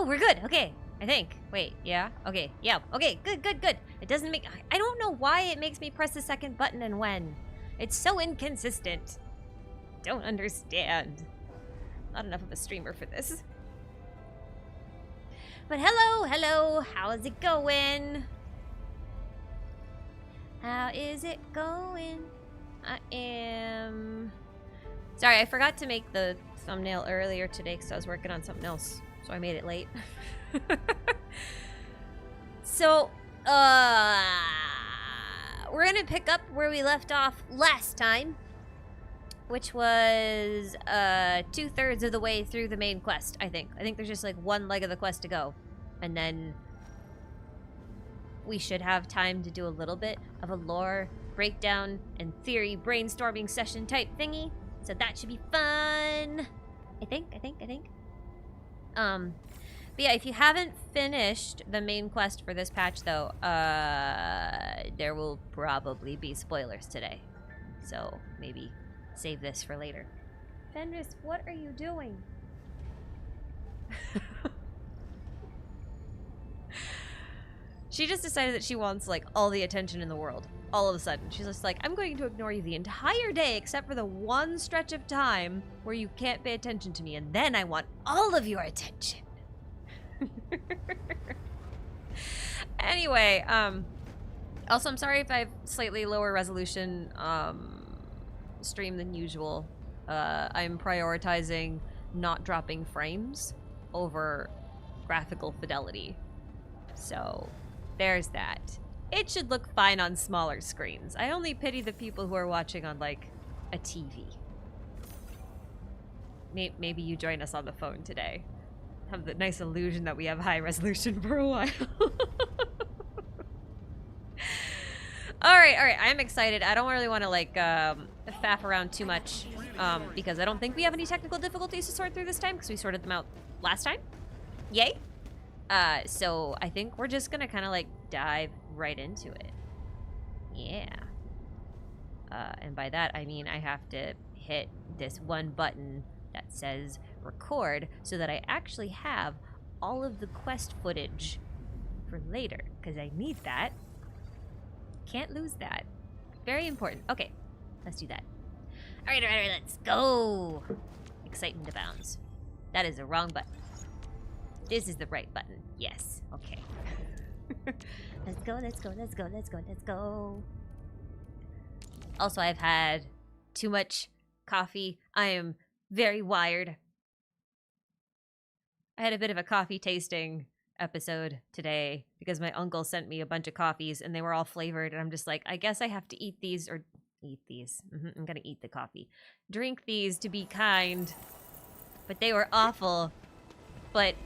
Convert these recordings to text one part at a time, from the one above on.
Oh, we're good. Okay, I think. Wait, yeah? Okay, yeah. Okay, good, good, good. It doesn't make... I don't know why it makes me press the second button and when. It's so inconsistent. Don't understand. Not enough of a streamer for this. But hello, hello. How's it going? How is it going? I am... Sorry, I forgot to make the thumbnail earlier today because I was working on something else. So I made it late. So, we're gonna pick up where we left off last time, which was 2/3 of the way through the main quest, I think. I think there's just like one leg of the quest to go. And then we should have time to do a little bit of a lore breakdown and theory brainstorming session type thingy. So that should be fun. I think. But yeah, if you haven't finished the main quest for this patch, though, there will probably be spoilers today. So maybe save this for later. Fenris, what are you doing? She just decided that she wants, like, all the attention in the world. All of a sudden. She's just like, I'm going to ignore you the entire day except for the one stretch of time where you can't pay attention to me, and then I want all of your attention. Anyway, also I'm sorry if I have slightly lower resolution stream than usual. I'm prioritizing not dropping frames over graphical fidelity. So there's that. It should look fine on smaller screens. I only pity the people who are watching on like a TV. Maybe you join us on the phone today. Have the nice illusion that we have high resolution for a while. Alright, I'm excited. I don't really want to like faff around too much because I don't think we have any technical difficulties to sort through this time because we sorted them out last time. Yay! So I think we're just gonna kind of like dive right into it. Yeah. And by that I mean I have to hit this one button that says record so that I actually have all of the quest footage for later, because I need that. Can't lose that. Very important. Okay, let's do that. All right, let's go. Excitement abounds. That is the wrong button. This is the right button. Yes. Okay. Let's go. Also, I've had too much coffee. I am very wired. I had a bit of a coffee tasting episode today because my uncle sent me a bunch of coffees and they were all flavored, and I'm just like, I guess I have to eat these or eat these. I'm gonna eat the coffee. Drink these to be kind. But they were awful. But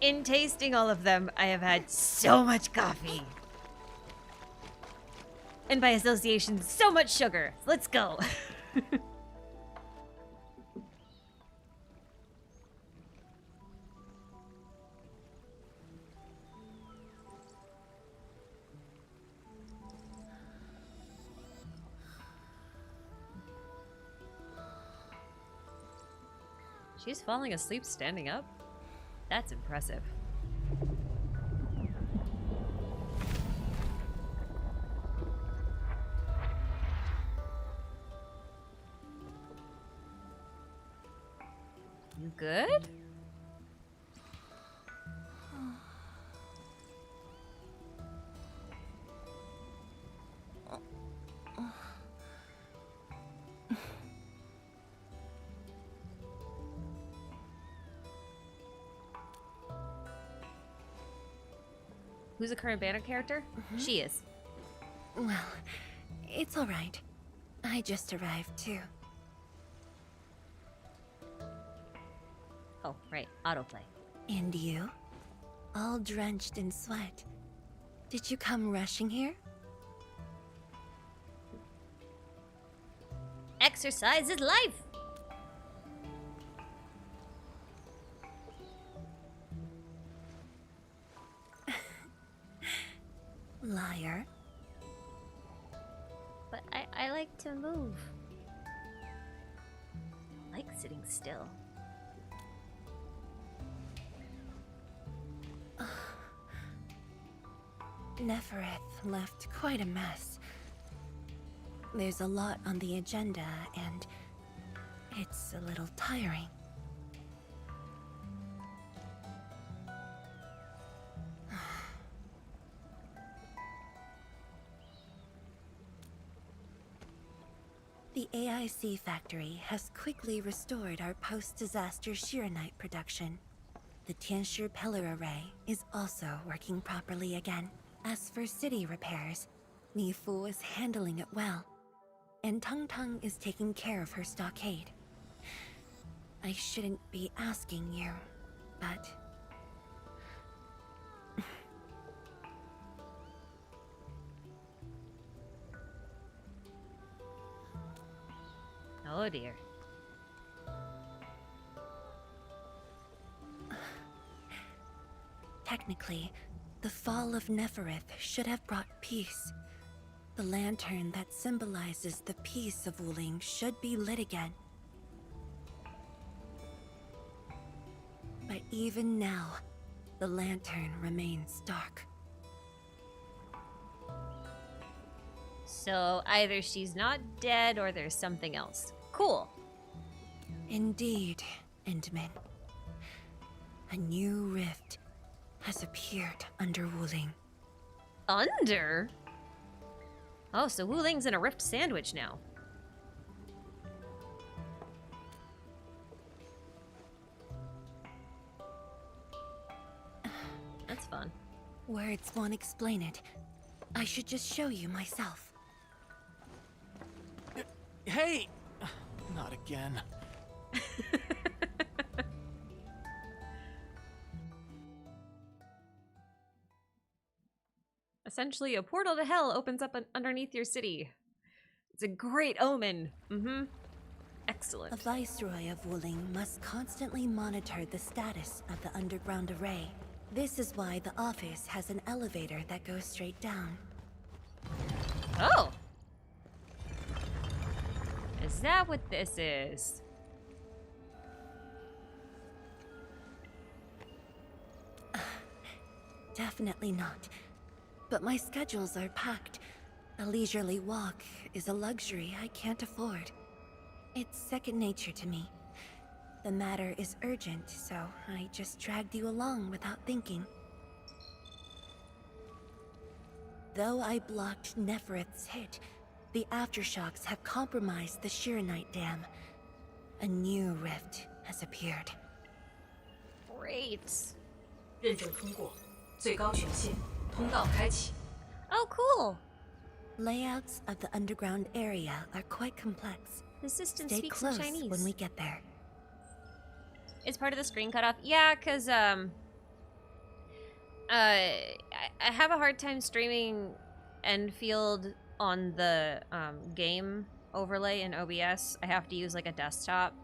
in tasting all of them, I have had so much coffee. And by association, so much sugar. Let's go. She's falling asleep standing up? That's impressive. You good? Who's the current banner character? She is. Well, it's all right. I just arrived too. Oh, right. Autoplay. And you? All drenched in sweat. Did you come rushing here? Exercise is life! Liar. But I like to move. I like sitting still. Nefereth left quite a mess. There's a lot on the agenda, and it's a little tiring. The AIC factory has quickly restored our post-disaster Xiranite production. The Tianshi pillar array is also working properly again. As for city repairs, Nifu is handling it well, and Tung Tung is taking care of her stockade. I shouldn't be asking you, but... Oh dear. Technically, the fall of Nefereth should have brought peace. The lantern that symbolizes the peace of Wuling should be lit again. But even now, the lantern remains dark. So either she's not dead or there's something else. Cool. Indeed, Endman. A new rift has appeared under Wuling. Under? Oh, so Wuling's in a rift sandwich now. That's fun. Words won't explain it. I should just show you myself. Hey! Not again. Essentially, a portal to hell opens up underneath your city. It's a great omen. Mm-hmm. Excellent. A viceroy of Wuling must constantly monitor the status of the underground array. This is why the office has an elevator that goes straight down. Oh! Is that what this is? Definitely not. But my schedules are packed. A leisurely walk is a luxury I can't afford. It's second nature to me. The matter is urgent, so I just dragged you along without thinking. Though I blocked Nefereth's hit, the aftershocks have compromised the Xiranite dam. A new rift has appeared. Great. 认证通过，最高权限，通道开启。 Oh, cool. Layouts of the underground area are quite complex. The system Stay speaks in close Chinese. when we get there. Is part of the screen cut off? Yeah, because I have a hard time streaming Endfield on the game overlay in OBS. I have to use like a desktop,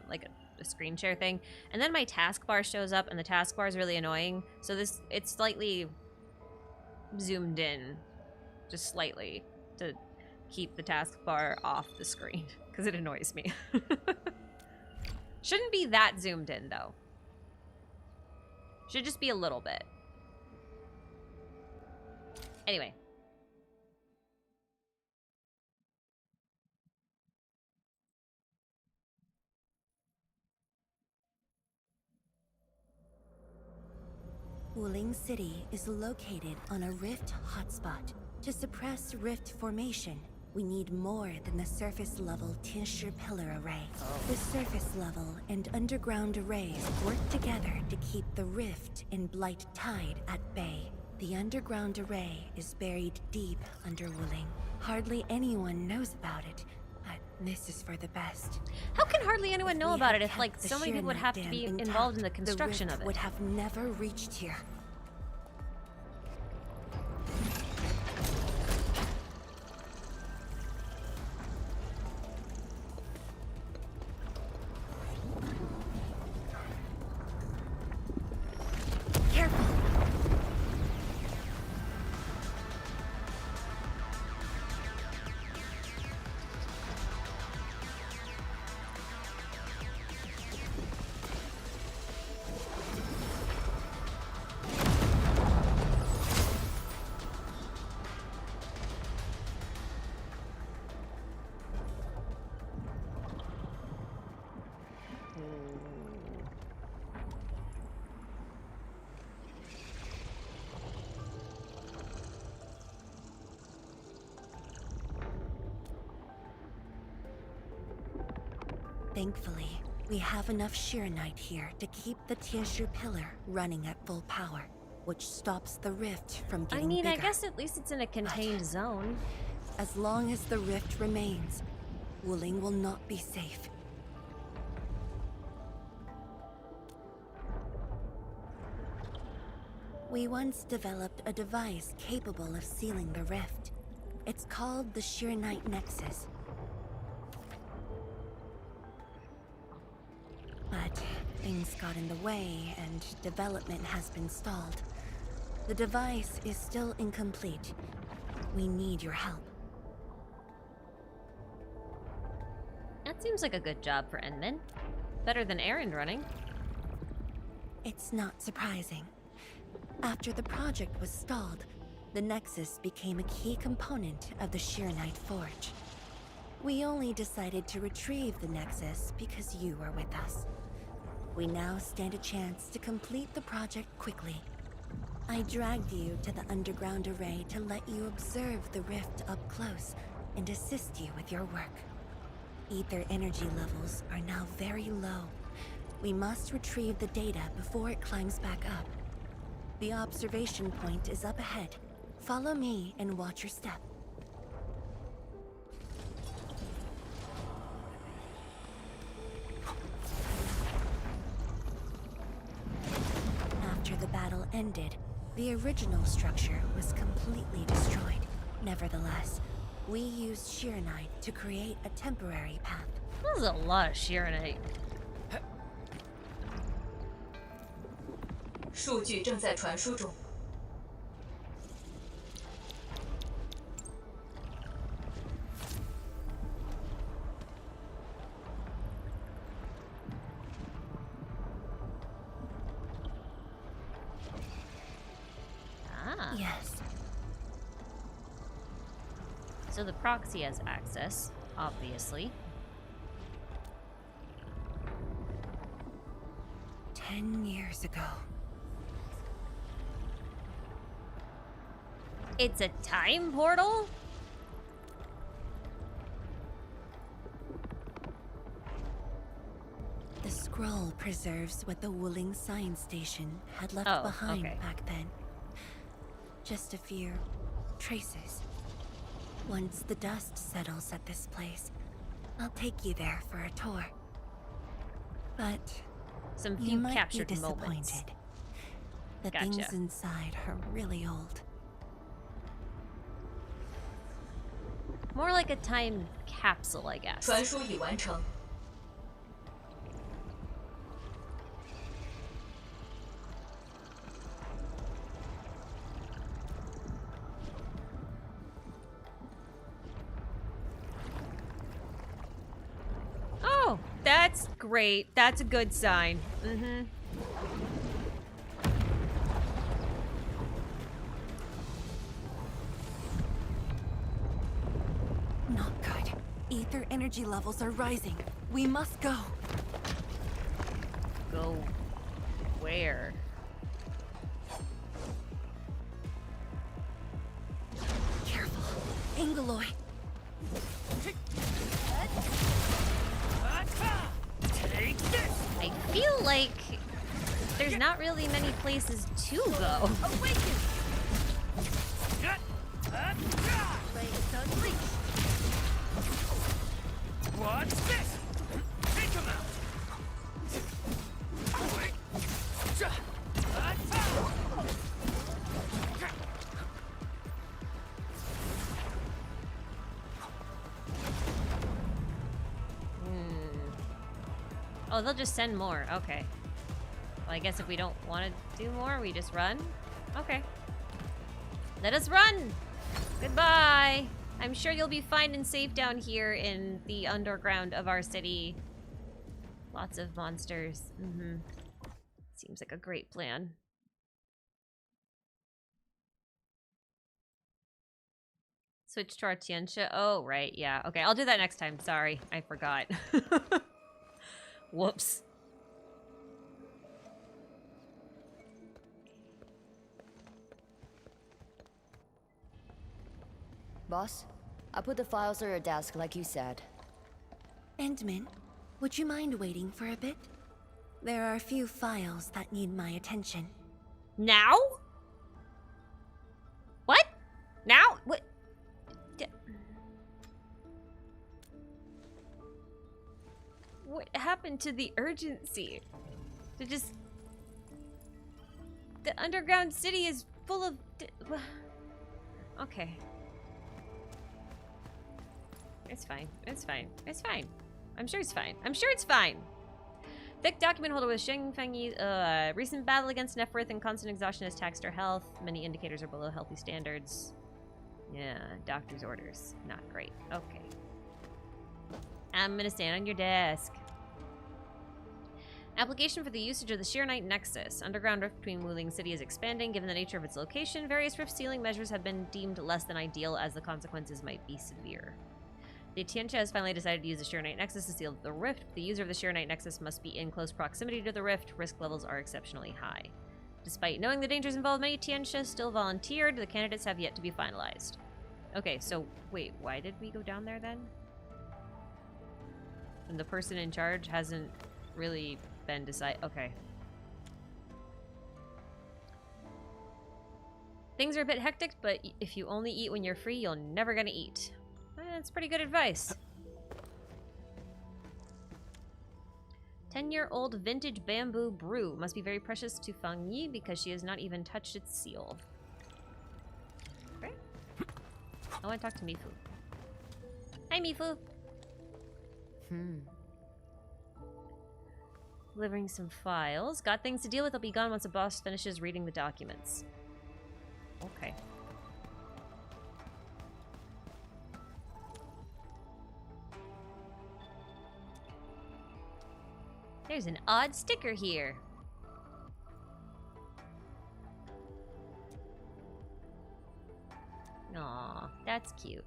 like a screen share thing, and then my taskbar shows up, and the taskbar is really annoying. So it's slightly zoomed in, just slightly, to keep the taskbar off the screen because it annoys me. Shouldn't be that zoomed in though. Should just be a little bit. Anyway. Wuling City is located on a rift hotspot. To suppress rift formation, we need more than the surface-level Tianshi pillar array. The surface-level and underground arrays work together to keep the rift and Blight Tide at bay. The underground array is buried deep under Wuling. Hardly anyone knows about it, but this is for the best. How can hardly anyone know We about have it if, kept like, the so many people would Xiranite have to dam be intact. involved in the construction rift of it? would have never reached here. Careful! Thankfully, we have enough Xiranite here to keep the Tianshi pillar running at full power, which stops the rift from getting bigger. I guess at least it's in a contained zone. As long as the rift remains, Wuling will not be safe. We once developed a device capable of sealing the rift. It's called the Xiranite Nexus. But things got in the way and development has been stalled. The device is still incomplete. We need your help. That seems like a good job for Endman. Better than errand running. It's not surprising. After the project was stalled, the Nexus became a key component of the Xiranite Forge. We only decided to retrieve the Nexus because you were with us. We now stand a chance to complete the project quickly. I dragged you to the underground array to let you observe the rift up close and assist you with your work. Ether energy levels are now very low. We must retrieve the data before it climbs back up. The observation point is up ahead. Follow me and watch your step. After the battle ended, the original structure was completely destroyed. Nevertheless, we used Xiranite to create a temporary path. This is a lot of Xiranite. 数据正在传输中。 Ah. Yes. So the proxy has access, obviously. 10 years ago. It's a time portal? The scroll preserves what the Wuling science station had left Oh, behind okay. back then. Just a few traces. Once the dust settles at this place, I'll take you there for a tour. But Some you few might be captured disappointed. moments. The Gotcha. things inside are really old. More like a time capsule, I guess. 传输已完成。 Oh, that's great. That's a good sign. Mm-hmm. Not good. Ether energy levels are rising. We must go. Go where? Careful. Angoloy. Take this! I feel like there's not really many places to go. Awaken! What's this? Take him out! Oh, they'll just send more. Okay. Well, I guess if we don't want to do more, we just run. Okay. Let us run! Goodbye! I'm sure you'll be fine and safe down here in the underground of our city. Lots of monsters. Mm-hmm. Seems like a great plan. Switch to our Tianxia. Oh, right, yeah. Okay, I'll do that next time. Sorry, I forgot. Whoops. Boss, I put the files on your desk like you said. Endman, Would you mind waiting for a bit? There are a few files that need my attention. Now? What? Now? What? What happened to the urgency? To just... The underground city is full of... Okay. It's fine. It's fine. It's fine. I'm sure it's fine. I'm sure it's fine. Thick document holder with Sheng Fengyi. Recent battle against Neferth and constant exhaustion has taxed her health. Many indicators are below healthy standards. Yeah, doctor's orders. Not great. Okay. I'm gonna stand on your desk. Application for the usage of the Xiranite Nexus. Underground rift between Wuling City is expanding. Given the nature of its location, various rift sealing measures have been deemed less than ideal as the consequences might be severe. The Tianxia has finally decided to use the Xiranite Nexus to seal the rift. The user of the Xiranite Nexus must be in close proximity to the rift. Risk levels are exceptionally high. Despite knowing the dangers involved, many Tianxia still volunteered. The candidates have yet to be finalized. Okay, so wait, why did we go down there then? And the person in charge hasn't really been decided. Okay. Things are a bit hectic, but if you only eat when you're free, you're never gonna eat. That's pretty good advice. 10-year-old vintage bamboo brew must be very precious to Fang Yi because she has not even touched its seal. Okay. I want to talk to Mifu. Hi, Mifu. Delivering some files. Got things to deal with. I'll be gone once the boss finishes reading the documents. Okay. There's an odd sticker here. Aw, that's cute.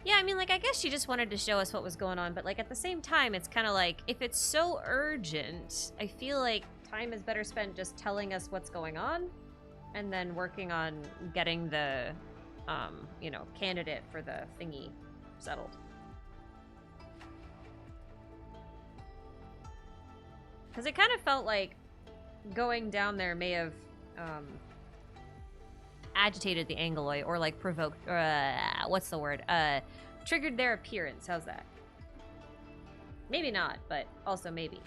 Yeah, I mean, like, I guess she just wanted to show us what was going on, but, like, at the same time, it's kind of like, if it's so urgent, I feel like time is better spent just telling us what's going on, and then working on getting the, you know, candidate for the thingy settled. Because it kind of felt like going down there may have, agitated the Angoloi, or like provoked, what's the word? Triggered their appearance. How's that? Maybe not, but also maybe.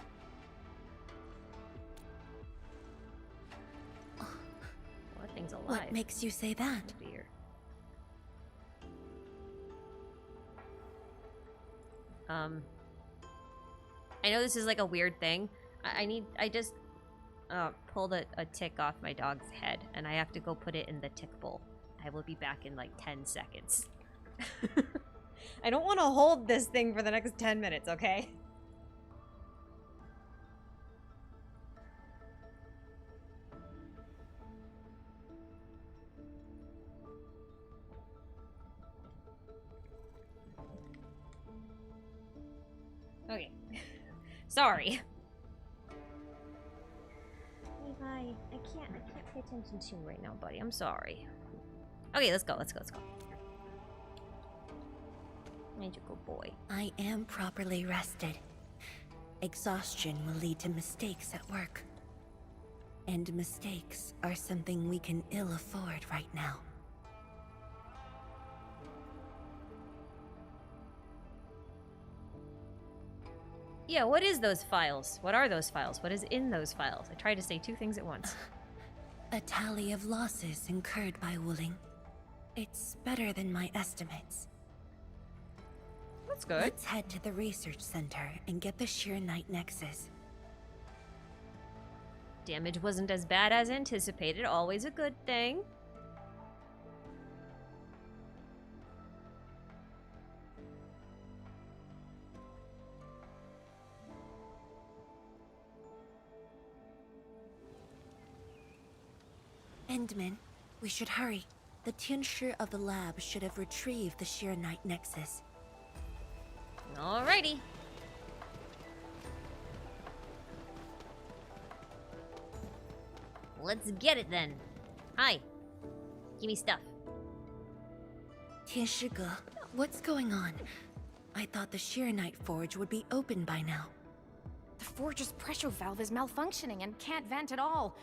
Well, that thing's alive. What makes you say that? Beer. I know this is like a weird thing. I just pulled a tick off my dog's head, and I have to go put it in the tick bowl. I will be back in like 10 seconds. I don't want to hold this thing for the next 10 minutes, okay? Okay. Sorry. Levi, I can't pay attention to you right now, buddy. I'm sorry. Okay, let's go. Let's go. Made you good boy. I am properly rested. Exhaustion will lead to mistakes at work. And mistakes are something we can ill afford right now. Yeah, what is those files? What are those files? What is in those files? I tried to say two things at once. A tally of losses incurred by Wuling. It's better than my estimates. That's good. Let's head to the research center and get the Xiranite Nexus. Damage wasn't as bad as anticipated. Always a good thing. Endman, we should hurry. The tincture of the lab should have retrieved the Xiranite Nexus. Alrighty. Let's get it then. Hi. Give me stuff. 天师哥, what's going on? I thought the Xiranite forge would be open by now. The forge's pressure valve is malfunctioning and can't vent at all.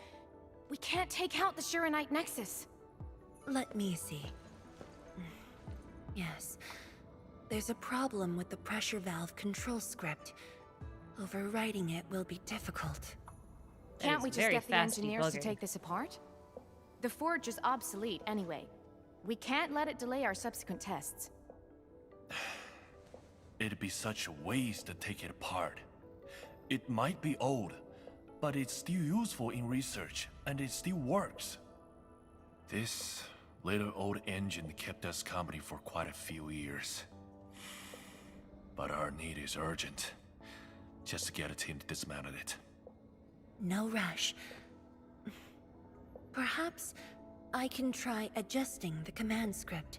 We can't take out the Xiranite Nexus. Let me see. Yes. There's a problem with the pressure valve control script. Overwriting it will be difficult. Can't we just get the engineers to debugging. take this apart? The forge is obsolete anyway. We can't let it delay our subsequent tests. It'd be such a waste to take it apart. It might be old, but it's still useful in research, and it still works. This little old engine kept us company for quite a few years. But our need is urgent. Just to get a team to dismantle it. No rush. Perhaps I can try adjusting the command script.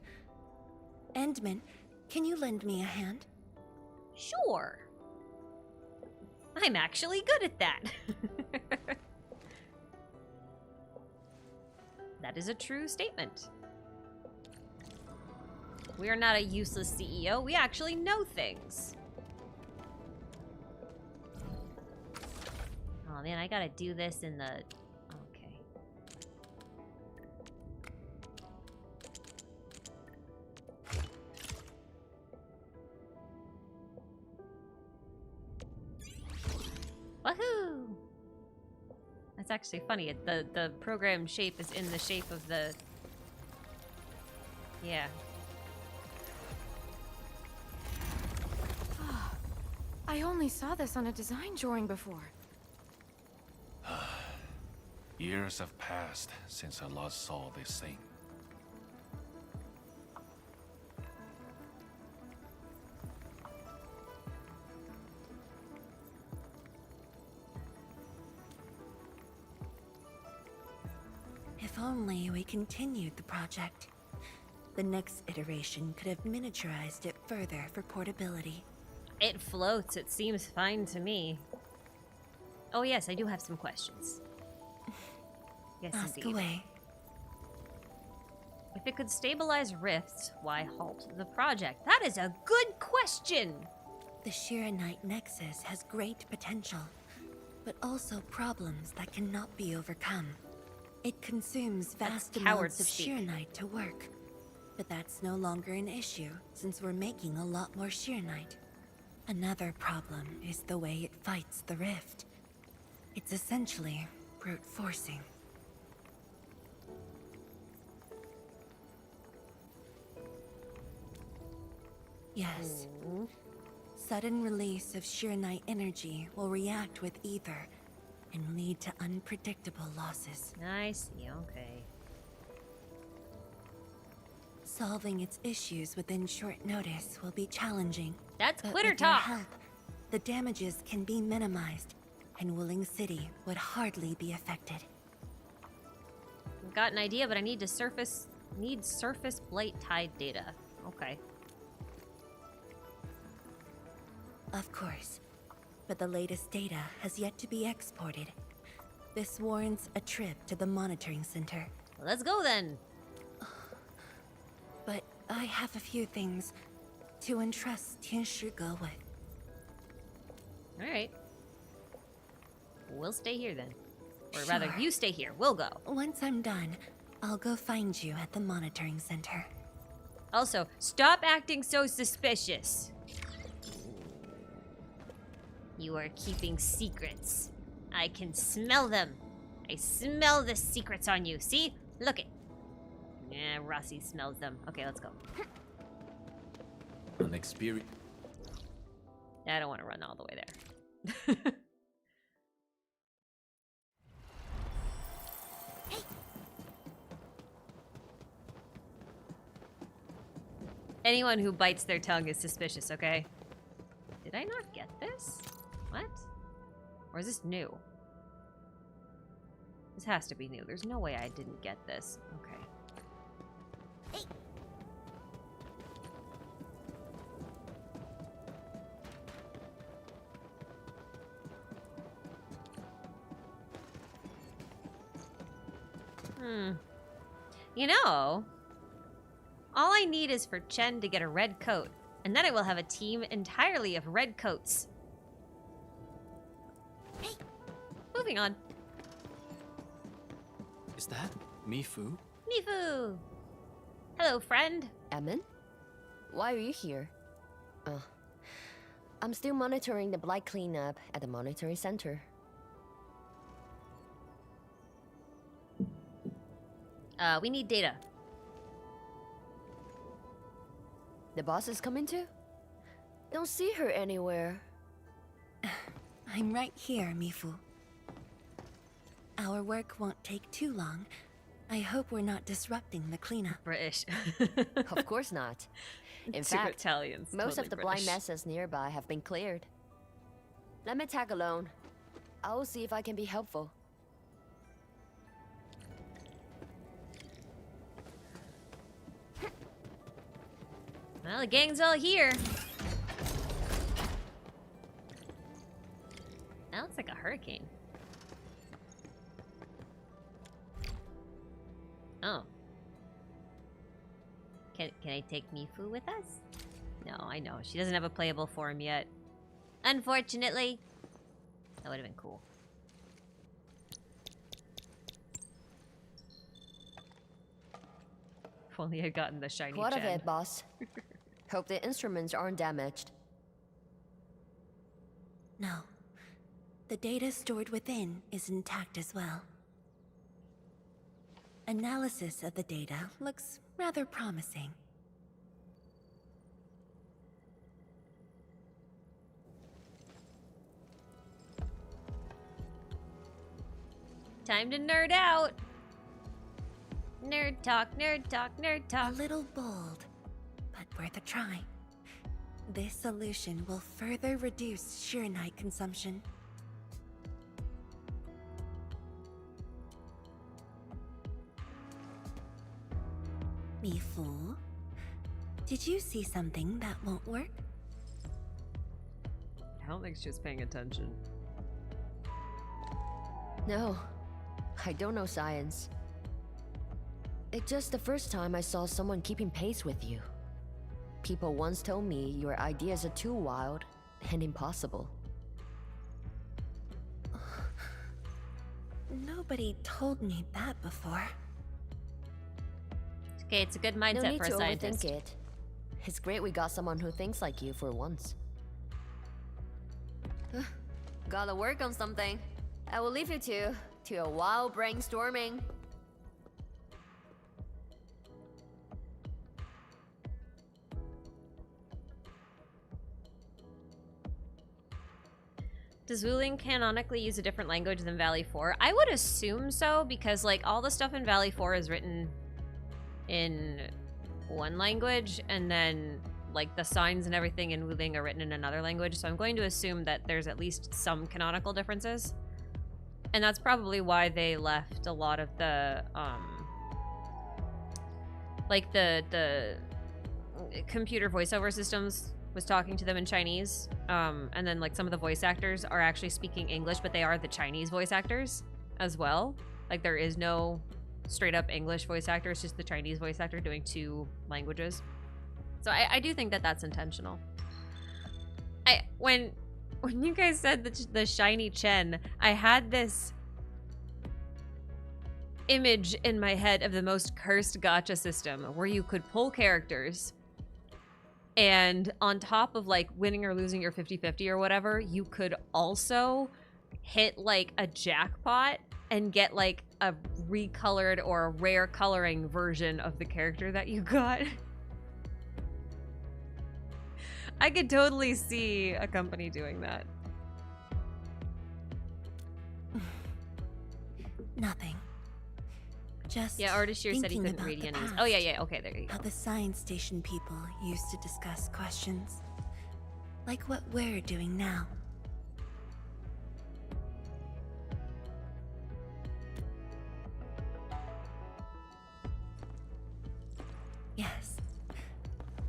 Endman, can you lend me a hand? Sure. I'm actually good at that. That is a true statement. We are not a useless CEO. We actually know things. Oh man, I gotta do this in the... Okay. Woohoo! That's actually funny. The program shape is in the shape of the... Yeah. I only saw this on a design drawing before. Years have passed since I last saw this thing. If only we continued the project. The next iteration could have miniaturized it further for portability. It floats. It seems fine to me. Oh yes, I do have some questions. Yes, Ask indeed. away. If it could stabilize rifts, why halt the project? That is a good question! The Xiranite Nexus has great potential, but also problems that cannot be overcome. It consumes vast That's amounts cowards of speak. Xiranite to work, but that's no longer an issue since we're making a lot more Xiranite. Another problem is the way it fights the rift. It's essentially brute forcing. Yes. Sudden release of Xiranite energy will react with ether and lead to unpredictable losses. I see, okay. Solving its issues within short notice will be challenging. That's But quitter with your talk! help, the damages can be minimized, and Wuling City would hardly be affected. I've got an idea, but I need surface blight tide data. Okay. Of course, but the latest data has yet to be exported. This warrants a trip to the monitoring center. Let's go then! But I have a few things to entrust Tianshi Ge with. Alright. We'll stay here then. Or rather, Sure. you stay here. We'll go. Once I'm done, I'll go find you at the monitoring center. Also, stop acting so suspicious. You are keeping secrets. I can smell them. I smell the secrets on you. See? Look it. Yeah, Rossi smells them. Okay, let's go. An experience. I don't want to run all the way there. Anyone who bites their tongue is suspicious, okay? Did I not get this? What? Or is this new? This has to be new. There's no way I didn't get this. Okay. You know, all I need is for Chen to get a red coat, and then I will have a team entirely of red coats. Hey, moving on. Is that Mifu? Mifu! Hello, friend. Emin? Why are you here? I'm still monitoring the blight cleanup at the monitoring center. We need data. The boss is coming too? Don't see her anywhere. I'm right here, Mifu. Our work won't take too long. I hope we're not disrupting the cleanup. British. Of course not. In Two fact, Italians. most totally of the British. blind messes nearby have been cleared. Let me tag alone. I will see if I can be helpful. Well, the gang's all here. That looks like a hurricane. Oh. Can I take Mifu with us? No, I know. She doesn't have a playable form yet. Unfortunately. That would have been cool. If only I'd gotten the shiny What of gem. it, boss? Hope the instruments aren't damaged. No. The data stored within is intact as well. Analysis of the data looks rather promising. Time to nerd out. Nerd talk, nerd talk, nerd A talk. little bold, but worth a try. This solution will further reduce Xiranite consumption. Mifu, did you see something that won't work? I don't think she was paying attention. No, I don't know science. It's just the first time I saw someone keeping pace with you. People once told me your ideas are too wild and impossible. Nobody told me that before. Okay, it's a good No mindset need for a to scientist. overthink it. It's great we got someone who thinks like you for once. Gotta work on something. I will leave you to a wild brainstorming. Does Wuling canonically use a different language than Valley 4? I would assume so, because like all the stuff in Valley 4 is written in one language, and then like the signs and everything in Wuling are written in another language, so I'm going to assume that there's at least some canonical differences. And that's probably why they left a lot of the like the computer voiceover systems was talking to them in Chinese, and then like some of the voice actors are actually speaking English, but they are the Chinese voice actors as well. Like there is no straight up English voice actor, it's just the Chinese voice actor doing two languages. So I do think that that's intentional. When you guys said the shiny Chen, I had this image in my head of the most cursed gacha system where you could pull characters, and on top of like winning or losing your 50-50 or whatever, you could also hit like a jackpot and get like a recolored or a rare coloring version of the character that you got. I could totally see a company doing that. Nothing. Just Yeah, Artist here said he thinking couldn't read about the Yenese. Oh yeah, past. yeah, okay, there you go. How the science station people used to discuss questions. Like what we're doing now. Yes.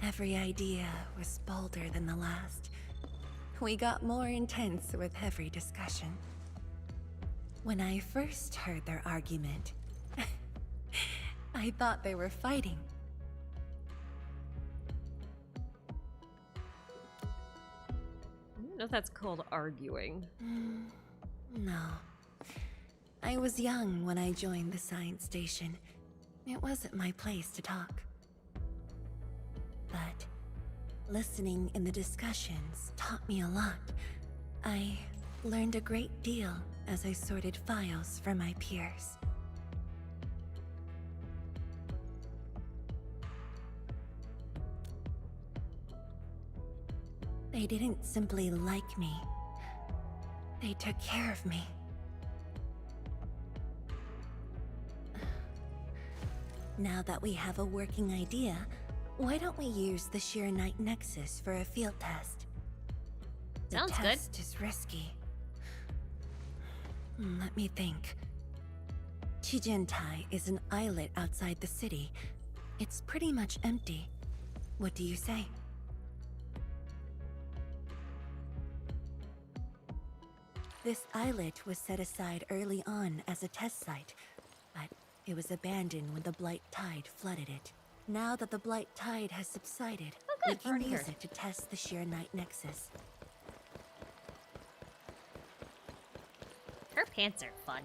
Every idea was bolder than the last. We got more intense with every discussion. When I first heard their argument, I thought they were fighting. I don't know if that's called arguing. No. I was young when I joined the science station. It wasn't my place to talk. But listening in the discussions taught me a lot. I learned a great deal as I sorted files for my peers. They didn't simply like me. They took care of me. Now that we have a working idea, why don't we use the Xiranite Nexus for a field test? Sounds good. The test is risky. Let me think. Qijian Dais is an islet outside the city. It's pretty much empty. What do you say? This islet was set aside early on as a test site, but it was abandoned when the Blight Tide flooded it. Now that the Blight Tide has subsided, we can use it to test the Xiranite Nexus. Her pants are fun.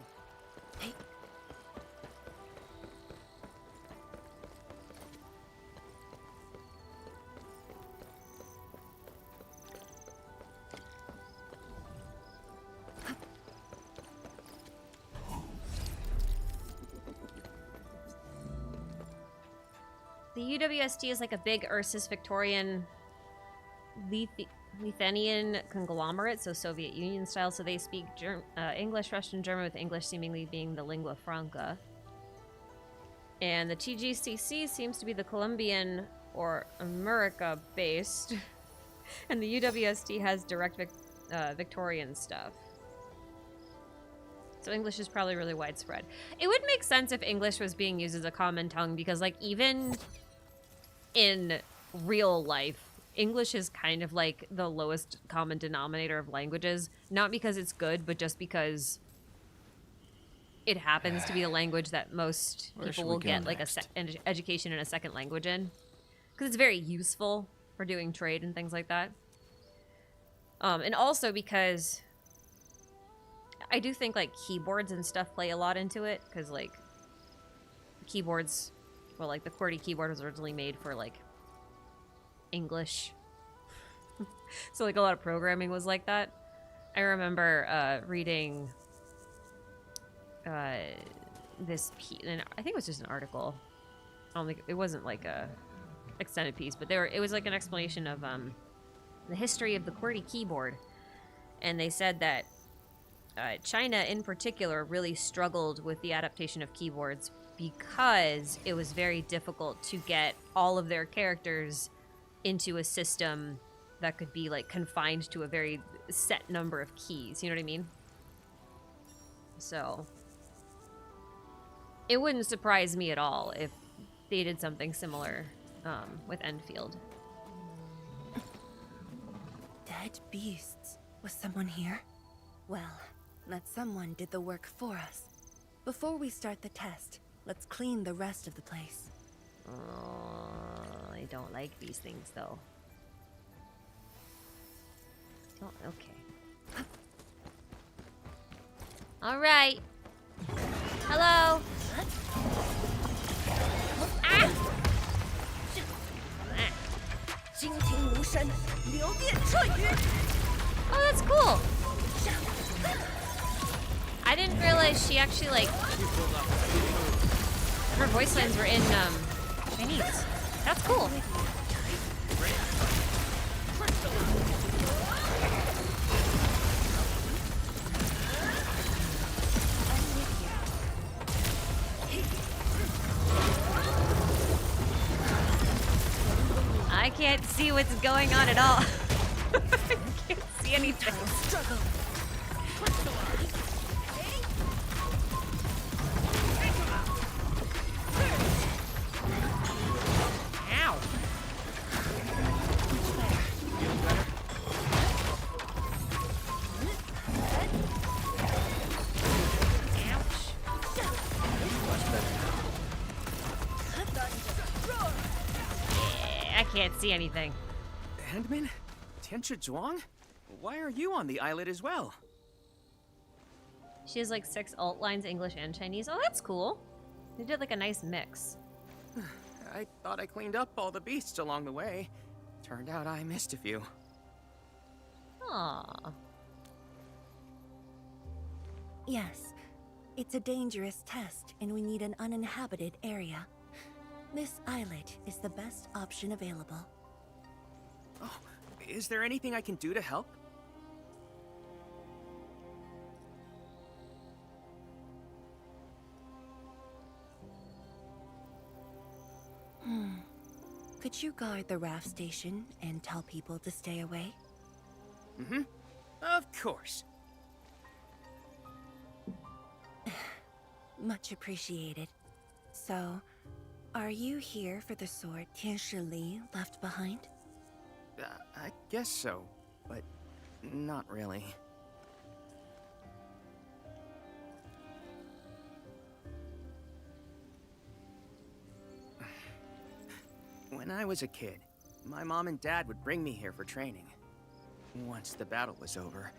Hey. The UWST is like a big Ursus Victorian Lithuanian conglomerate, so Soviet Union style, so they speak English, Russian, German, with English seemingly being the lingua franca. And the TGCC seems to be the Colombian or America-based, and the UWST has direct Victorian stuff. So English is probably really widespread. It would make sense if English was being used as a common tongue, because like even in real life, English is kind of like the lowest common denominator of languages. Not because it's good, but just because it happens to be the language that most people will get like an education in a second language in. Because it's very useful for doing trade and things like that. And also because I do think like keyboards and stuff play a lot into it. Because like keyboards, well, like the QWERTY keyboard was originally made for like English. So like a lot of programming was like that. I remember reading this piece, and I think it was just an article. I don't think it wasn't like a extended piece, but it was like an explanation of the history of the QWERTY keyboard. And they said that China in particular really struggled with the adaptation of keyboards because it was very difficult to get all of their characters into a system that could be like confined to a very set number of keys. You know what I mean? So it wouldn't surprise me at all if they did something similar with Endfield. Dead beasts. Was someone here? Well, that someone did the work for us. Before we start the test, let's clean the rest of the place. Oh, I don't like these things though. Oh, okay. All right. Hello. Ah! Oh, that's cool. I didn't realize she actually like her voice lines were in Chinese. That's cool. I can't see what's going on at all. I can't see anything. Ow. Ouch. Much better now. can't see anything. Endman? Tianchi Zhuang? Why are you on the islet as well? She has like 6 alt lines, English and Chinese. Oh, that's cool. They did like a nice mix. I thought I cleaned up all the beasts along the way. Turned out I missed a few. Aww. Yes, it's a dangerous test, and we need an uninhabited area. This islet is the best option available. Oh, is there anything I can do to help? Could you guard the raft station and tell people to stay away? Mm-hmm. Of course. Much appreciated. So, are you here for the sword Tianshi Li left behind? I guess so, but not really. When I was a kid, my mom and dad would bring me here for training. Once the battle was over,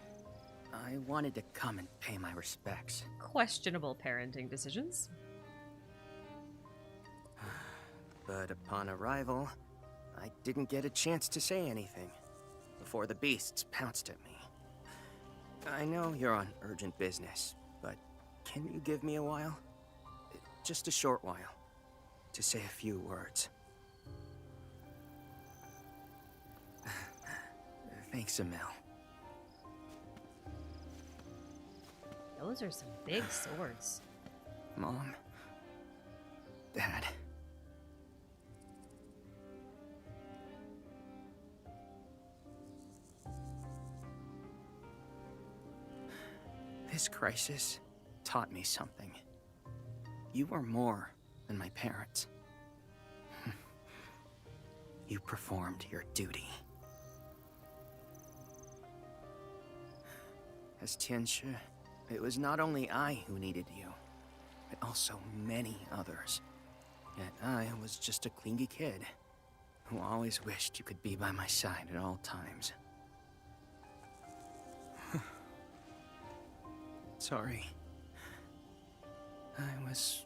I wanted to come and pay my respects. Questionable parenting decisions. But upon arrival, I didn't get a chance to say anything before the beasts pounced at me. I know you're on urgent business, but can you give me a while? Just a short while, to say a few words. Thanks, Emil. Those are some big swords. Mom. Dad. This crisis taught me something. You are more than my parents. You performed your duty. As Tianshi, it was not only I who needed you, but also many others. Yet I was just a clingy kid who always wished you could be by my side at all times. Sorry. I was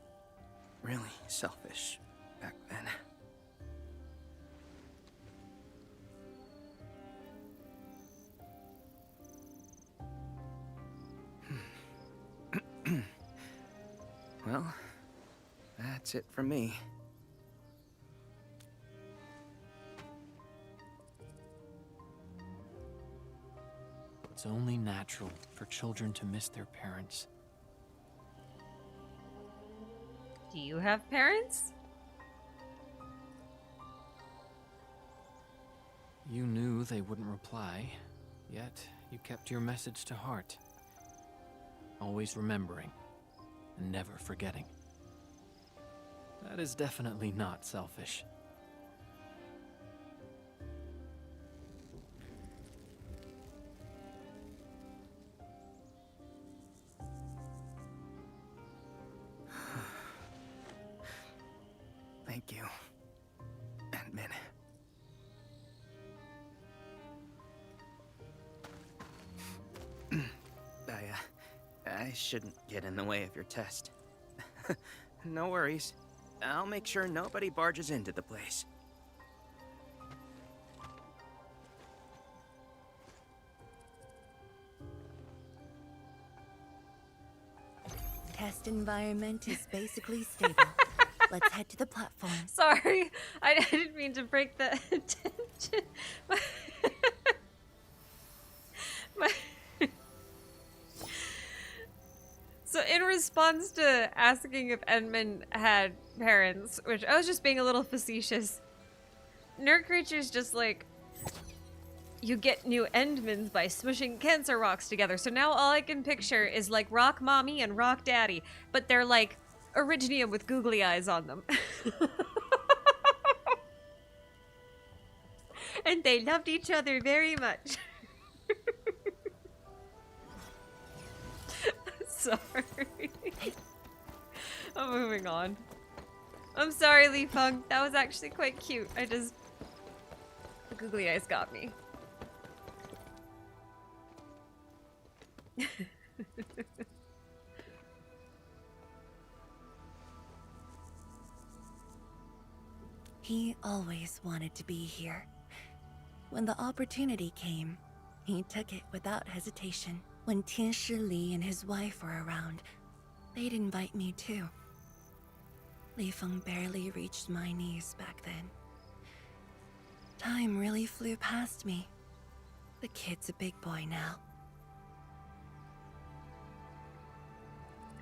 really selfish back then. Well, that's it from me. It's only natural for children to miss their parents. Do you have parents? You knew they wouldn't reply, yet you kept your message to heart. Always remembering, and never forgetting. That is definitely not selfish. Thank you, Endman. I shouldn't get in the way of your test. No worries. I'll make sure nobody barges into the place. Test environment is basically stable. Let's head to the platform. Sorry, I didn't mean to break the tension. So in response to asking if Endman had parents, which I was just being a little facetious, Nerd Creature's just like, you get new Endmans by smushing cancer rocks together. So now all I can picture is like Rock Mommy and Rock Daddy, but they're like Originium with googly eyes on them. And they loved each other very much. Sorry. I'm moving on. I'm sorry, Lee Pung. That was actually quite cute. I just... Googly eyes got me. He always wanted to be here. When the opportunity came, he took it without hesitation. When Tianshi Li and his wife were around, they'd invite me too. Li Feng barely reached my knees back then. Time really flew past me. The kid's a big boy now.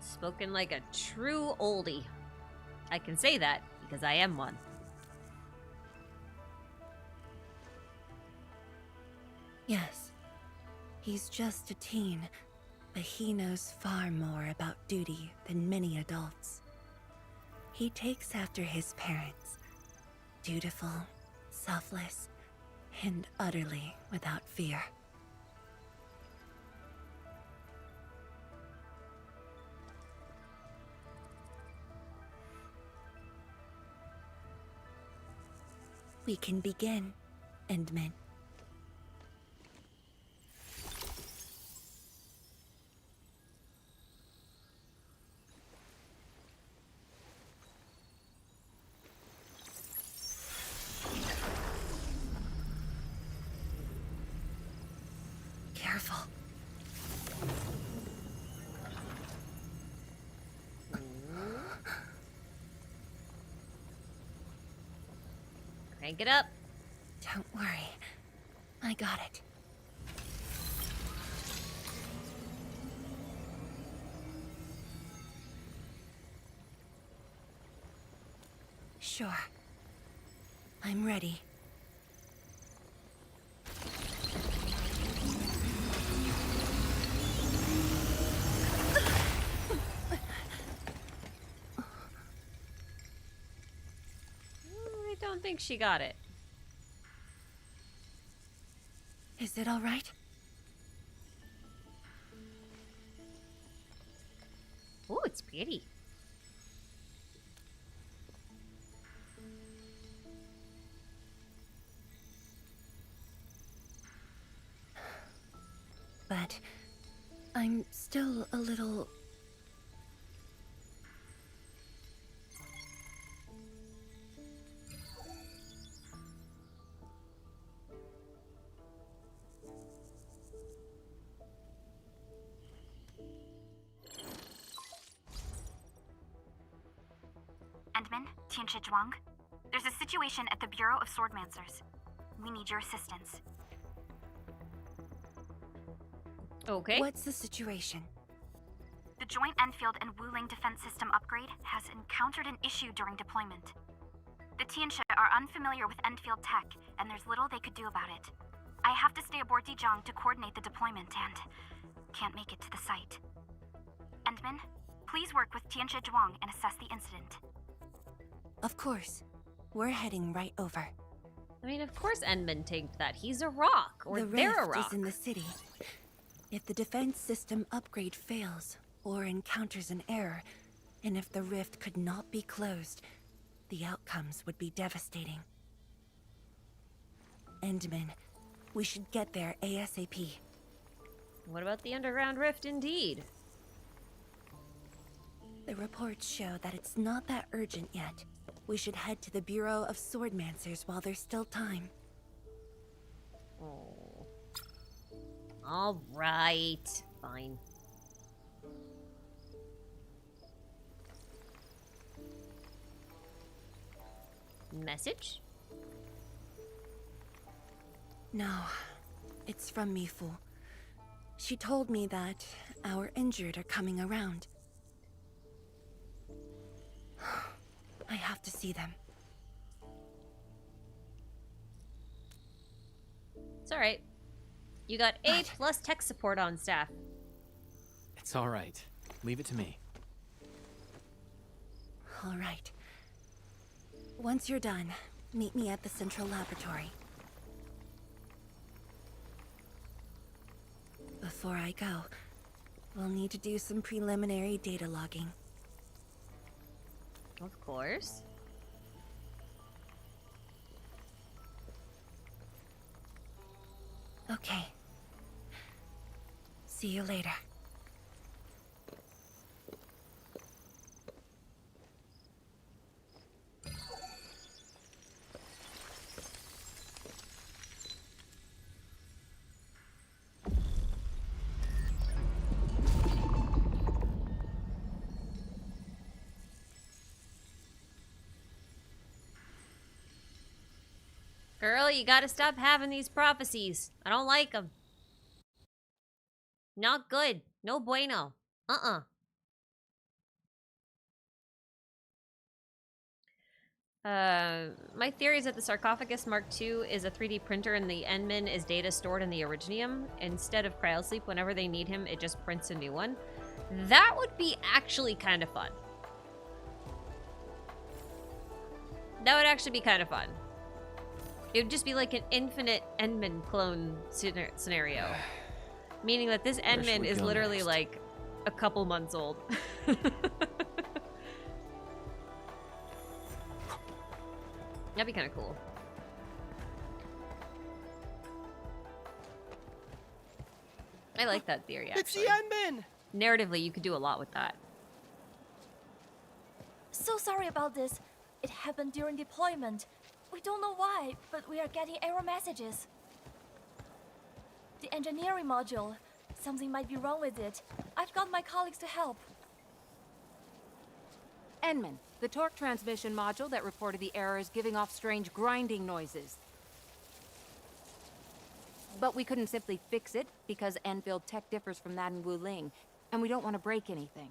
Spoken like a true oldie. I can say that because I am one. Yes, he's just a teen, but he knows far more about duty than many adults. He takes after his parents, dutiful, selfless, and utterly without fear. We can begin, Endman. Careful. Crank it up. Don't worry. I got it. Sure. I'm ready. I don't think she got it. Is it all right? Oh, it's pretty. But I'm still a little... Endman, Tianshi Zhuang. There's a situation at the Bureau of Swordmancers. We need your assistance. Okay. What's the situation? The Joint Enfield and Wuling defense system upgrade has encountered an issue during deployment. The Tianshi are unfamiliar with Enfield tech, and there's little they could do about it. I have to stay aboard Dijiang to coordinate the deployment and can't make it to the site. Endman, please work with Tianshi Zhuang and assess the incident. Of course. We're heading right over. I mean, of course Endman tanked that. He's a rock, or The they're a rift rock. is in the city. If the defense system upgrade fails, or encounters an error, and if the rift could not be closed, the outcomes would be devastating. Endman, we should get there ASAP. What about the underground rift indeed? The reports show that it's not that urgent yet. We should head to the Bureau of Swordmancers while there's still time. Oh. All right. Fine. Message? No, it's from Mifu. She told me that our injured are coming around. I have to see them. It's alright. You got A What? plus tech support on staff. It's all right. Leave it to me. All right. Once you're done, meet me at the central laboratory. Before I go, we'll need to do some preliminary data logging. Of course. Okay. See you later. Girl, you gotta stop having these prophecies. I don't like them. Not good. No bueno. My theory is that the Sarcophagus Mark II is a 3D printer and the Endman is data stored in the Originium. Instead of Cryosleep, whenever they need him, it just prints a new one. That would be actually kind of fun. That would actually be kind of fun. It would just be like an infinite Endman clone scenario. Meaning that this Endman is literally next? like a couple months old. That'd be kind of cool. I like that theory, actually. It's the Endman! Narratively, you could do a lot with that. So sorry about this. It happened during deployment. We don't know why, but we are getting error messages. The engineering module. Something might be wrong with it. I've got my colleagues to help. Endman, the torque transmission module that reported the error is giving off strange grinding noises. But we couldn't simply fix it because Enfield tech differs from that in Wuling, and we don't want to break anything.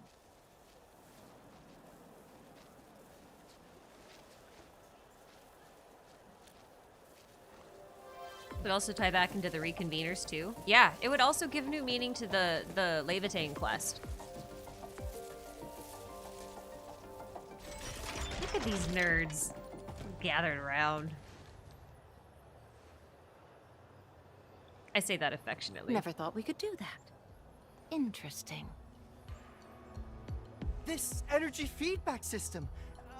It would also tie back into the reconveners too. Yeah, it would also give new meaning to the Levitain quest. Look at these nerds gathered around. I say that affectionately. Never thought we could do that. Interesting. This energy feedback system.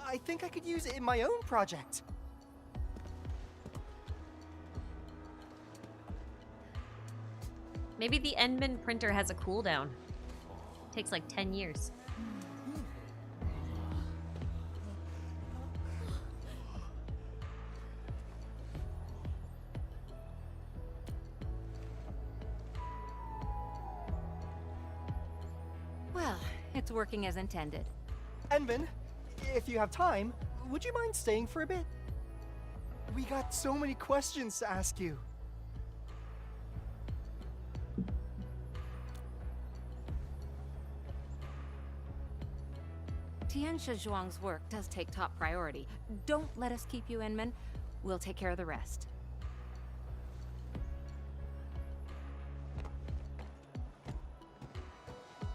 I think I could use it in my own project. Maybe the Endman printer has a cooldown. Takes like 10 years. Well, it's working as intended. Endman, if you have time, would you mind staying for a bit? We got so many questions to ask you. Tianxia Zhuang's work does take top priority. Don't let us keep you, Endman. We'll take care of the rest.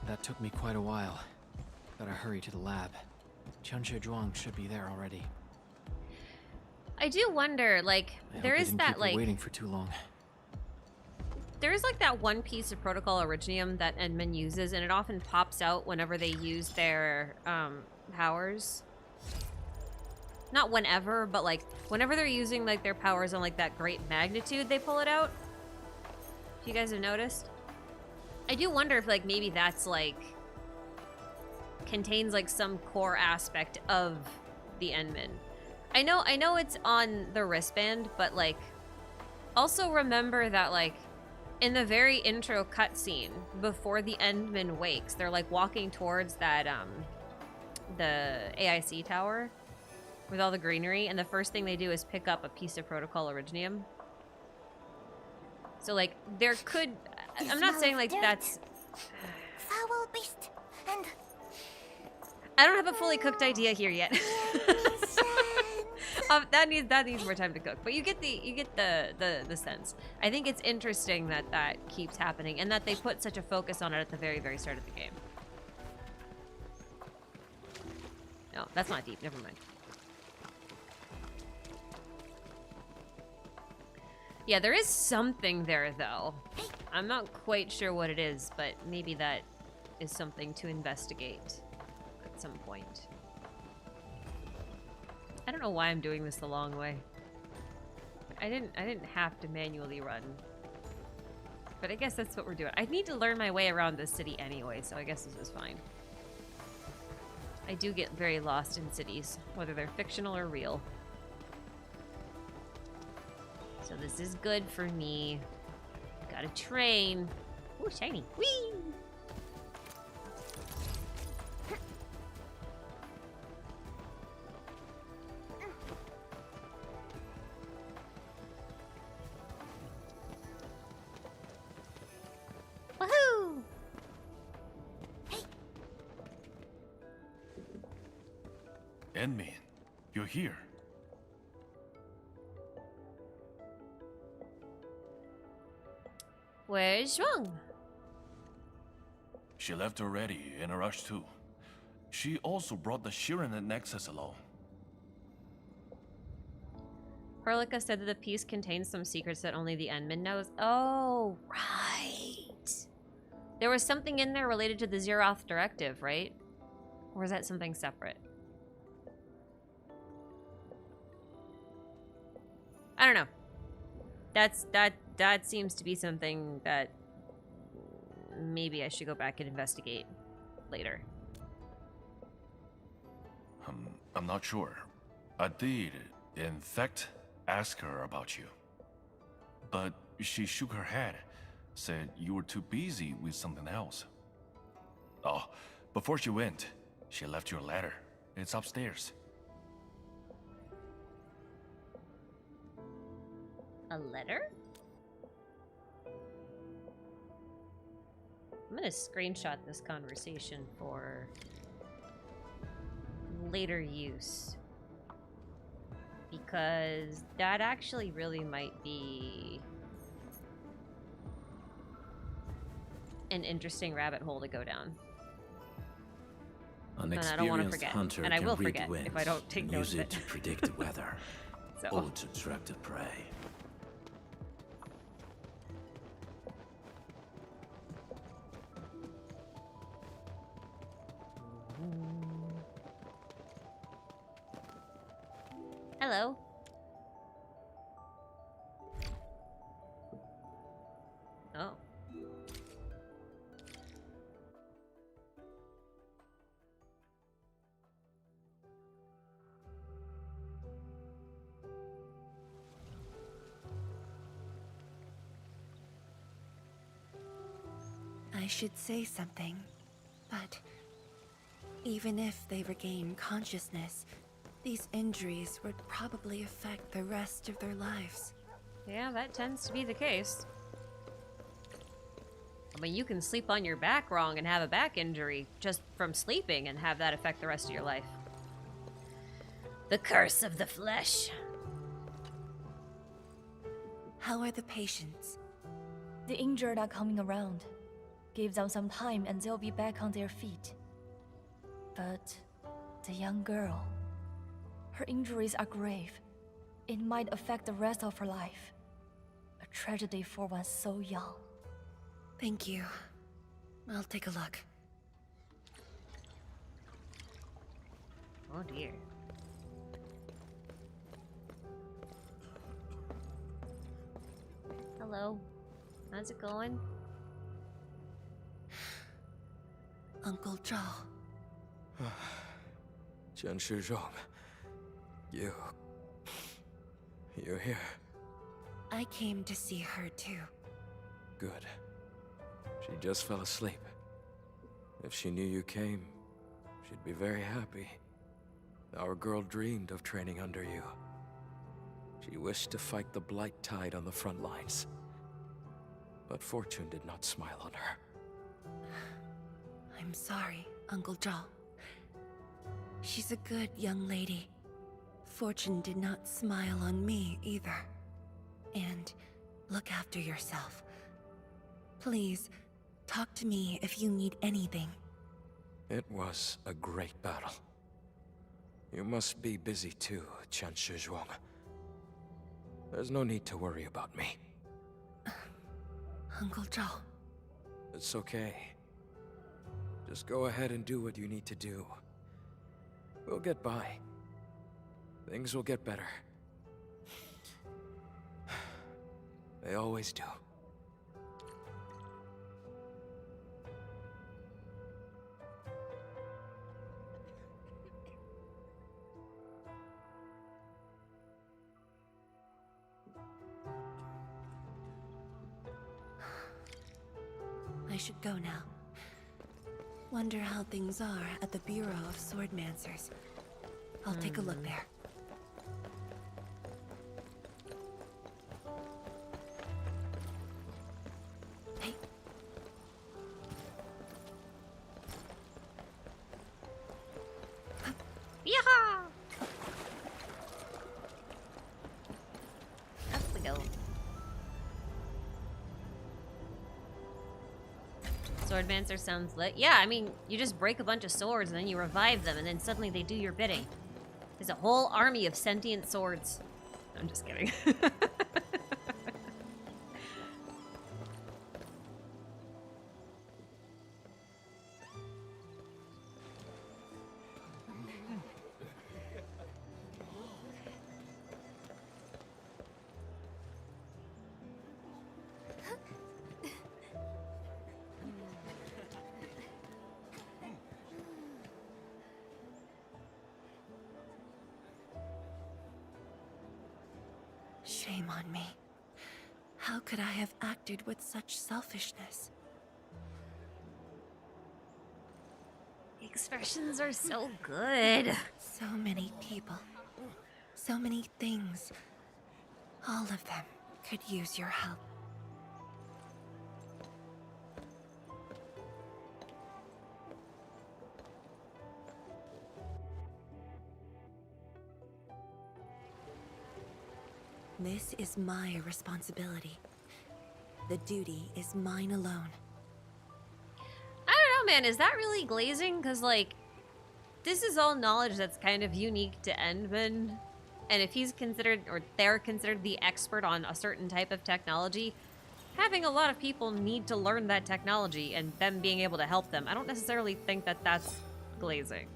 That took me quite a while. Gotta hurry to the lab. Tianxia Zhuang should be there already. I do wonder, like, there is that, like... waiting for too long. There is, like, that one piece of Protocol Originium that Endman uses, and it often pops out whenever they use their, powers. Not whenever, but, like, whenever they're using, like, their powers on, like, that great magnitude, they pull it out. If you guys have noticed. I do wonder if, like, maybe that's, like, contains, like, some core aspect of the Endman. I know it's on the wristband, but, like, also remember that, like, in the very intro cutscene, before the Endman wakes, they're, like, walking towards that, the AIC tower with all the greenery, and the first thing they do is pick up a piece of Protocol Originium. So, like, there could... I'm not saying, like, that's... Foul beast and... I don't have a fully cooked idea here yet. That needs more time to cook, but you get the sense. I think it's interesting that that keeps happening and that they put such a focus on it at the very, very start of the game. No, that's not deep. Never mind. Yeah, there is something there, though. I'm not quite sure what it is, but maybe that is something to investigate at some point. I don't know why I'm doing this the long way. I didn't have to manually run but I guess that's what we're doing. I need to learn my way around this city anyway, so I guess this is fine. I do get very lost in cities, whether they're fictional or real. So this is good for me. Got a train. Ooh, shiny. Whee! Woohoo! Enmin, you're here. Where's Zhuang? She left already, in a rush too. She also brought the Xiranite Nexus along. Horlica said that the piece contains some secrets that only the Enmin knows. Oh, right. There was something in there related to the Zeroth directive, right? Or is that something separate? I don't know. That seems to be something that maybe I should go back and investigate later. I'm not sure. I did, in fact, ask her about you. But she shook her head, said you were too busy with something else. Oh, before she went, she left your letter. It's upstairs. A letter? I'm gonna screenshot this conversation for later use. Because that actually really might be an interesting rabbit hole to go down. An And I don't want to experienced forget. hunter And I can will read forget winds if I don't take and note use of it it. to predict the weather So. or to track the prey. Hello. Oh. I should say something, but even if they regain consciousness, these injuries would probably affect the rest of their lives. Yeah, that tends to be the case. I mean, you can sleep on your back wrong and have a back injury just from sleeping and have that affect the rest of your life. The curse of the flesh. How are the patients? The injured are coming around. Give them some time and they'll be back on their feet. But the young girl, her injuries are grave. It might affect the rest of her life. A tragedy for one so young. Thank you. I'll take a look. Oh dear. Hello. How's it going? Uncle Zhao. Qian Shizhong, you're here. I came to see her too. Good. She just fell asleep. If she knew you came, she'd be very happy. Our girl dreamed of training under you. She wished to fight the blight tide on the front lines. But fortune did not smile on her. I'm sorry, Uncle Zhao. She's a good young lady. Fortune did not smile on me either. And look after yourself. Please, talk to me if you need anything. It was a great battle. You must be busy too, Qian Shizhuang. There's no need to worry about me. Uncle Zhao. It's okay. Just go ahead and do what you need to do. We'll get by. Things will get better. They always do. I should go now. Wonder how things are at the Bureau of Swordmancers. I'll take a look there. Hey. Yeehaw! Up we go. Swordmancer sounds lit. Yeah, I mean, you just break a bunch of swords and then you revive them and then suddenly they do your bidding. There's a whole army of sentient swords. I'm just kidding. Shame on me. How could I have acted with such selfishness? The expressions are so good. So many people. So many things. All of them could use your help. This is my responsibility. The duty is mine alone. I don't know, man. Is that really glazing? Because, like, this is all knowledge that's kind of unique to Endman. And if he's considered, or they're considered the expert on a certain type of technology, having a lot of people need to learn that technology and them being able to help them. I don't necessarily think that that's glazing.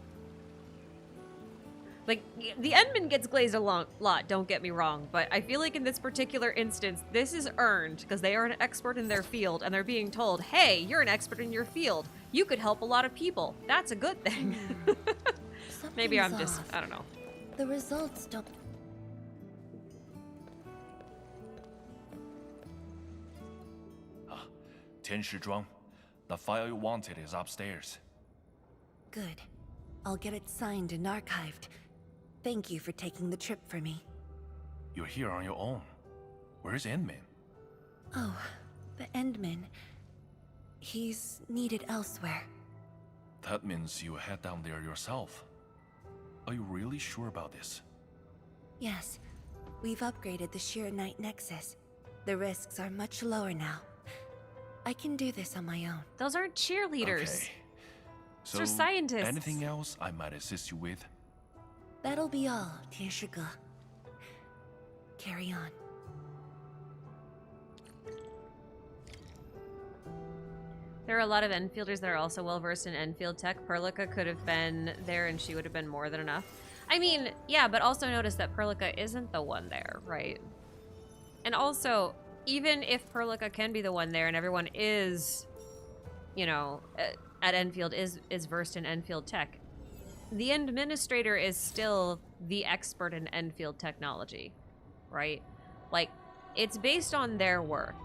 Like, the Endman gets glazed a lot, don't get me wrong, but I feel like in this particular instance, this is earned because they are an expert in their field and they're being told, hey, you're an expert in your field. You could help a lot of people. That's a good thing. Maybe I'm just, I don't know. The results don't... Tianshizhuang, the file you wanted is upstairs. Good. I'll get it signed and archived. Thank you for taking the trip for me. You're here on your own. Where's Endman? Oh, the Endman. He's needed elsewhere. That means you head down there yourself. Are you really sure about this? Yes. We've upgraded the Xiranite Nexus. The risks are much lower now. I can do this on my own. Those aren't cheerleaders. Okay. They're scientists. Anything else I might assist you with? That'll be all, Tianshige. Carry on. There are a lot of Enfielders that are also well-versed in Enfield tech. Perlica could have been there and she would have been more than enough. I mean, yeah, but also notice that Perlica isn't the one there, right? And also, even if Perlica can be the one there and everyone is, you know, at Enfield is versed in Enfield tech, the administrator is still the expert in Enfield technology, right? Like, it's based on their work.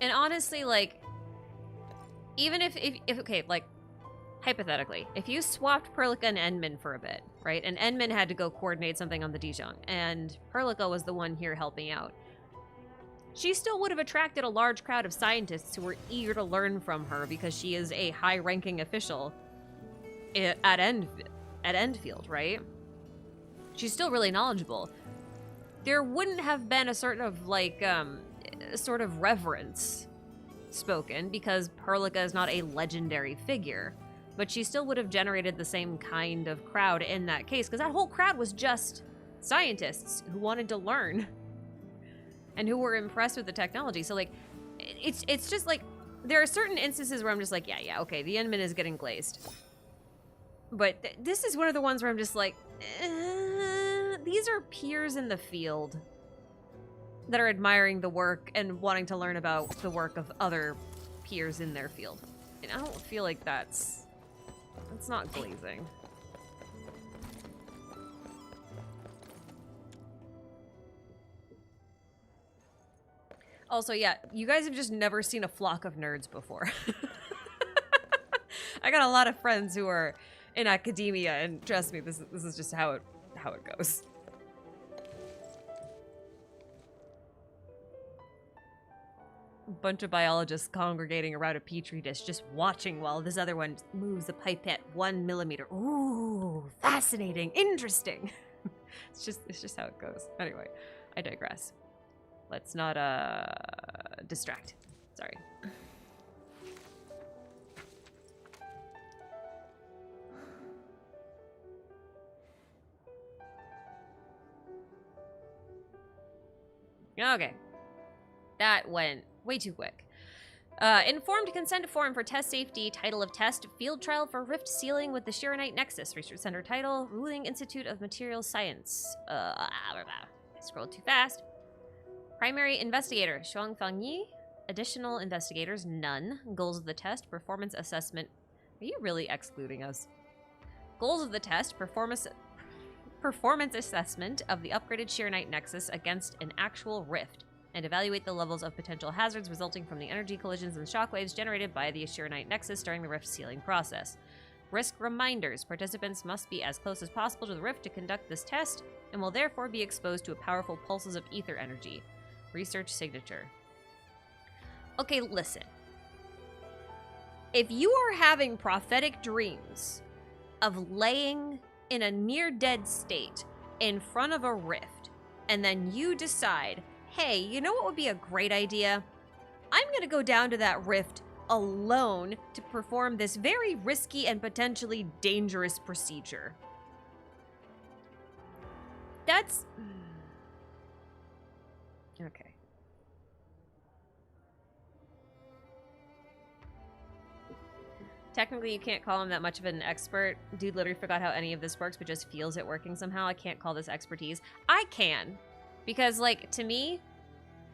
And honestly, like, even if okay, like, hypothetically, if you swapped Perlica and Endman for a bit, right? And Endman had to go coordinate something on the Dijon, and Perlica was the one here helping out. She still would have attracted a large crowd of scientists who were eager to learn from her because she is a high-ranking official at Endfield, right? She's still really knowledgeable. There wouldn't have been a sort of, like, sort of reverence spoken because Perlica is not a legendary figure. But she still would have generated the same kind of crowd in that case, because that whole crowd was just scientists who wanted to learn and who were impressed with the technology. So, like, it's just, like, there are certain instances where I'm just like, yeah, okay, the Endman is getting glazed. But this is one of the ones where I'm just like, these are peers in the field that are admiring the work and wanting to learn about the work of other peers in their field. I don't feel like that's not glazing. Also, yeah, you guys have just never seen a flock of nerds before. I got a lot of friends who are in academia, and trust me, this is just how it goes. A bunch of biologists congregating around a petri dish, just watching while this other one moves the pipette 1 millimeter. Ooh, fascinating, interesting. It's just how it goes. Anyway, I digress. Let's not distract. Sorry. Okay. That went way too quick. Informed consent form for test safety, title of test, field trial for rift sealing with the Xiranite Nexus, research center title, Wuling Institute of Materials Science. I scrolled too fast. Primary investigator, Shuang Fangyi. Additional investigators, none. Goals of the test, performance assessment. Are you really excluding us? Goals of the test, performance assessment of the upgraded Xiranite Nexus against an actual rift, and evaluate the levels of potential hazards resulting from the energy collisions and shockwaves generated by the Xiranite Nexus during the rift sealing process. Risk reminders. Participants must be as close as possible to the rift to conduct this test, and will therefore be exposed to powerful pulses of ether energy. Research signature. Okay, listen. If you are having prophetic dreams of laying in a near-dead state in front of a rift, and then you decide, hey, you know what would be a great idea? I'm gonna go down to that rift alone to perform this very risky and potentially dangerous procedure. That's... okay. Technically, you can't call him that much of an expert. Dude literally forgot how any of this works, but just feels it working somehow. I can't call this expertise. I can. Because, like, to me,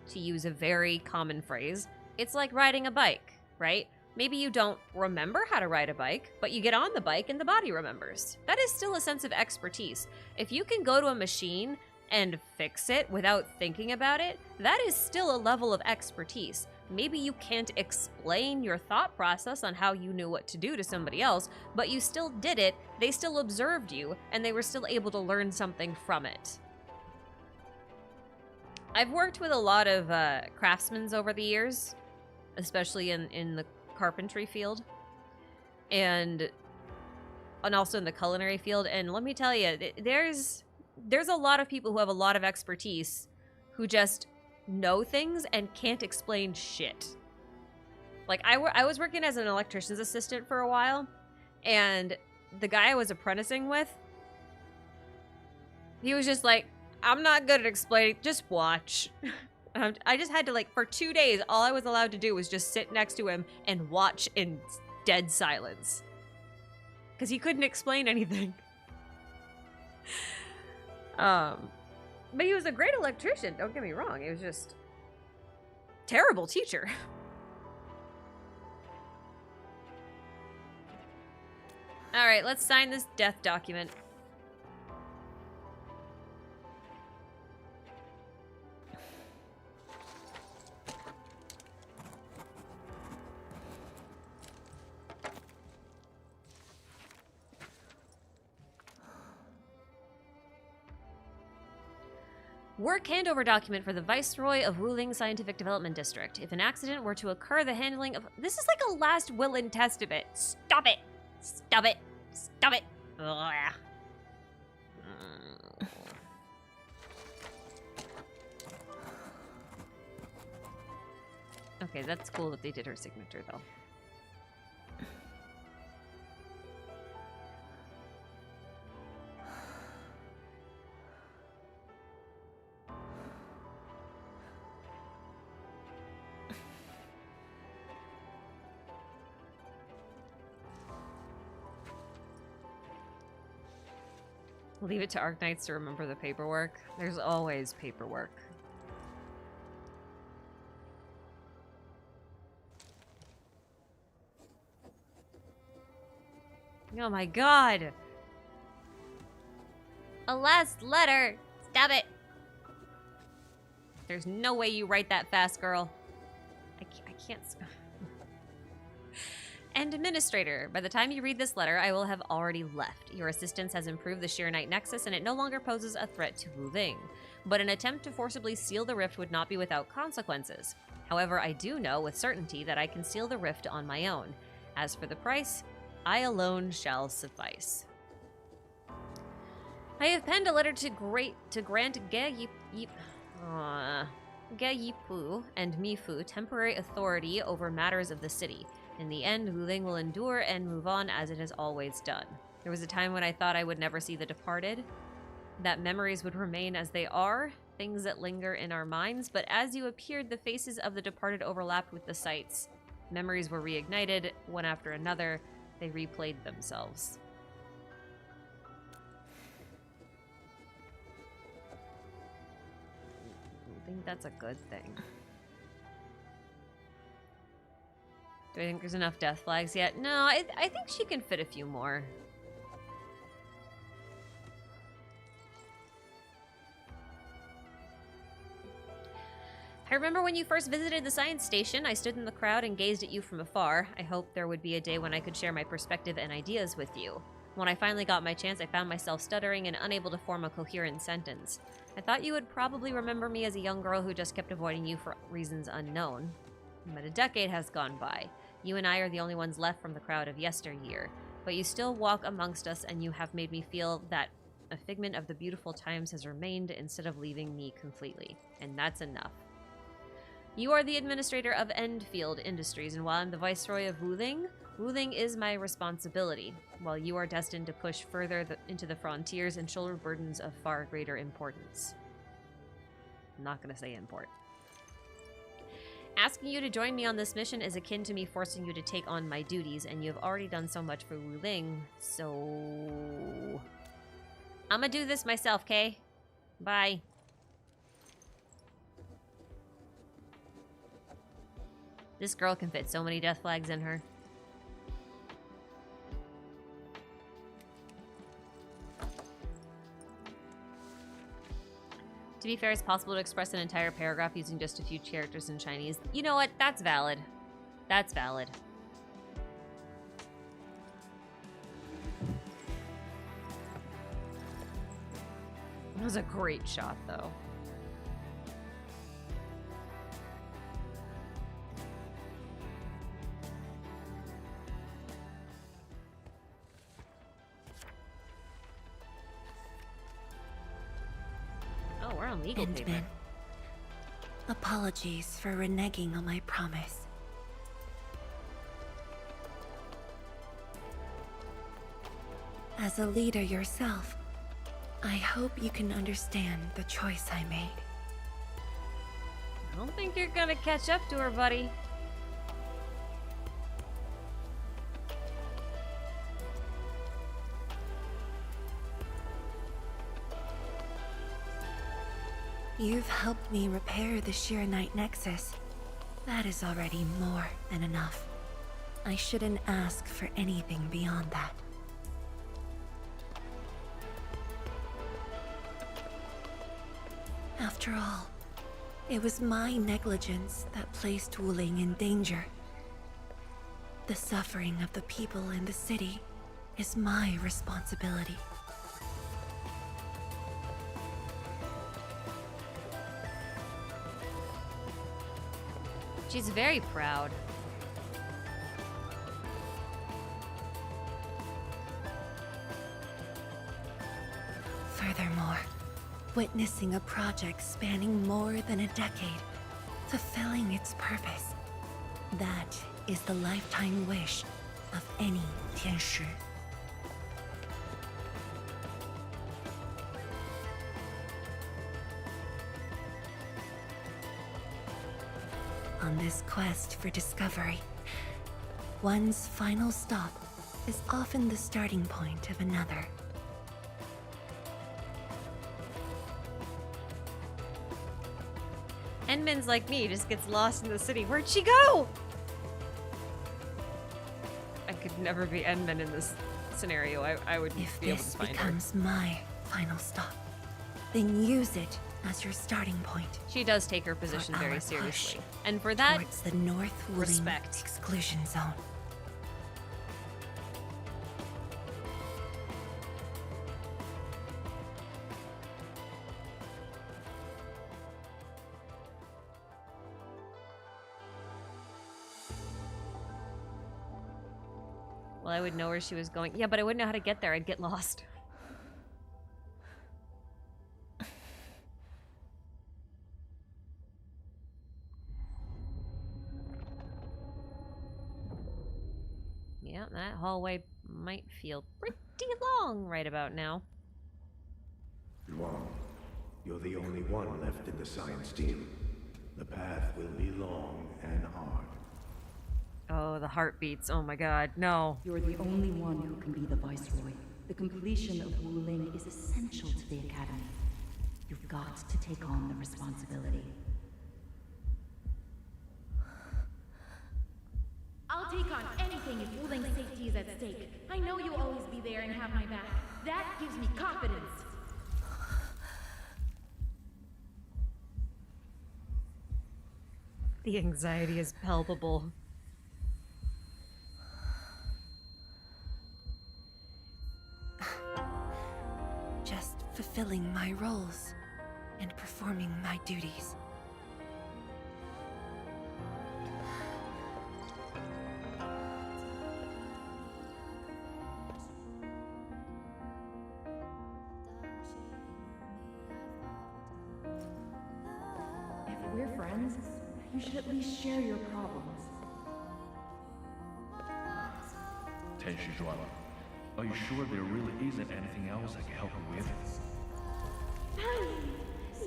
to use a very common phrase, it's like riding a bike, right? Maybe you don't remember how to ride a bike, but you get on the bike and the body remembers. That is still a sense of expertise. If you can go to a machine and fix it without thinking about it, that is still a level of expertise. Maybe you can't explain your thought process on how you knew what to do to somebody else, but you still did it, they still observed you, and they were still able to learn something from it. I've worked with a lot of craftsmen over the years, especially in the carpentry field, and also in the culinary field, and let me tell you, there's a lot of people who have a lot of expertise who just know things and can't explain shit. Like, I was working as an electrician's assistant for a while, and the guy I was apprenticing with, he was just like, I'm not good at explaining, just watch. I just had to, like, for 2 days, all I was allowed to do was just sit next to him and watch in dead silence. Because he couldn't explain anything. But he was a great electrician, don't get me wrong. He was just terrible teacher. All right, let's sign this death document. Work handover document for the Viceroy of Wuling Scientific Development District. If an accident were to occur, the handling of... This is like a last will and testament. Stop it! Stop it! Stop it! Ugh. Okay, that's cool that they did her signature, though. Leave it to Arknights to remember the paperwork. There's always paperwork. Oh my god. A last letter. Stop it. There's no way you write that fast, girl. I can't. And Administrator, by the time you read this letter, I will have already left. Your assistance has improved the Xiranite Nexus, and it no longer poses a threat to Wuling. But an attempt to forcibly seal the rift would not be without consequences. However, I do know with certainty that I can seal the rift on my own. As for the price, I alone shall suffice. I have penned a letter to grant Geyipu and Mifu temporary authority over matters of the city. In the end, Wuling will endure and move on as it has always done. There was a time when I thought I would never see the departed, that memories would remain as they are, things that linger in our minds, but as you appeared, the faces of the departed overlapped with the sights. Memories were reignited, one after another. They replayed themselves. I think that's a good thing. Do I think there's enough death flags yet? No, I think she can fit a few more. I remember when you first visited the science station, I stood in the crowd and gazed at you from afar. I hoped there would be a day when I could share my perspective and ideas with you. When I finally got my chance, I found myself stuttering and unable to form a coherent sentence. I thought you would probably remember me as a young girl who just kept avoiding you for reasons unknown. But a decade has gone by. You and I are the only ones left from the crowd of yesteryear. But you still walk amongst us, and you have made me feel that a figment of the beautiful times has remained instead of leaving me completely. And that's enough. You are the administrator of Endfield Industries, and while I'm the viceroy of Wuling, Wuling is my responsibility, while you are destined to push further into the frontiers and shoulder burdens of far greater importance. I'm not going to say import. Asking you to join me on this mission is akin to me forcing you to take on my duties, and you have already done so much for Wuling, so... I'm gonna do this myself, Kay? Bye. This girl can fit so many death flags in her. To be fair, it's possible to express an entire paragraph using just a few characters in Chinese. You know what? That's valid. That's valid. That was a great shot, though. Oh, we're on legal paper. Endman, apologies for reneging on my promise. As a leader yourself, I hope you can understand the choice I made. I don't think you're gonna catch up to her, buddy. You've helped me repair the Xiranite Nexus. That is already more than enough. I shouldn't ask for anything beyond that. After all, it was my negligence that placed Wuling in danger. The suffering of the people in the city is my responsibility. She's very proud. Furthermore, witnessing a project spanning more than a decade, fulfilling its purpose, that is the lifetime wish of any Tianshi. On this quest for discovery, one's final stop is often the starting point of another. Endman's like me, just gets lost in the city. Where'd she go? I could never be Endman in this scenario, I would If be able to this find her. becomes my final stop, then use it as your starting point. She does take her position For very our seriously. push And for that, towards the North Wuling respect. exclusion zone. well, I would know where she was going. Yeah, but I wouldn't know how to get there. I'd get lost. Yeah, that hallway might feel pretty long right about now. Long. You're the only one left in the science team. The path will be long and hard. Oh, the heartbeats. Oh my god, no. You're the only one who can be the Viceroy. The completion of Wuling is essential to the Academy. You've got to take on the responsibility. I'll take on anything if Wuling's safety is at stake. I know you'll always be there and have my back. That gives me confidence. The anxiety is palpable. Just fulfilling my roles and performing my duties. If we're friends, you should at least share your problems. Tenshi Zhuan, are you sure there really isn't anything else I can help you with?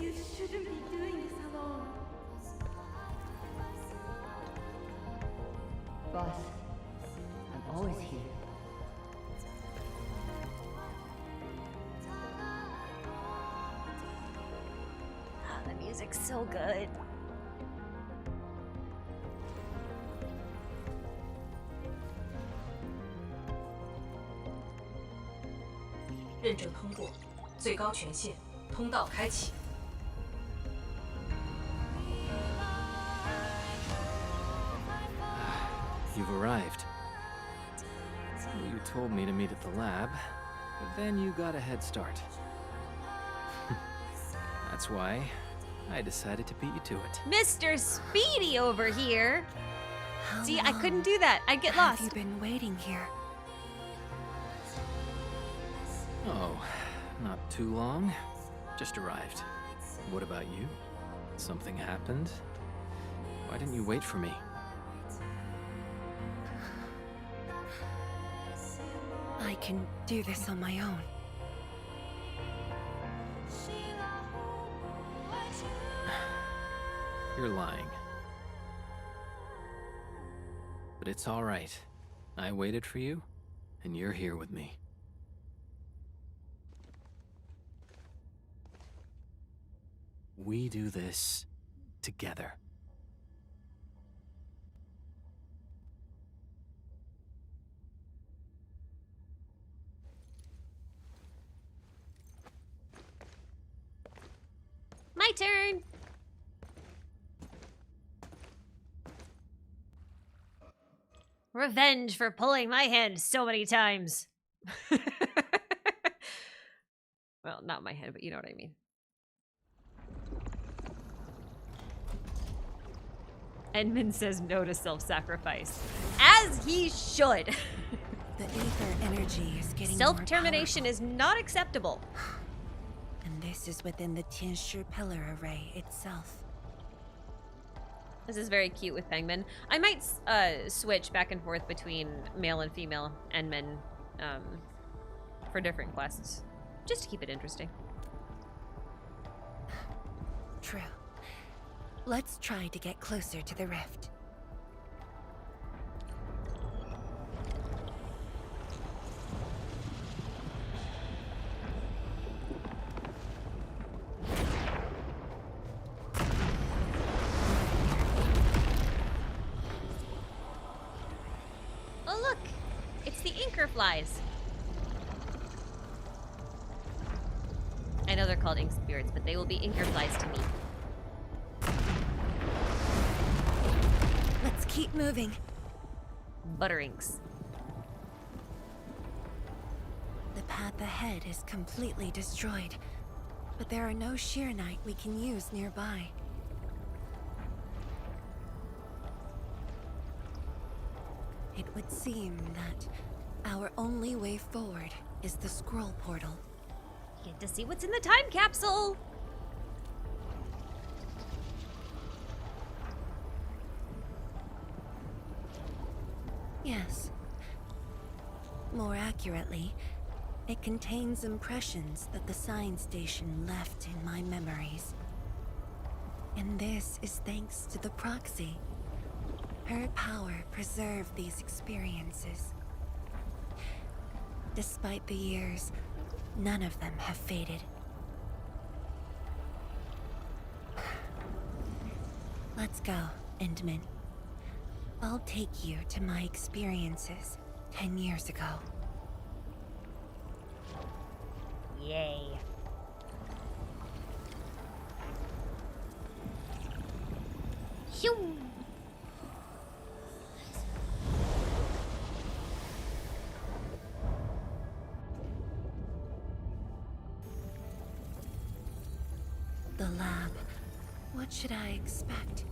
You shouldn't be doing this alone. Boss, I'm always here. Oh, the music's so good.认证通过，最高权限，通道开启。 You've arrived. You told me to meet at the lab, but then you got a head start. That's why I decided to beat you to it. Mr. Speedy over here. How See, I couldn't long do that. I'd get have lost. you been waiting here? Oh, not too long. Just arrived. What about you? Something happened? Why didn't you wait for me? I can do this on my own. You're lying. But it's all right. I waited for you, and you're here with me. We do this together. My turn. Revenge for pulling my hand so many times. Well, not my hand, but you know what I mean. Edmund says no to self-sacrifice. As he should. The ether energy is getting Self-termination is not acceptable. And this is within the Tianshi pillar array itself. This is very cute with Penguin. I might switch back and forth between male and female Endmen for different quests, just to keep it interesting. True. Let's try to get closer to the rift. Oh look, it's the Inker flies. called ink spirits, but they will be inker flies to me. Let's keep moving. Butterings. The path ahead is completely destroyed, but there are no Xiranite we can use nearby. It would seem that our only way forward is the scroll portal. Get to see what's in the time capsule! Yes. More accurately, it contains impressions that the science station left in my memories. And this is thanks to the proxy. Her power preserved these experiences. Despite the years, none of them have faded. Let's go, Endman. I'll take you to my experiences 10 years ago. Yay. Phew. The lab. What should I expect?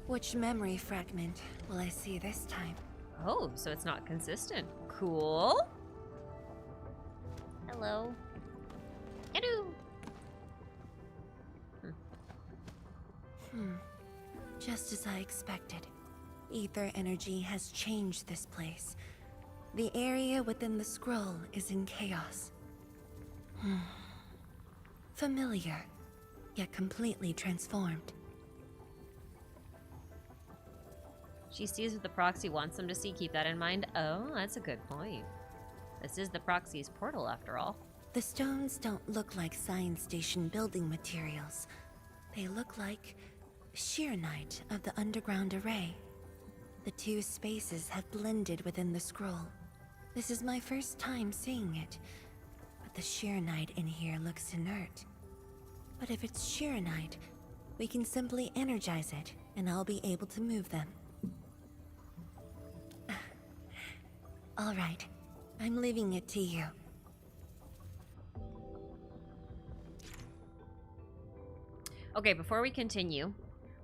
Which memory fragment will I see this time? Oh, so it's not consistent. Cool. Hello. Hello. Just as I expected. Ether energy has changed this place. The area within the scroll is in chaos. Familiar, yet completely transformed. She sees what the proxy wants them to see. Keep that in mind. Oh, that's a good point. This is the proxy's portal, after all. The stones don't look like science station building materials. They look like Xiranite of the underground array. The two spaces have blended within the scroll. This is my first time seeing it, but the Xiranite in here looks inert. But if it's Xiranite, we can simply energize it, and I'll be able to move them. All right, I'm leaving it to you. Okay, before we continue,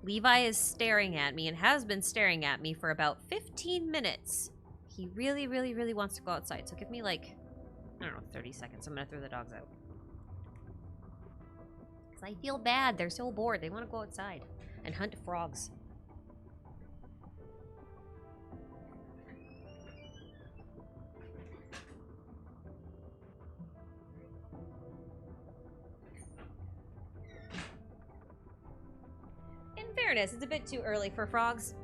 Levi is staring at me and has been staring at me for about 15 minutes. He really, really, really wants to go outside. So give me like, I don't know, 30 seconds. I'm gonna throw the dogs out. Because I feel bad. They're so bored. They want to go outside and hunt frogs. Fairness, it's a bit too early for frogs,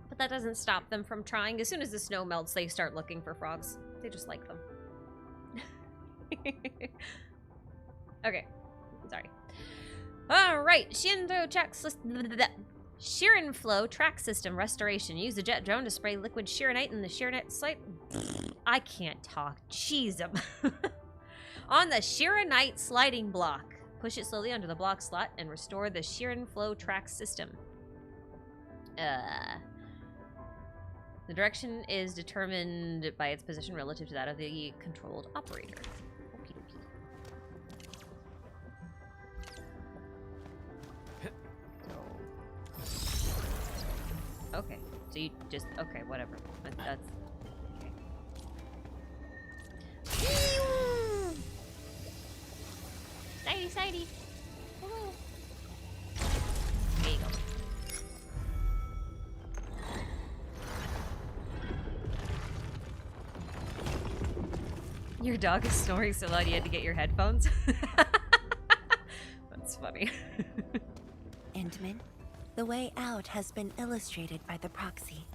but that doesn't stop them from trying. As soon as the snow melts, they start looking for frogs. They just like them. Okay, sorry. All right, Xiran flow track system restoration. Use the jet drone to spray liquid Xiranite in the Xiranite site. I can't talk. Jeez. On the Xiranite sliding block. Push it slowly under the block slot and restore the Xiran flow track system. The direction is determined by its position relative to that of the controlled operator. Okay, so you just, okay, whatever. That's okay. Sidey, sidey. Hello. There you go. Your dog is snoring so loud you had to get your headphones? That's funny. Endman, the way out has been illustrated by the proxy.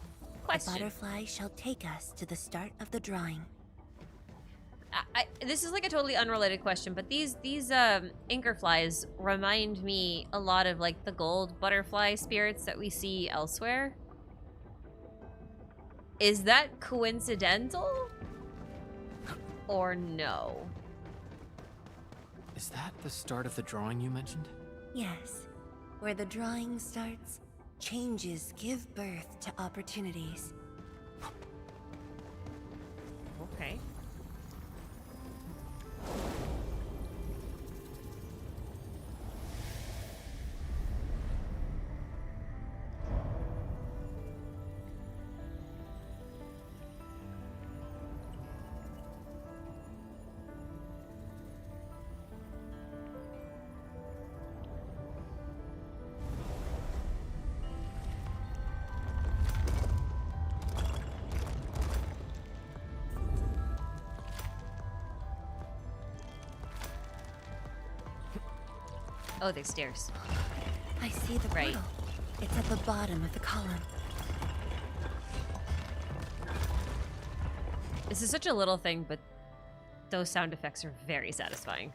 Question. The butterfly shall take us to the start of the drawing. This is like a totally unrelated question, but these inker flies remind me a lot of like the gold butterfly spirits that we see elsewhere. Is that coincidental? Or no? Is that the start of the drawing you mentioned? Yes. Where the drawing starts, changes give birth to opportunities. Okay. Oh, there's stairs. I see the Right. portal. It's at the bottom of the column. This is such a little thing, but those sound effects are very satisfying.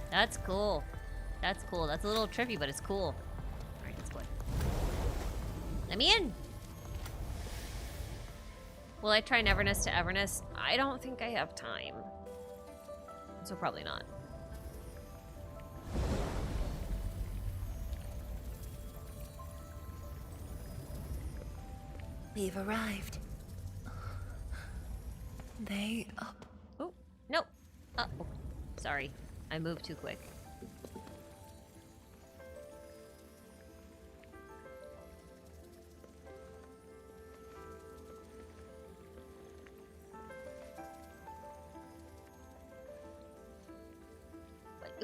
That's cool. That's cool. That's a little trippy, but it's cool. Alright, let's go in. Let me in! Will I try Neverness to Everness? I don't think I have time. So probably not. We've arrived. They... Oh, no. Oh, sorry. I moved too quick.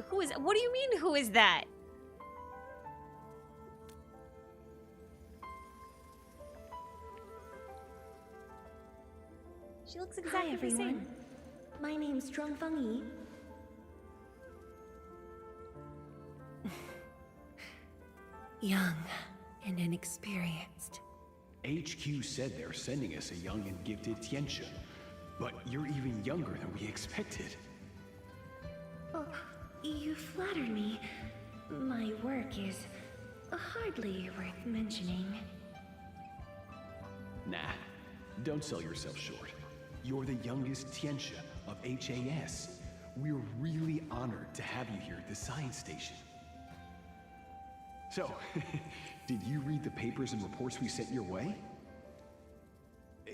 Who is... What do you mean, who is that? She looks exactly the same. My name's Zhuangfang Yi. Young and inexperienced. HQ said they're sending us a young and gifted Tianxia, but you're even younger than we expected. Oh, you flatter me. My work is hardly worth mentioning. Nah, don't sell yourself short. You're the youngest Tianxia of HAS. We're really honored to have you here at the science station. So, did you read the papers and reports we sent your way?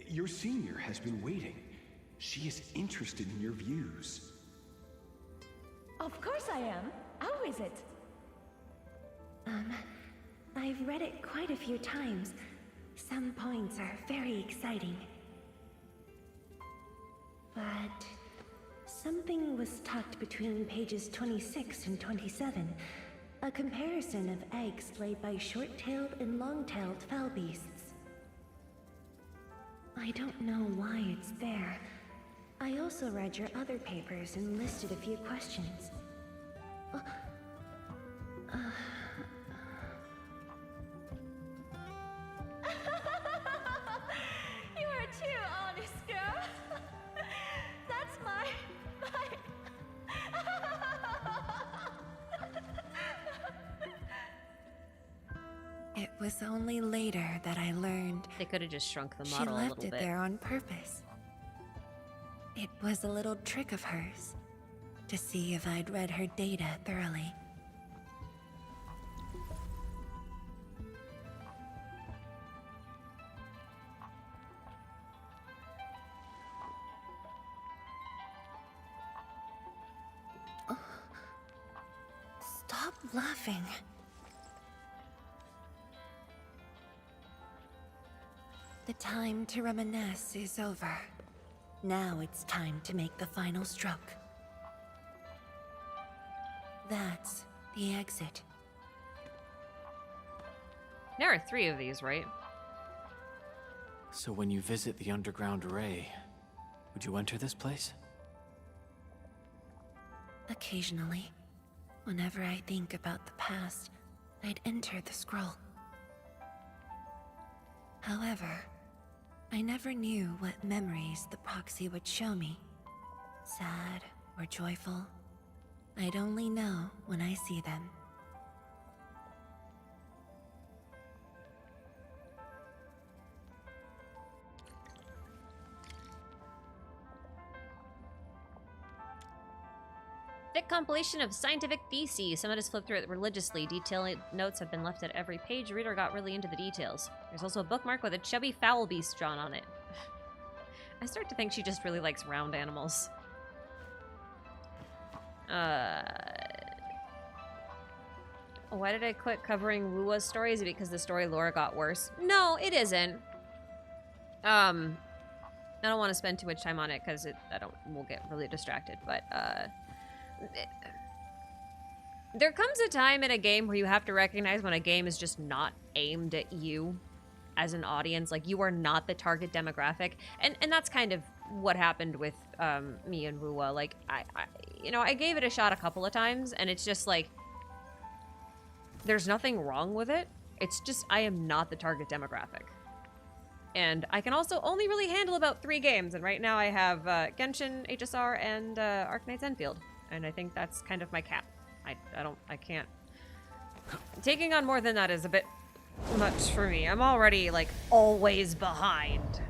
Your senior has been waiting. She is interested in your views. Of course I am. How is it? I've read it quite a few times. Some points are very exciting. But something was tucked between pages 26 and 27. A comparison of eggs laid by short-tailed and long-tailed fowl beasts. I don't know why it's there. I also read your other papers and listed a few questions. You are too honest, girl. That's my... It was only later that I learned They could have just shrunk the she model a left little it bit. there on purpose. It was a little trick of hers to see if I'd read her data thoroughly. Stop laughing. The time to reminisce is over. Now it's time to make the final stroke. That's the exit. There are 3 of these, right? So when you visit the underground array, would you enter this place? Occasionally, whenever I think about the past, I'd enter the scroll. However, I never knew what memories the proxy would show me. Sad or joyful. I'd only know when I see them. Thick compilation of scientific theses. Someone has flipped through it religiously. Detailed notes have been left at every page. The reader got really into the details. There's also a bookmark with a chubby fowl beast drawn on it. I start to think she just really likes round animals. Why did I quit covering Wua's story? Is it because the story lore got worse? No, it isn't. I don't want to spend too much time on it because we'll get really distracted, but there comes a time in a game where you have to recognize when a game is just not aimed at you as an audience. Like, you are not the target demographic, and that's kind of what happened with me and Wua. Like, I gave it a shot a couple of times, and it's just like, there's nothing wrong with it. It's just I am not the target demographic. And I can also only really handle about 3 games, and right now I have Genshin, HSR, and Arknights Endfield. And I think that's kind of my cap. I can't. Taking on more than that is a bit much for me. I'm already, like, always behind.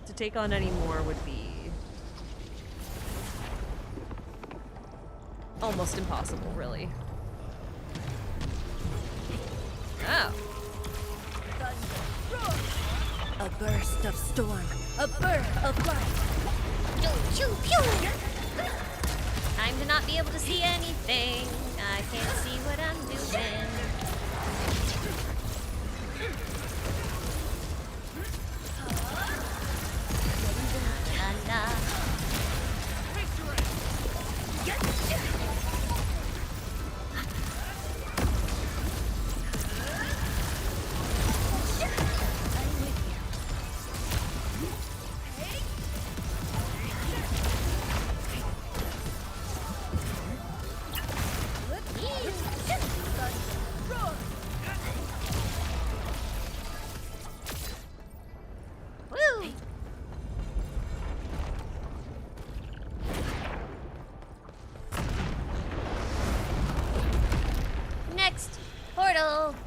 To take on any more would be almost impossible, really. Oh. A burst of storm, a birth of light. Pew, pew, pew. Time to not be able to see anything. I can't see what I'm doing. La, la.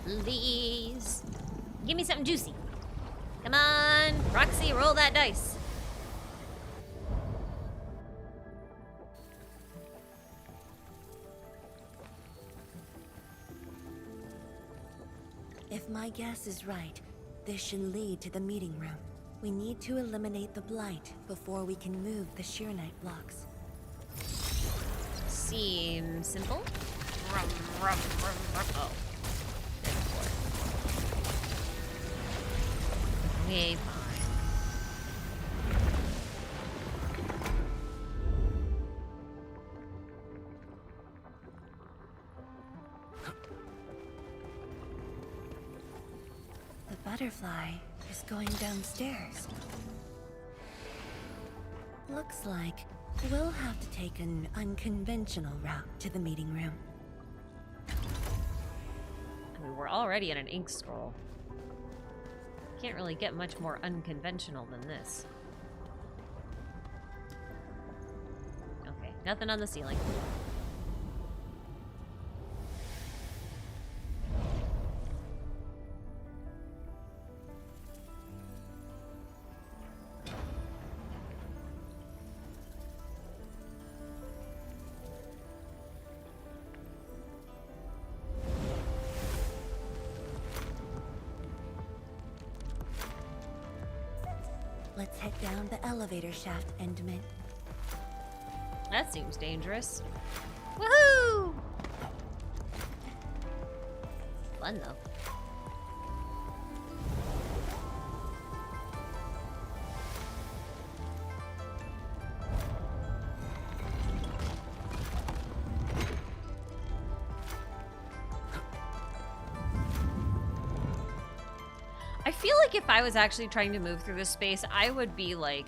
Please. Give me something juicy. Come on, Roxy, roll that dice. If my guess is right, this should lead to the meeting room. We need to eliminate the blight before we can move the Xiranite blocks. Seems simple. Oh. Okay, fine. The butterfly is going downstairs. Looks like we'll have to take an unconventional route to the meeting room. I mean, we're already in an ink scroll. Can't really get much more unconventional than this. Okay, nothing on the ceiling. Let's head down the elevator shaft, Endman. That seems dangerous. Woohoo! Fun though. I feel like if I was actually trying to move through this space, I would be like,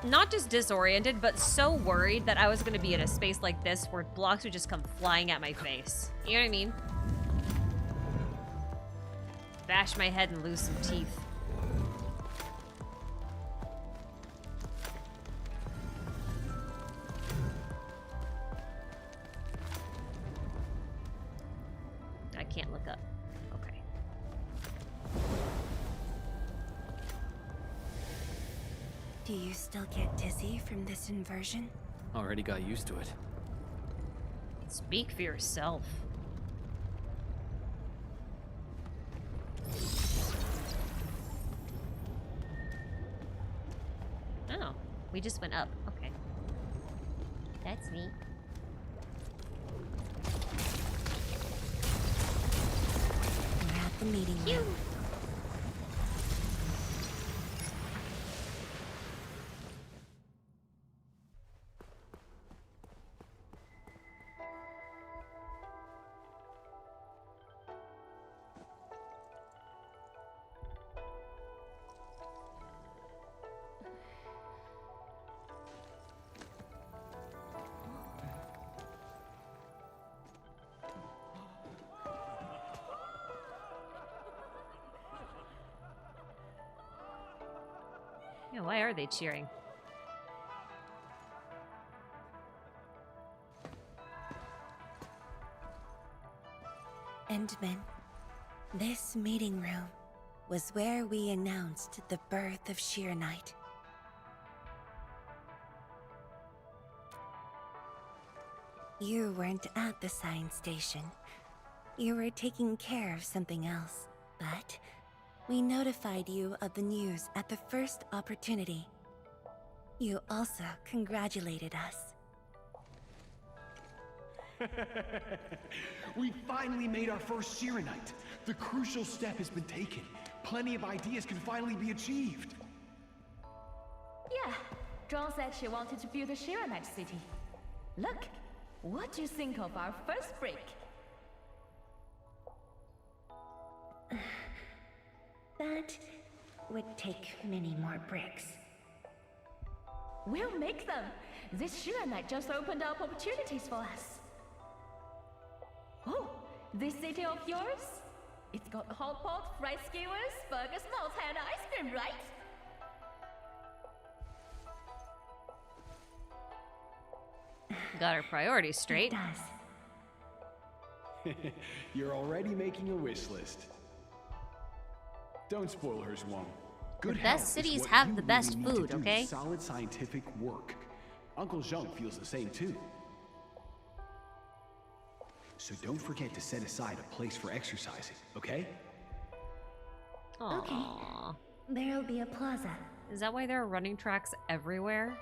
not just disoriented, but so worried that I was going to be in a space like this where blocks would just come flying at my face. You know what I mean? Bash my head and lose some teeth. I can't look up. Okay. Do you still get dizzy from this inversion? Already got used to it. Speak for yourself. Oh, we just went up. Okay. That's neat. We're at the meeting room. Yeah, why are they cheering? Endman, this meeting room was where we announced the birth of Xiranite. You weren't at the science station. You were taking care of something else, but we notified you of the news at the first opportunity. You also congratulated us. We finally made our first Xiranite. The crucial step has been taken. Plenty of ideas can finally be achieved. Yeah, Dawn said she wanted to build a Xiranite city. Look, what do you think of our first brick? That would take many more bricks. We'll make them. This Xiranite just opened up opportunities for us. Oh, this city of yours? It's got a hot pot, fried skewers, burgers, malt and ice cream, right? Got our priorities straight. It does. You're already making a wish list. Don't spoil her, Zhuang. Good The best health is cities what have you the really best need to food, do okay? Solid scientific work. Uncle Zheng feels the same too. So don't forget to set aside a place for exercising, okay? Aww. Okay. There'll be a plaza. Is that why there are running tracks everywhere?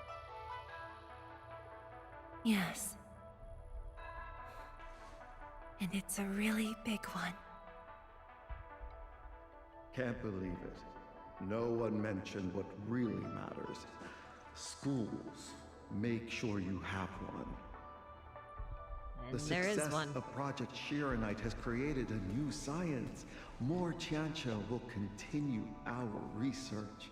Yes. And it's a really big one. Can't believe it. No one mentioned what really matters. Schools. Make sure you have one. And The there is success one. of Project Xiranite has created a new science. More Qianxia will continue our research.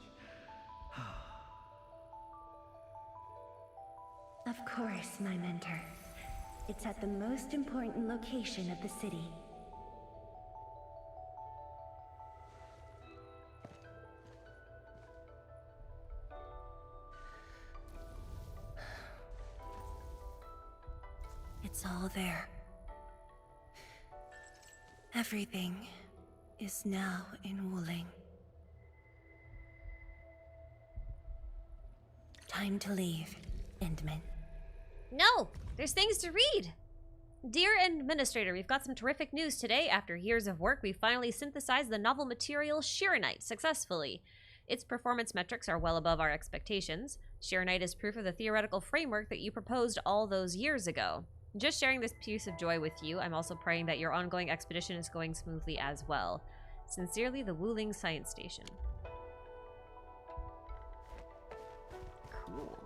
Of course, my mentor. It's at the most important location of the city. It's all there. Everything is now in Wuling. Time to leave, Endman. No! There's things to read! Dear Administrator, we've got some terrific news today. After years of work, we finally synthesized the novel material Xiranite successfully. Its performance metrics are well above our expectations. Xiranite is proof of the theoretical framework that you proposed all those years ago. Just sharing this piece of joy with you, I'm also praying that your ongoing expedition is going smoothly as well. Sincerely, the Wuling Science Station. Cool.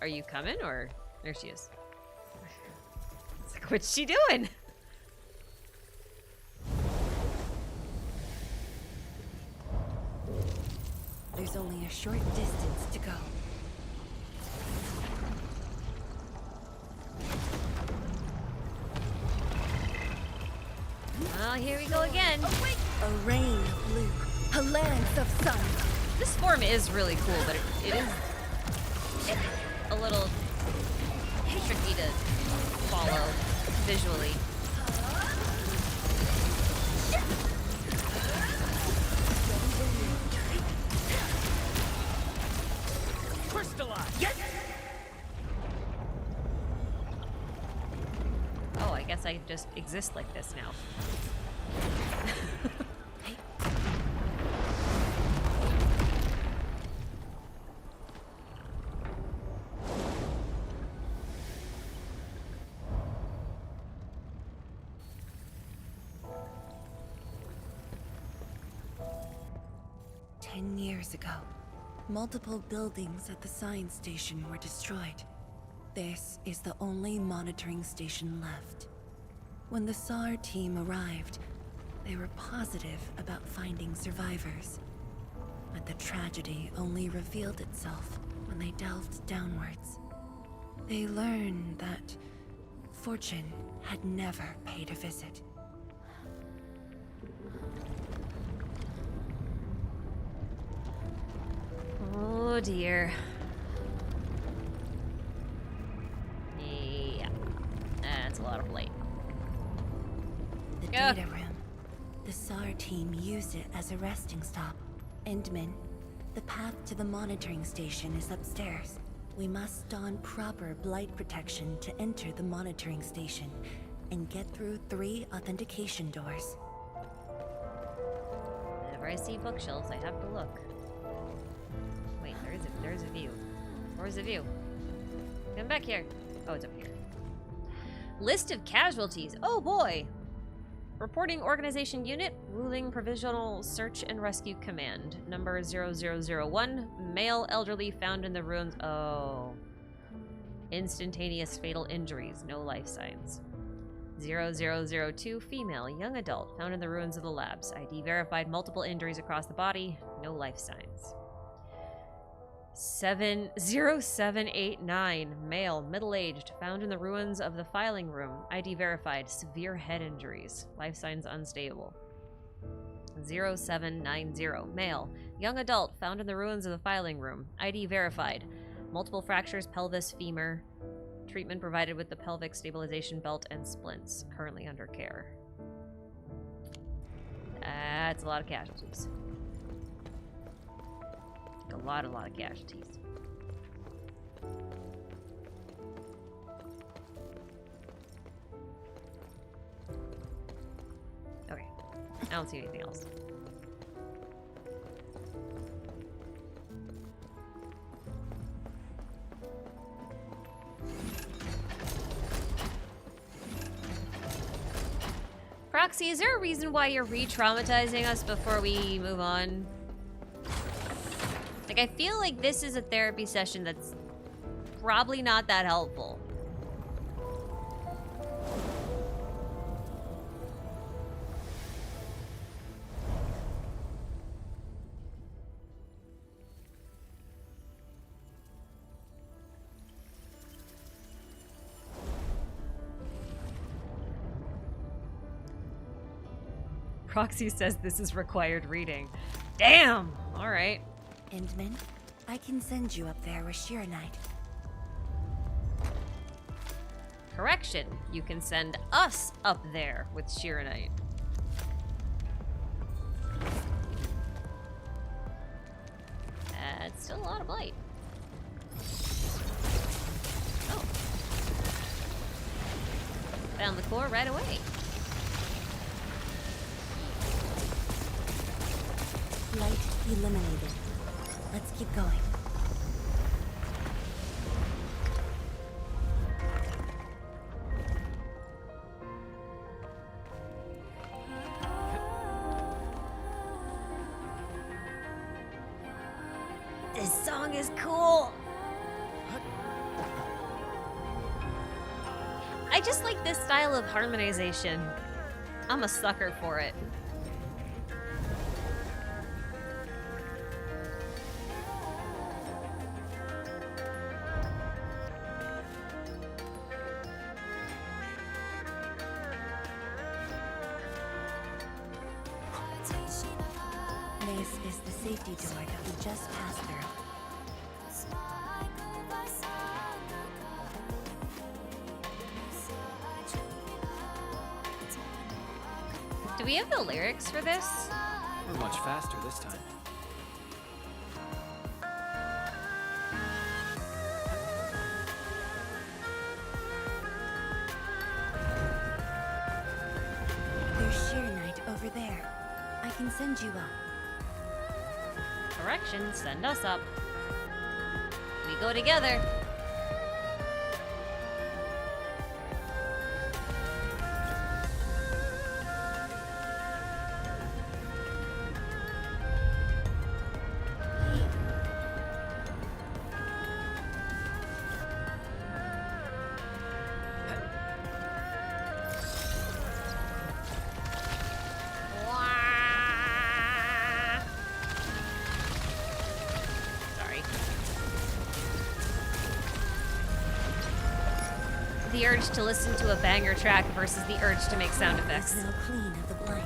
Are you coming, or there she is? It's like, what's she doing? There's only a short distance to go. Well, here we go again. A rain of blue, a lance of sun. This form is really cool, but it is a little tricky to follow visually. guess I just exist like this now. Hey. 10 years ago, multiple buildings at the science station were destroyed. This is the only monitoring station left. When the SAR team arrived, they were positive about finding survivors. But the tragedy only revealed itself when they delved downwards. They learned that fortune had never paid a visit. Oh dear. Yeah. That's a lot of light. The data room. The SAR team used it as a resting stop. Endman, the path to the monitoring station is upstairs. We must don proper blight protection to enter the monitoring station and get through 3 authentication doors. Whenever I see bookshelves, I have to look. Wait, there's a view. Where's the view? Come back here. Oh, it's up here. List of casualties. Oh boy! Reporting organization unit, Wuling Provisional Search and Rescue Command. Number 0001, male elderly found in the ruins. Oh. Instantaneous fatal injuries, no life signs. 0002, female, young adult, found in the ruins of the labs. ID verified, multiple injuries across the body, no life signs. 0789, male, middle-aged, found in the ruins of the filing room. ID verified, severe head injuries, life signs unstable. 0790, male, young adult, found in the ruins of the filing room. ID verified, multiple fractures, pelvis, femur. Treatment provided with the pelvic stabilization belt and splints. Currently under care. That's a lot of casualties. A lot of casualties. Okay. I don't see anything else. Proxy, is there a reason why you're re-traumatizing us before we move on? Like, I feel like this is a therapy session that's probably not that helpful. Proxy says this is required reading. Damn! Alright. Endman, I can send you up there with Xiranite. Correction. You can send us up there with Xiranite. It's still a lot of blight. Oh. Found the core right away. Light eliminated. Let's keep going. This song is cool. I just like this style of harmonization. I'm a sucker for it. This is the safety door that we just passed through. Do we have the lyrics for this? We're much faster this time. can send you up. Correction, send us up. We go together. The urge to listen to a banger track versus the urge to make sound effects. Is now clean of the blight.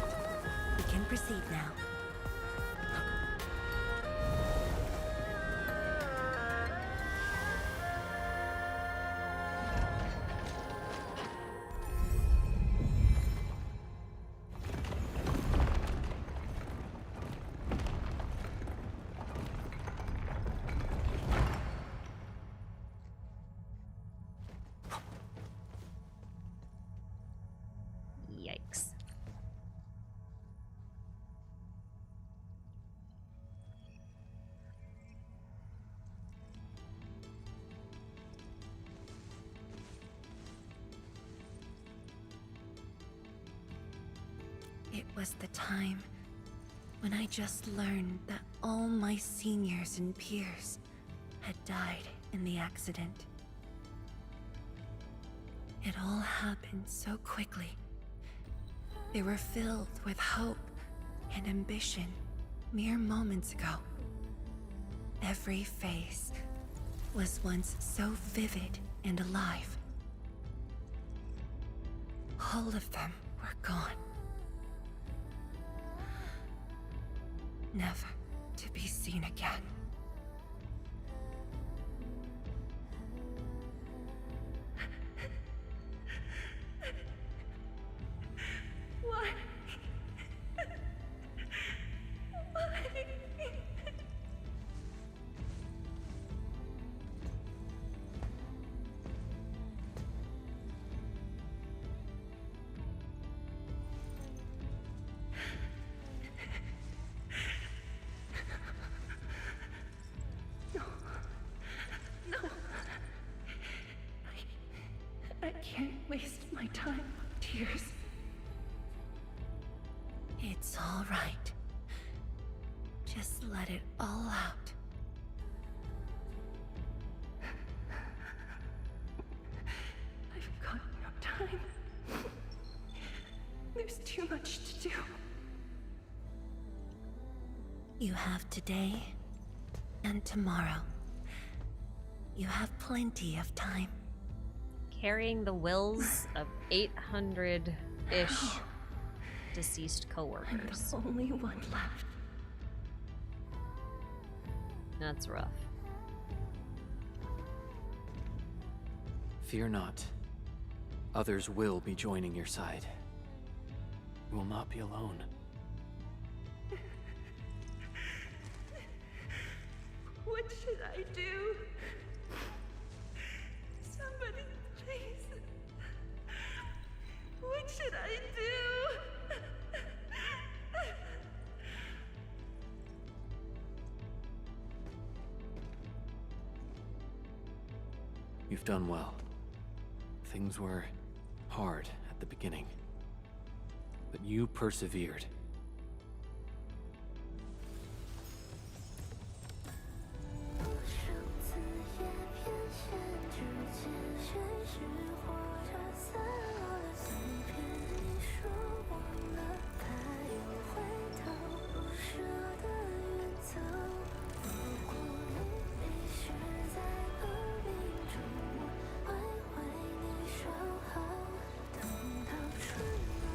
We can proceed now. Yikes. It was the time when I just learned that all my seniors and peers had died in the accident. It all happened so quickly. They were filled with hope and ambition mere moments ago. Every face was once so vivid and alive. All of them were gone. Never to be seen again. Why? No. I can't waste my time on tears. It's all right. Just let it all out. I've got no time. There's too much to do. You have today and tomorrow. You have plenty of time. Carrying the wills of 800-ish deceased co-workers. I'm the only one left. That's rough. Fear not. Others will be joining your side. You will not be alone. What should I do? Somebody, please. What should I do? You've done well. Things were hard at the beginning, but you persevered.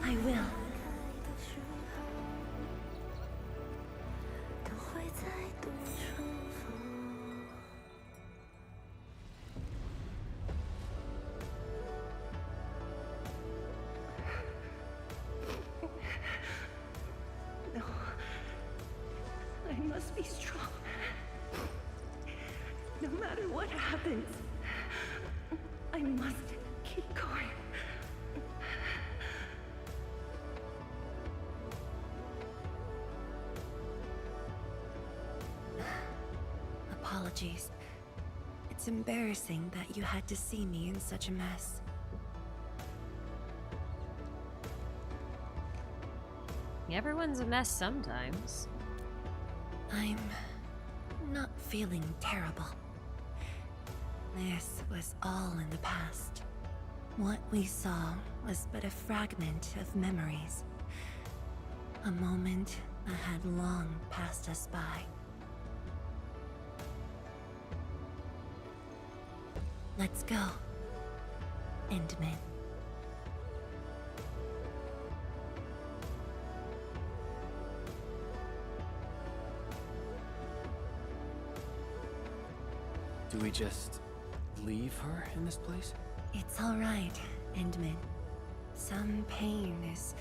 I will. No. I must be strong. No matter what happens, I must keep going. apologies. It's embarrassing that you had to see me in such a mess. Everyone's a mess sometimes. I'm not feeling terrible. This was all in the past. What we saw was but a fragment of memories. A moment that had long passed us by. Let's go, Endman. Do we just leave her in this place? It's all right, Endman. Some pain is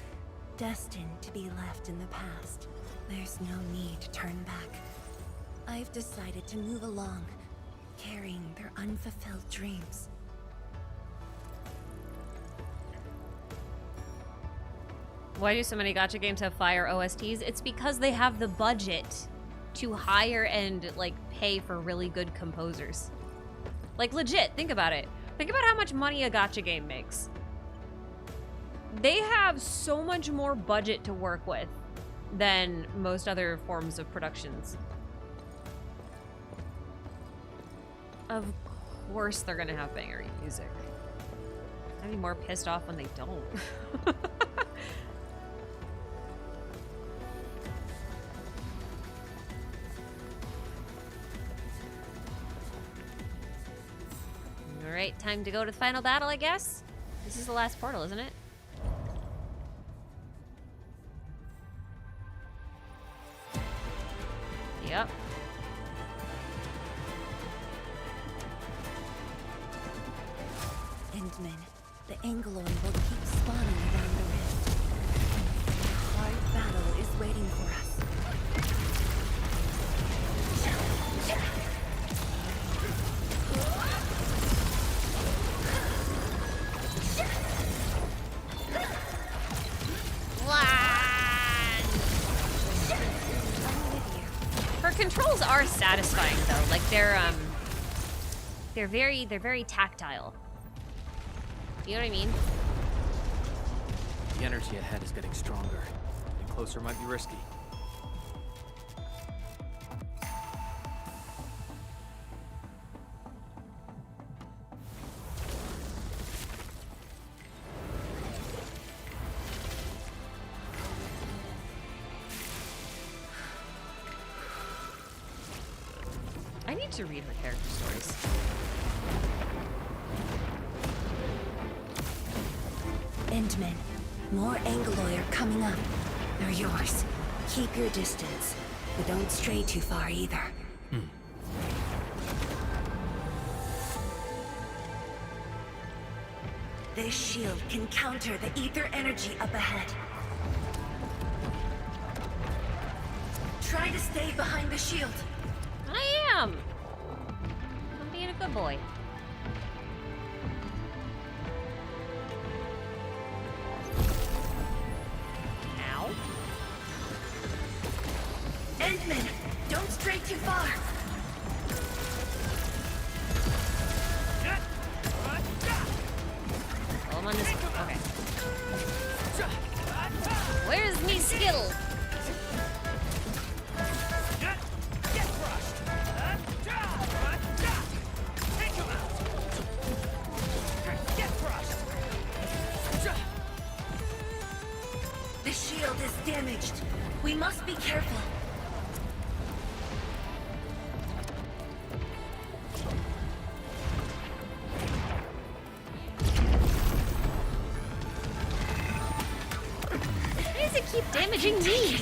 destined to be left in the past. There's no need to turn back. I've decided to move along, carrying their unfulfilled dreams. Why do so many gacha games have fire OSTs? It's because they have the budget to hire and, like, pay for really good composers. Like, legit, think about it. Think about how much money a gacha game makes. They have so much more budget to work with than most other forms of productions. Of course they're gonna have banger music. I'd be more pissed off when they don't. Alright, time to go to the final battle, I guess? This is the last portal, isn't it? Yep. Endman, the Angloid will keep spawning around the rift. A hard battle is waiting for us. Her controls are satisfying though. Like they're very tactile. You know what I mean? The energy ahead is getting stronger. Getting closer might be risky. I need to read her character stories. Endman, more Angloid are coming up. They're yours. Keep your distance, but don't stray too far either. This shield can counter the ether energy up ahead. Try to stay behind the shield. I am! I'm being a good boy. Ow. Endman, don't stray too far. Oh, I'm on this. Okay. Where's me skill? The shield is damaged. We must be careful. Why does it keep damaging me?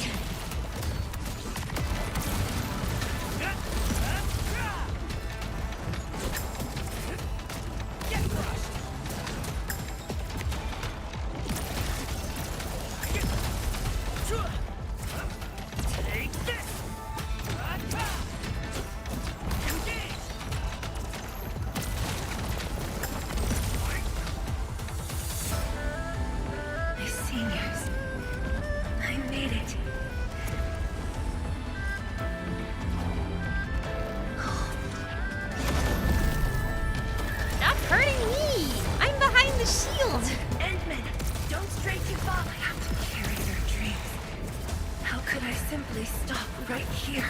stray too far. I have to carry their dreams. How could I simply stop right here?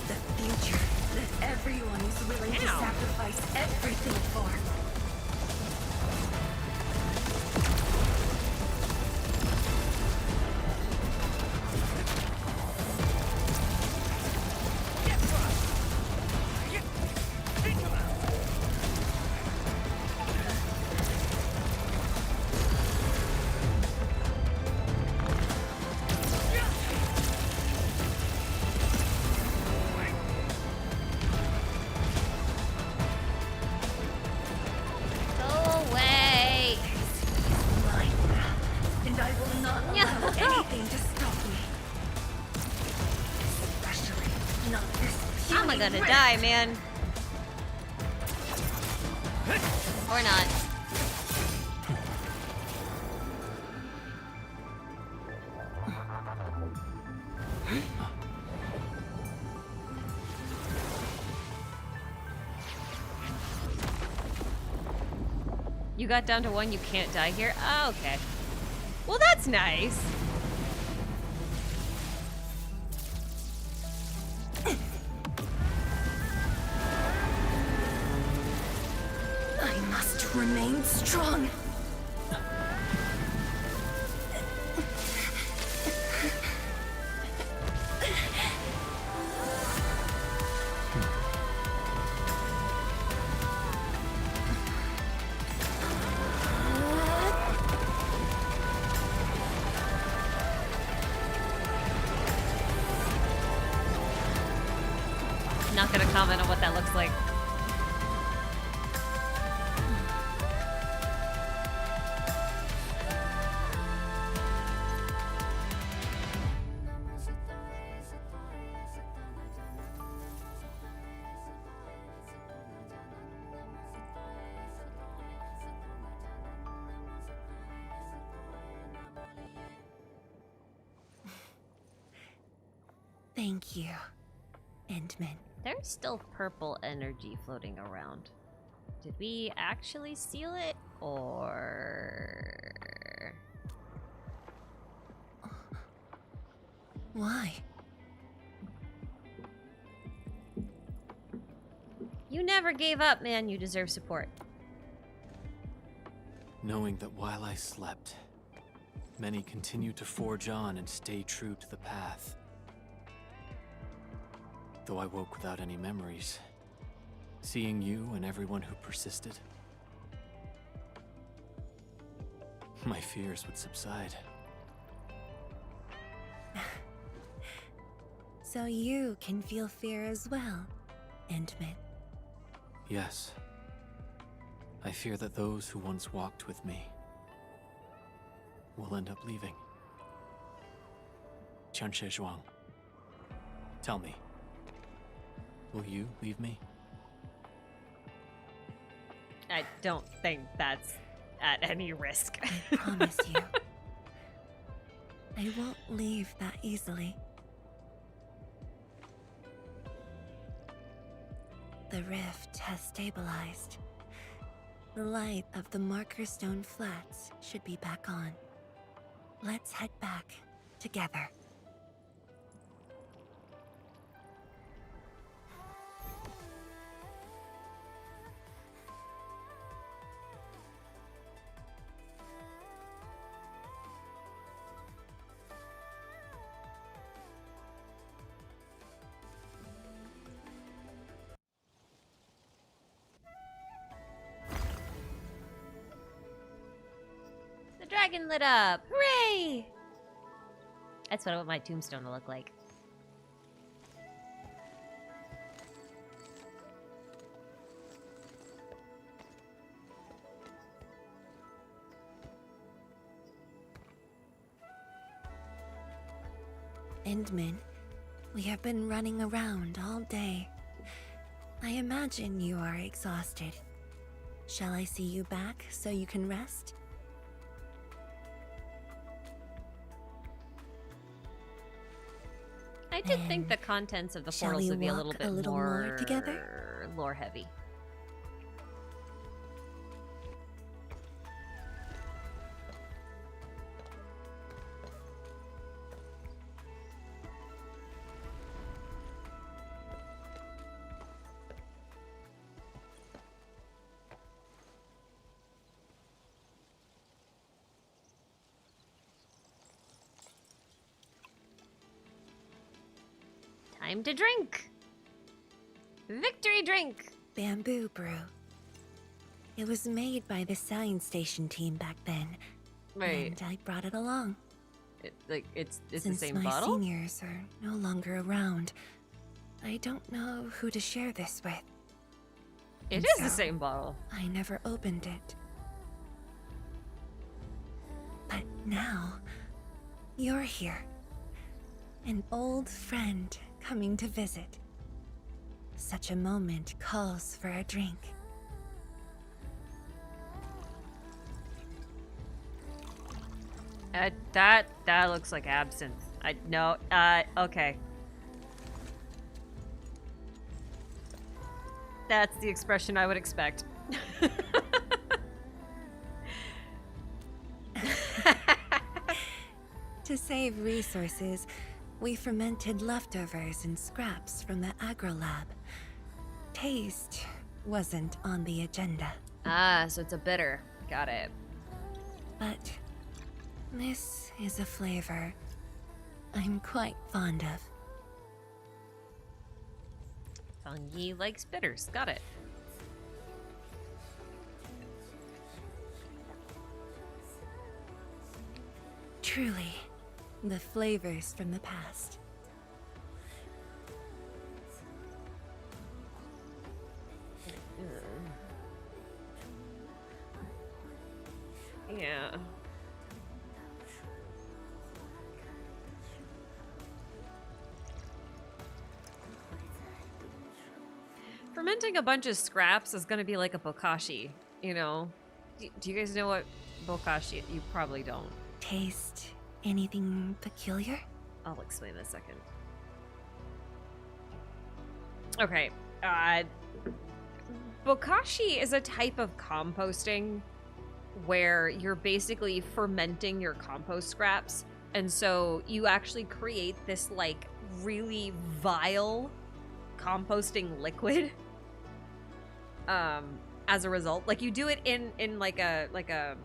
The future that everyone is willing to sacrifice everything for. Gonna die, man. Or not. You got down to one, you can't die here? Oh, okay. Well, that's nice. Remain strong. Not gonna comment on what that looks like. Thank you, Endman. There's still purple energy floating around. Did we actually seal it, or... Why? You never gave up, man. You deserve support. Knowing that while I slept, many continued to forge on and stay true to the path. Though I woke without any memories, seeing you and everyone who persisted, my fears would subside. So you can feel fear as well, Endman. Yes. I fear that those who once walked with me will end up leaving. Qijian Dais, tell me, will you leave me? I don't think that's at any risk. I promise you. I won't leave that easily. The rift has stabilized. The light of the Marker Stone Flats should be back on. Let's head back together. Dragon lit up! Hooray! That's what I want my tombstone to look like. Endman, we have been running around all day. I imagine you are exhausted. Shall I see you back so you can rest? I did think the contents of the portals would be a little bit more together? lore heavy. Time to drink. Victory drink. Bamboo brew. It was made by the science station team back then. Right. And I brought it along. It's the Since same my bottle? seniors are no longer around, I don't know who to share this with. It And is the so, same bottle. I never opened it. But now, you're here. An old friend coming to visit. Such a moment calls for a drink. That looks like absinthe. Okay. That's the expression I would expect. To save resources, we fermented leftovers and scraps from the agro lab. Taste wasn't on the agenda. Ah, so it's a bitter. Got it. But this is a flavor I'm quite fond of. Fungi likes bitters. Got it. Truly, the flavors from the past. Yeah. Fermenting a bunch of scraps is gonna be like a bokashi, you know? Do you guys know what bokashi? You probably don't. Taste anything peculiar? I'll explain in a second. Okay, bokashi is a type of composting where you're basically fermenting your compost scraps, and so you actually create this like really vile composting liquid as a result. Like you do it in like a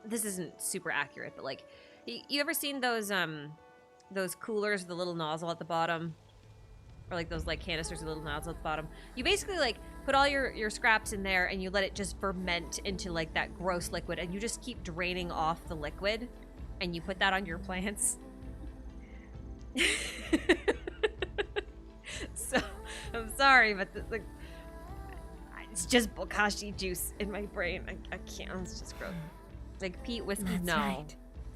this isn't super accurate, but like you ever seen those coolers with the little nozzle at the bottom, or like those like canisters with a little nozzle at the bottom? You basically like put all your scraps in there and you let it just ferment into like that gross liquid, and you just keep draining off the liquid, and you put that on your plants. So I'm sorry, but it's just bokashi juice in my brain. I can't. It's just gross. Like peat whiskey. That's no, right.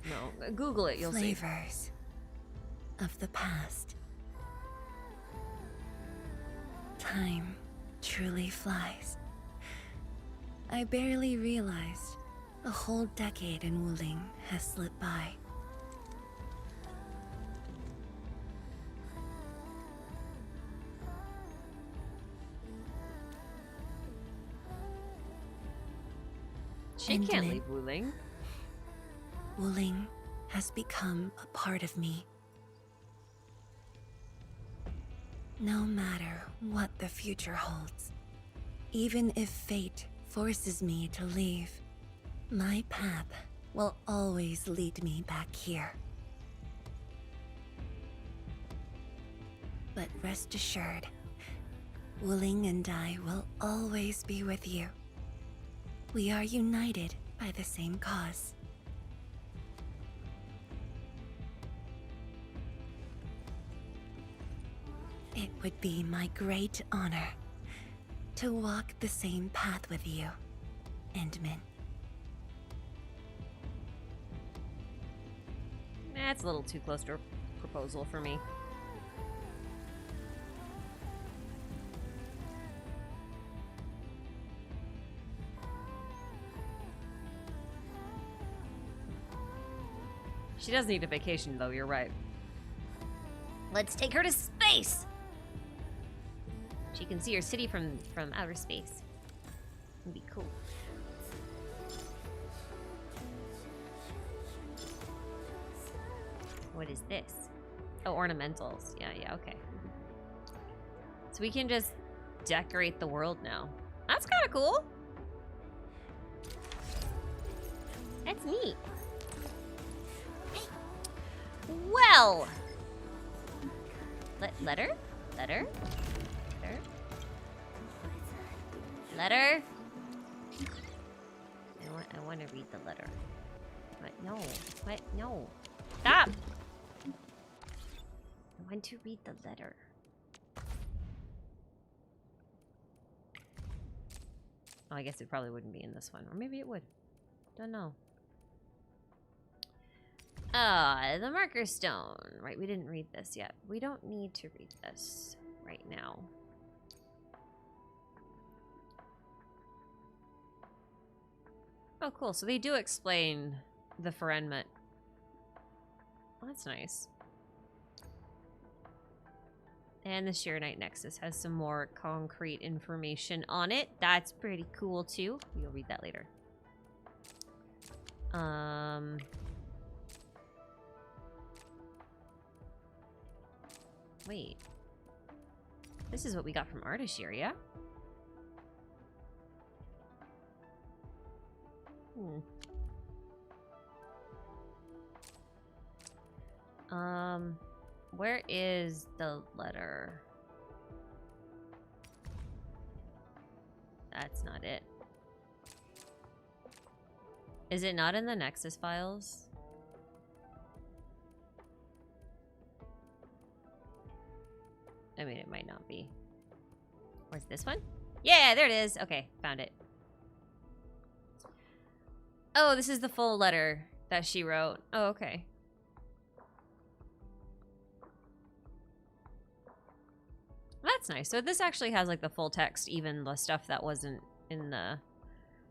no. Google it. You'll see. Flavors of the past. Time truly flies. I barely realized a whole decade in Wuling has slipped by. She can't leave Wuling. Wuling has become a part of me. No matter what the future holds, even if fate forces me to leave, my path will always lead me back here. But rest assured, Wuling and I will always be with you. We are united by the same cause. It would be my great honor to walk the same path with you, Endman. That's a little too close to a proposal for me. She does need a vacation, though, you're right. Let's take her to space! She can see her city from outer space. It'd be cool. What is this? Oh, ornamentals. Yeah, okay. So we can just decorate the world now. That's kind of cool. That's neat. Well, Letter? Letter? Letter? Letter? I want to read the letter. What? No. What? No. Stop! I want to read the letter. Oh, I guess it probably wouldn't be in this one. Or maybe it would. Don't know. The marker stone. Right, we didn't read this yet. We don't need to read this right now. Oh, cool. So they do explain the fragment. Oh, that's nice. And the Xiranite Nexus has some more concrete information on it. That's pretty cool, too. You'll read that later. Wait. This is what we got from Ardashir, yeah? Where is the letter? That's not it. Is it not in the Nexus files? I mean, it might not be. Where's this one? Yeah, there it is. Okay, found it. Oh, this is the full letter that she wrote. Oh, okay. That's nice. So this actually has like the full text, even the stuff that wasn't in the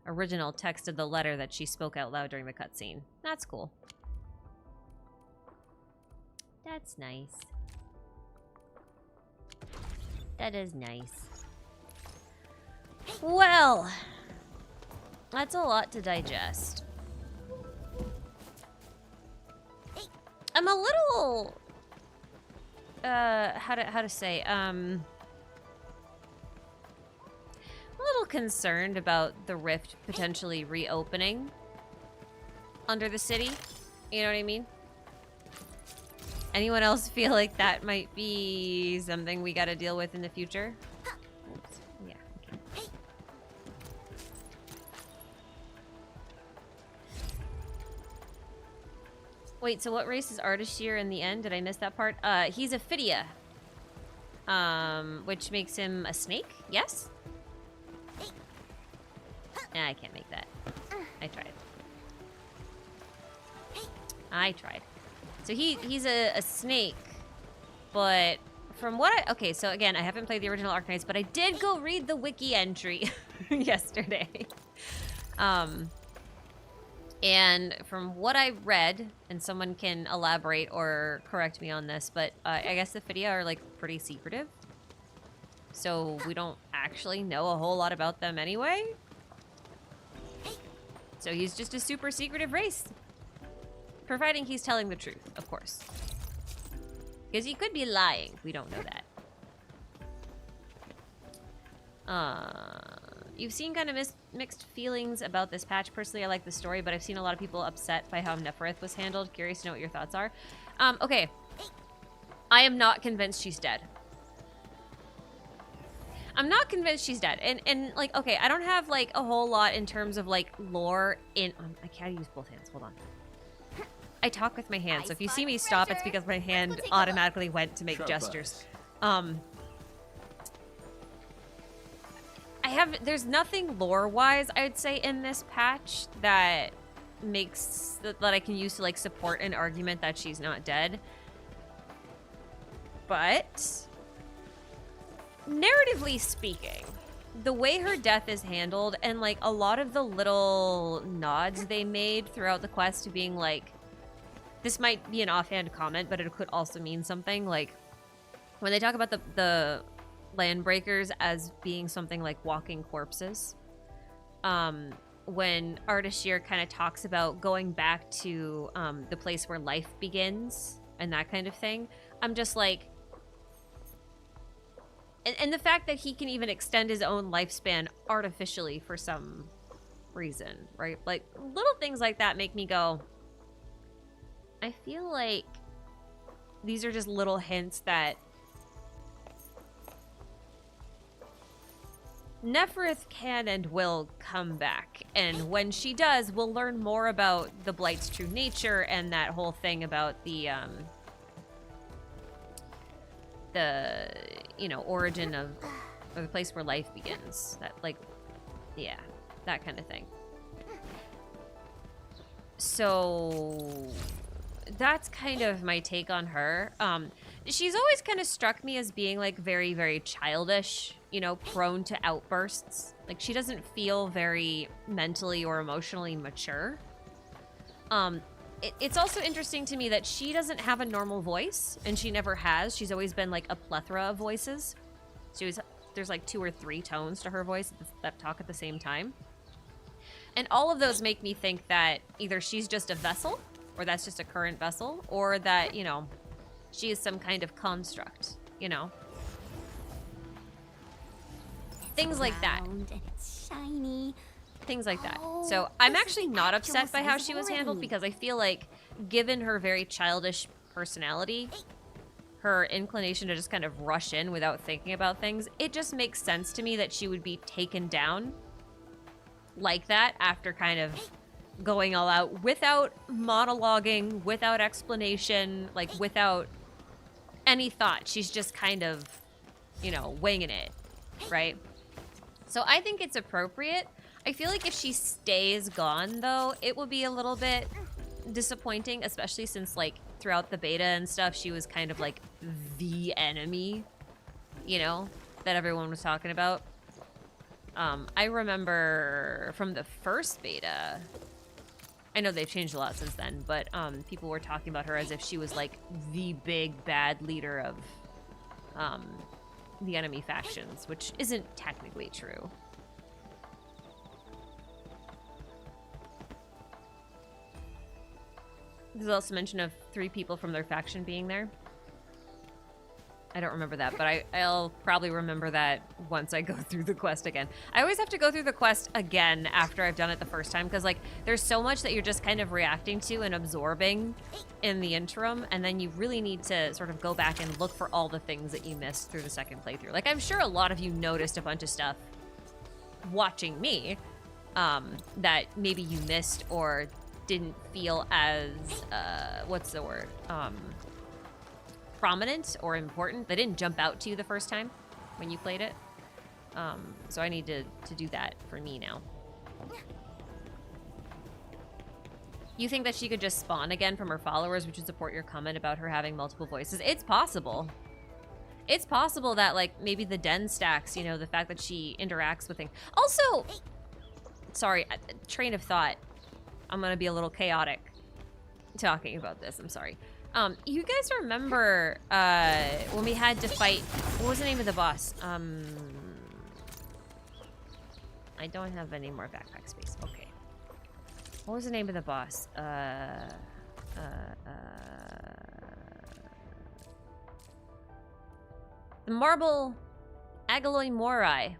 original text of the letter that she spoke out loud during the cutscene. That's cool. That's nice. That is nice. Well, that's a lot to digest. I'm a little how to say I'm a little concerned about the rift potentially reopening under the city. You know what I mean? Anyone else feel like that might be something we gotta deal with in the future? Oops. Yeah, okay. Wait, so what race is Ardashir in the end? Did I miss that part? He's a Phidia. Which makes him a snake? Yes? Nah, I can't make that. I tried. I tried. So he's a snake, but from what I... Okay, so again, I haven't played the original Arknights, but I did go read the wiki entry yesterday. And from what I read, and someone can elaborate or correct me on this, but I guess the Phidia are like pretty secretive. So we don't actually know a whole lot about them anyway. So he's just a super secretive race. Providing he's telling the truth, of course. Because he could be lying. We don't know that. You've seen kind of mixed feelings about this patch. Personally, I like the story, but I've seen a lot of people upset by how Nefereth was handled. Curious to know what your thoughts are. Okay. I am not convinced she's dead. I'm not convinced she's dead. And like, okay, I don't have, like, a whole lot in terms of, like, lore in... I can't use both hands. Hold on. I talk with my hands, so if you see me stop, it's because my hand automatically went to make gestures. There's nothing lore-wise, I'd say, in this patch that makes... that I can use to, like, support an argument that she's not dead. But... narratively speaking, the way her death is handled, and, like, a lot of the little nods they made throughout the quest to being, like... This might be an offhand comment, but it could also mean something. Like, when they talk about the Landbreakers as being something like walking corpses, when Ardashir kind of talks about going back to the place where life begins and that kind of thing, I'm just like... And the fact that he can even extend his own lifespan artificially for some reason, right? Like, little things like that make me go... I feel like these are just little hints that Neferith can and will come back, and when she does, we'll learn more about the Blight's true nature and that whole thing about the you know, origin of the place where life begins. That, like, yeah, that kind of thing. So that's kind of my take on her. She's always kind of struck me as being like very, very childish, you know, prone to outbursts. Like, she doesn't feel very mentally or emotionally mature. It's also interesting to me that she doesn't have a normal voice, and she never has. She's always been like a plethora of voices. There's like 2 or 3 tones to her voice that talk at the same time. And all of those make me think that either she's just a vessel, or that's just a current vessel, or that, you know, she is some kind of construct, you know? Things like that. And it's shiny. Things like that. So I'm actually not upset by how she was handled, because I feel like, given her very childish personality, her inclination to just kind of rush in without thinking about things, it just makes sense to me that she would be taken down like that after kind of going all out without monologuing, without explanation, like without any thought. She's just kind of, you know, winging it, right? So I think it's appropriate. I feel like if she stays gone, though, it will be a little bit disappointing, especially since, like, throughout the beta and stuff, she was kind of like the enemy, you know, that everyone was talking about. I remember from the first beta, I know they've changed a lot since then, but people were talking about her as if she was like the big bad leader of the enemy factions, which isn't technically true. There's also mention of 3 people from their faction being there. I don't remember that, but I'll probably remember that once I go through the quest again. I always have to go through the quest again after I've done it the first time, because, like, there's so much that you're just kind of reacting to and absorbing in the interim, and then you really need to sort of go back and look for all the things that you missed through the second playthrough. Like, I'm sure a lot of you noticed a bunch of stuff watching me that maybe you missed or didn't feel as, what's the word? Prominent or important. They didn't jump out to you the first time when you played it. So I need to do that for me now. You think that she could just spawn again from her followers, which would support your comment about her having multiple voices? It's possible. It's possible that, like, maybe the den stacks, you know, the fact that she interacts with things. Also, sorry, train of thought. I'm gonna be a little chaotic talking about this. I'm sorry. You guys remember when we had to fight, what was the name of the boss? I don't have any more backpack space. Okay. What was the name of the boss? The Marble Agaloy Morai.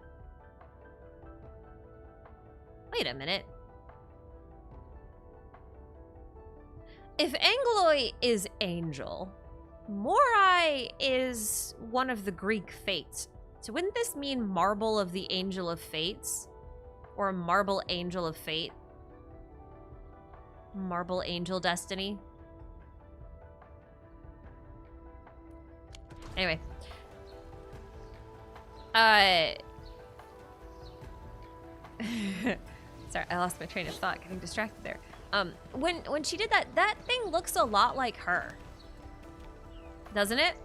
Wait a minute. If Angloy is angel, Morai is one of the Greek fates. So wouldn't this mean Marble of the Angel of Fates? Or Marble Angel of Fate? Marble Angel Destiny? Anyway. Sorry, I lost my train of thought getting distracted there. When she did that, that thing looks a lot like her. Doesn't it?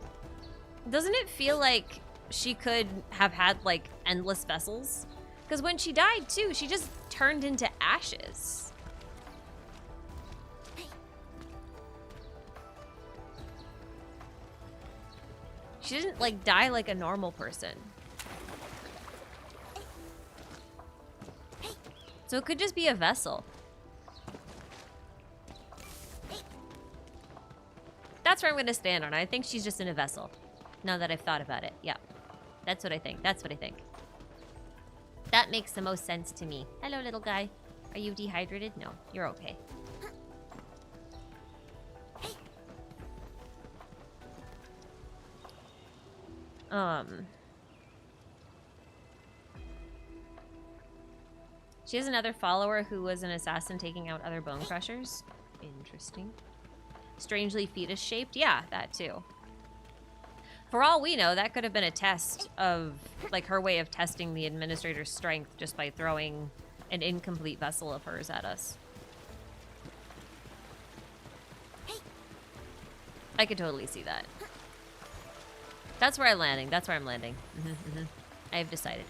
Doesn't it feel like she could have had, like, endless vessels? Because when she died, too, she just turned into ashes. She didn't, like, die like a normal person. So it could just be a vessel. That's where I'm gonna stand on it. I think she's just in a vessel. Now that I've thought about it. Yeah. That's what I think. That's what I think. That makes the most sense to me. Hello, little guy. Are you dehydrated? No, you're okay. She has another follower who was an assassin taking out other bone crushers. Interesting. Strangely fetus-shaped? Yeah, that too. For all we know, that could have been a test of, like, her way of testing the administrator's strength just by throwing an incomplete vessel of hers at us. I could totally see that. That's where I'm landing. That's where I'm landing. I have decided.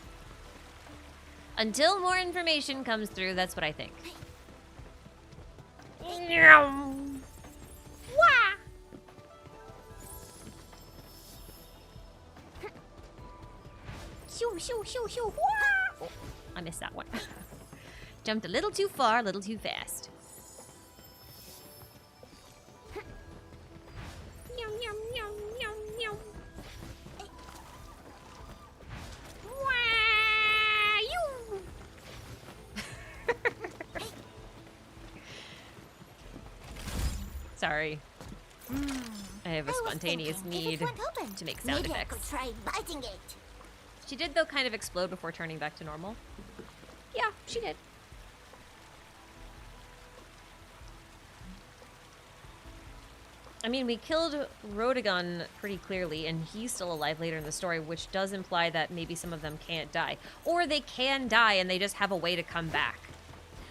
Until more information comes through, that's what I think. Oh, I missed that one. Jumped a little too far, a little too fast. Sorry. I have a spontaneous need to make sound effects. Try biting it. She did, though, kind of explode before turning back to normal. Yeah, she did. I mean, we killed Rodagon pretty clearly, and he's still alive later in the story, which does imply that maybe some of them can't die. Or they can die, and they just have a way to come back.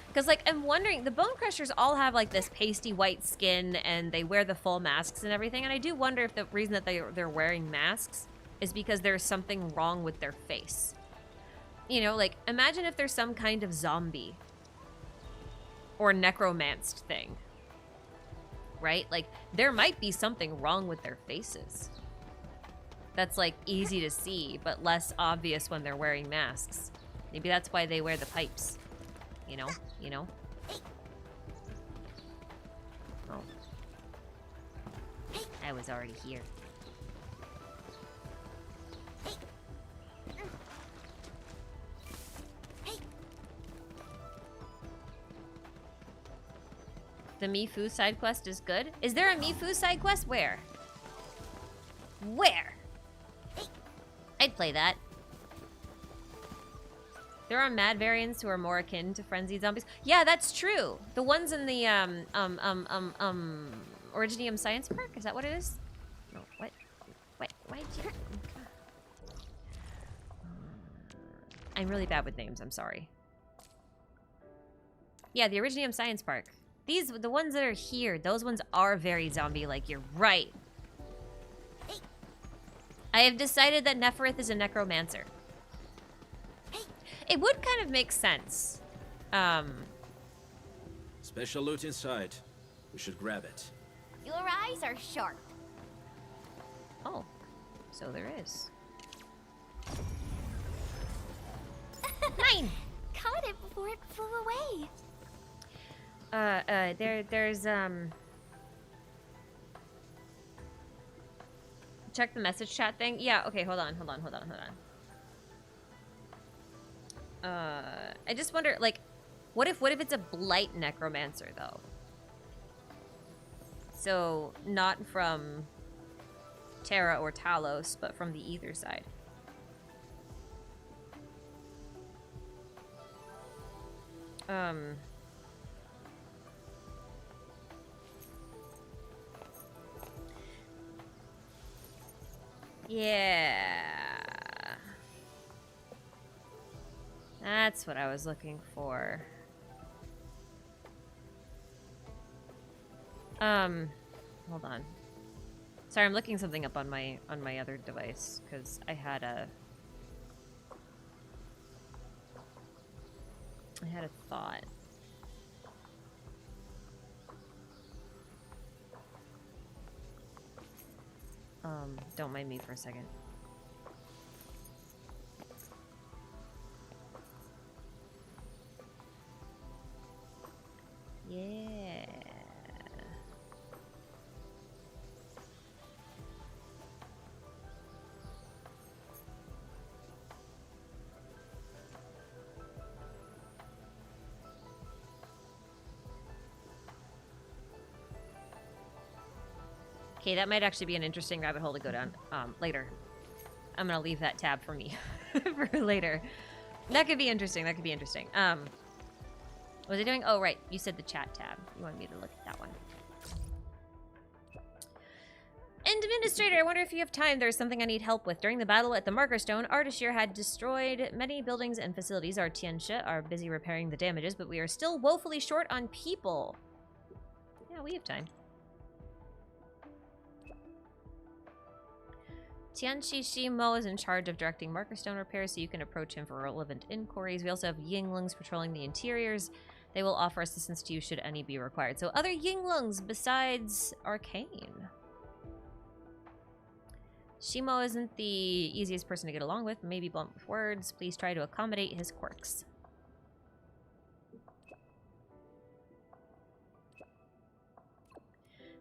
Because, like, I'm wondering, the Bone Crushers all have, like, this pasty white skin, and they wear the full masks and everything, and I do wonder if the reason that they're wearing masks is because there's something wrong with their face. You know, like, imagine if there's some kind of zombie or necromanced thing, right? Like, there might be something wrong with their faces that's, like, easy to see, but less obvious when they're wearing masks. Maybe that's why they wear the pipes. You know? You know? Oh. I was already here. The Mifu side quest is good. Is there a Mifu side quest? Where? Where? I'd play that. There are mad variants who are more akin to frenzied zombies. Yeah, that's true. The ones in the Originium Science Park, is that what it is? No, what? Why'd you? I'm really bad with names, I'm sorry. Yeah, the Originium Science Park. The ones that are here, those ones are very zombie-like, you're right. I have decided that Neferith is a necromancer. It would kind of make sense. Special loot inside. We should grab it. Your eyes are sharp. Oh, so there is. Mine! Caught it before it flew away. There's check the message chat thing. Yeah, okay, hold on. I just wonder, like, what if it's a blight necromancer, though? So, not from Terra or Talos, but from the Ether side. Yeah. That's what I was looking for. Hold on. Sorry, I'm looking something up on my other device because I had a thought. Don't mind me for a second. Yeah. Okay, that might actually be an interesting rabbit hole to go down later. I'm gonna leave that tab for me for later. That could be interesting. What was I doing? Oh, right. You said the chat tab. You wanted me to look at that one. Administrator, I wonder if you have time. There's something I need help with. During the battle at the Marker Stone, Ardashir had destroyed many buildings and facilities. Our Tianxia are busy repairing the damages, but we are still woefully short on people. Yeah, we have time. Tianxi Shimo is in charge of directing Marker Stone repairs, so you can approach him for relevant inquiries. We also have Yinglungs patrolling the interiors. They will offer assistance to you should any be required. So other Yinglungs besides Arcane. Shimo isn't the easiest person to get along with, maybe blunt with words. Please try to accommodate his quirks.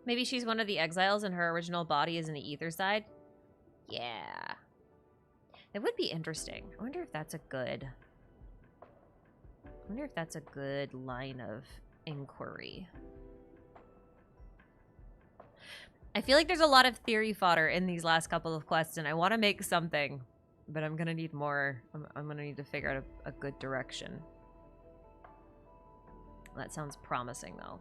Maybe she's one of the exiles and her original body is in the ether side. Yeah. It would be interesting. I wonder if that's a good... line of inquiry. I feel like there's a lot of theory fodder in these last couple of quests, and I want to make something, but I'm gonna need more. I'm gonna need to figure out a good direction. That sounds promising, though.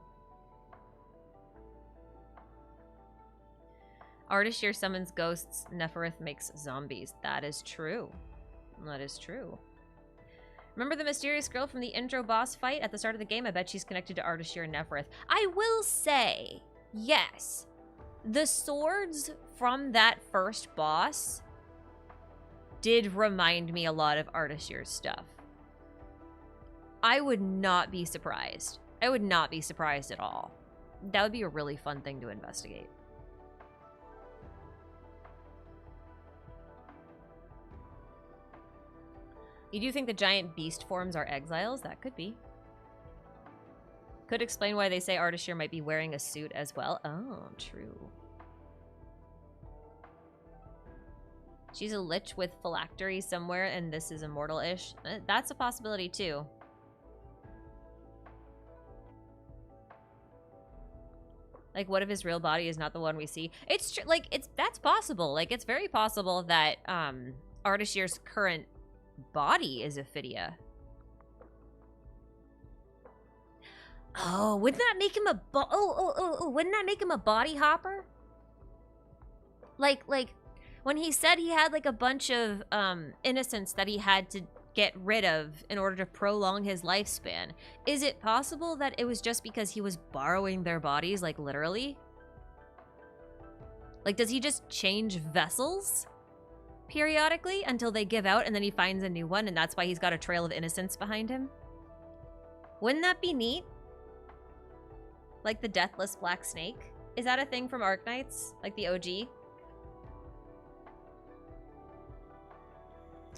Ardashir summons ghosts. Neferith makes zombies. That is true. That is true. Remember the mysterious girl from the intro boss fight at the start of the game? I bet she's connected to Ardashir and Neferith. I will say, yes. The swords from that first boss did remind me a lot of Ardashir's stuff. I would not be surprised. I would not be surprised at all. That would be a really fun thing to investigate. You do think the giant beast forms are exiles? That could be. Could explain why they say Ardashir might be wearing a suit as well. Oh, true. She's a lich with phylactery somewhere, and this is immortal-ish. That's a possibility, too. Like, what if his real body is not the one we see? It's true. Like, that's possible. Like, it's very possible that Ardashir's current body is Ophidia. Oh, wouldn't that make him a wouldn't that make him a body hopper? Like when he said he had like a bunch of innocents that he had to get rid of in order to prolong his lifespan. Is it possible that it was just because he was borrowing their bodies, like literally? Like, does he just change vessels periodically until they give out and then he finds a new one and that's why he's got a trail of innocents behind him? Wouldn't that be neat? Like the Deathless Black Snake? Is that a thing from Arknights? Like the OG?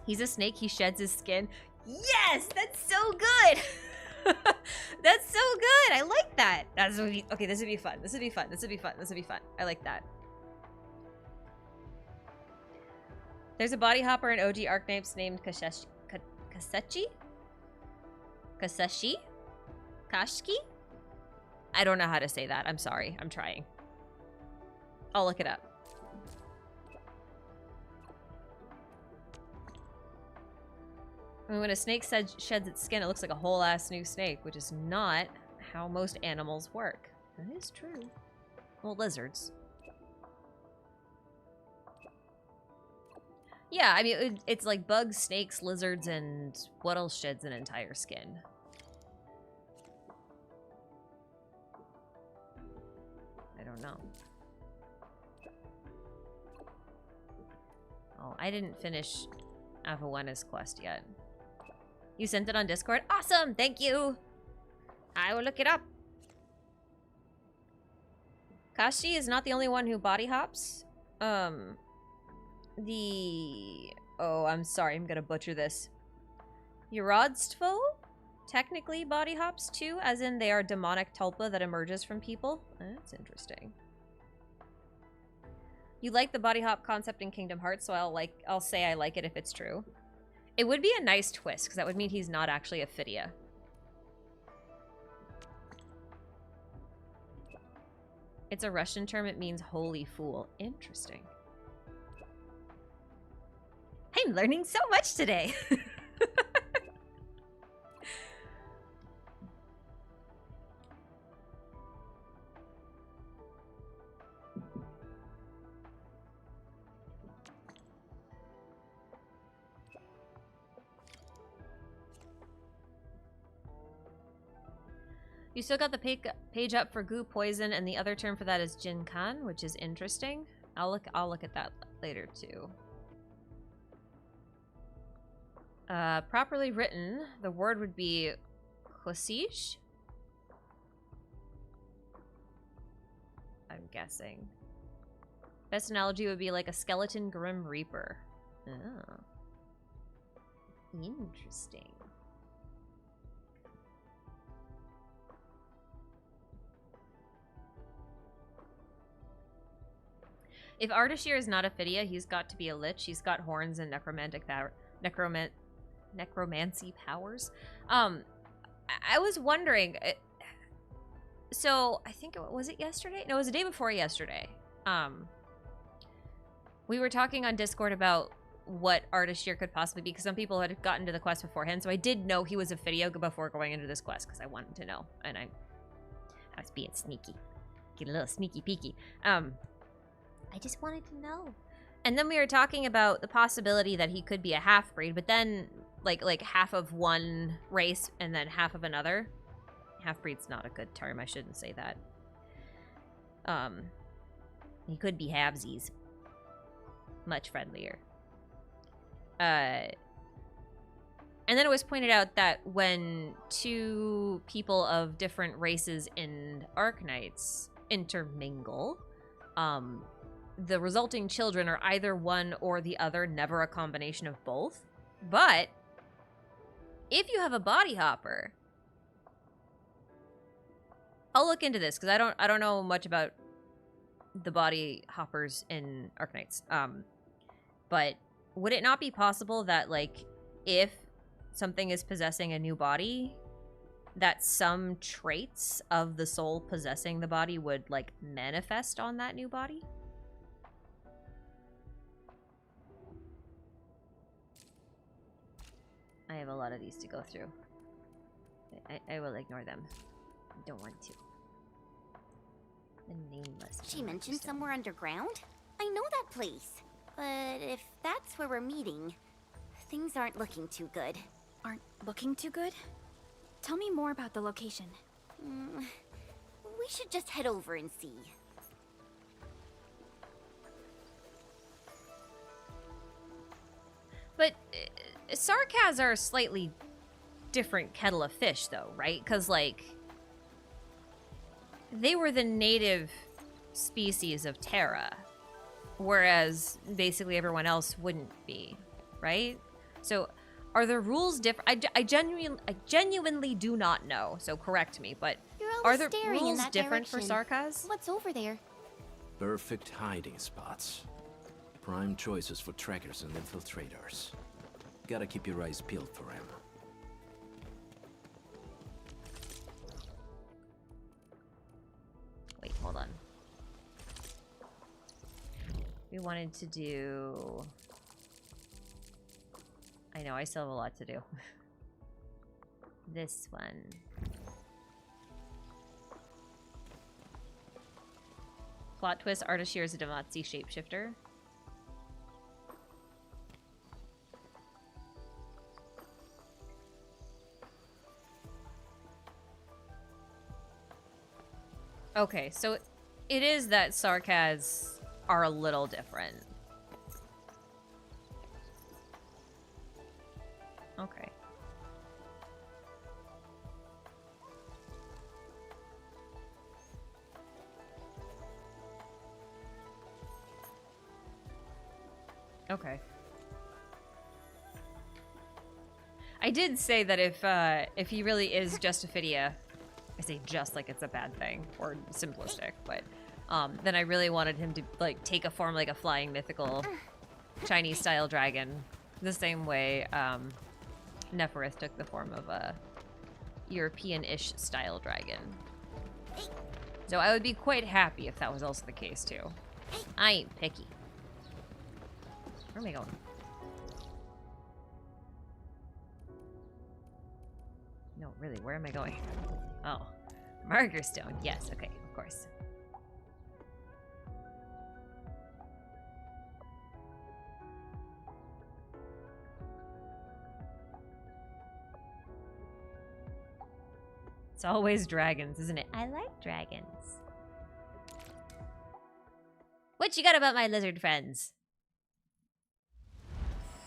He's a snake, he sheds his skin. Yes! That's so good! That's so good! I like that! That's what we, okay, this would be fun. This would be fun. This would be fun. This would be fun. I like that. There's a body hopper in OG Arknights named Kasechi? Kaseshi? Kashki? I don't know how to say that. I'm sorry. I'm trying. I'll look it up. I mean, when a snake sheds its skin, it looks like a whole-ass new snake, which is not how most animals work. That is true. Well, lizards. Yeah, I mean, it's like bugs, snakes, lizards, and what else sheds an entire skin? I don't know. Oh, I didn't finish Avawena's quest yet. You sent it on Discord? Awesome! Thank you! I will look it up. Kashi is not the only one who body hops. Oh, I'm sorry, I'm gonna butcher this. Yrodstvo technically body hops too, as in they are demonic tulpa that emerges from people. That's interesting. You like the body hop concept in Kingdom Hearts, so I'll say I like it if it's true. It would be a nice twist, because that would mean he's not actually Ophidia. It's a Russian term, it means holy fool. Interesting. I'm learning so much today. You still got the page up for goo poison, and the other term for that is Jinkan, which is interesting. I'll look at that later too. Properly written, the word would be Kosish? I'm guessing. Best analogy would be like a skeleton Grim Reaper. Oh. Interesting. If Ardashir is not a Phidia, he's got to be a Lich. He's got horns and necromantic power. Necromancy powers. I was wondering. So I think was it yesterday? No, it was the day before yesterday. We were talking on Discord about what Ardashir could possibly be, because some people had gotten to the quest beforehand. So I did know he was a Phidia before going into this quest, because I wanted to know, and I was being sneaky, get a little sneaky peeky. I just wanted to know. And then we were talking about the possibility that he could be a half-breed, but then, like half of one race and then half of another. Half-breed's not a good term, I shouldn't say that. He could be halvesies. Much friendlier. And then it was pointed out that when two people of different races in Arknights intermingle, the resulting children are either one or the other, never a combination of both. But if you have a body hopper, I'll look into this because I don't know much about the body hoppers in Arknights. But would it not be possible that, like, if something is possessing a new body, that some traits of the soul possessing the body would, like, manifest on that new body? I have a lot of these to go through. I will ignore them. I don't want to. The nameless. She mentioned somewhere underground? I know that place. But if that's where we're meeting, things aren't looking too good. Aren't looking too good? Tell me more about the location. We should just head over and see. But Sarkaz are a slightly different kettle of fish, though, right? Because, like, they were the native species of Terra, whereas basically everyone else wouldn't be, right? So, are the rules different? I genuinely do not know, so correct me, but are the rules different for Sarkaz? What's over there? Perfect hiding spots. Prime choices for trackers and infiltrators. Gotta keep your eyes peeled for him. Wait, hold on. We wanted to do... I know, I still have a lot to do. This one. Plot twist, Ardashir is a Damatsi shapeshifter. Okay, so it is that Sarkaz are a little different. Okay. Okay. I did say that if he really is just a Phidia, I say just like it's a bad thing or simplistic, but then I really wanted him to like take a form like a flying mythical Chinese style dragon, the same way Neferith took the form of a European-ish style dragon. So I would be quite happy if that was also the case too. I ain't picky. Where am I going? No, really, where am I going? Oh, Marker Stone. Yes, okay, of course. It's always dragons, isn't it? I like dragons. What you got about my lizard friends?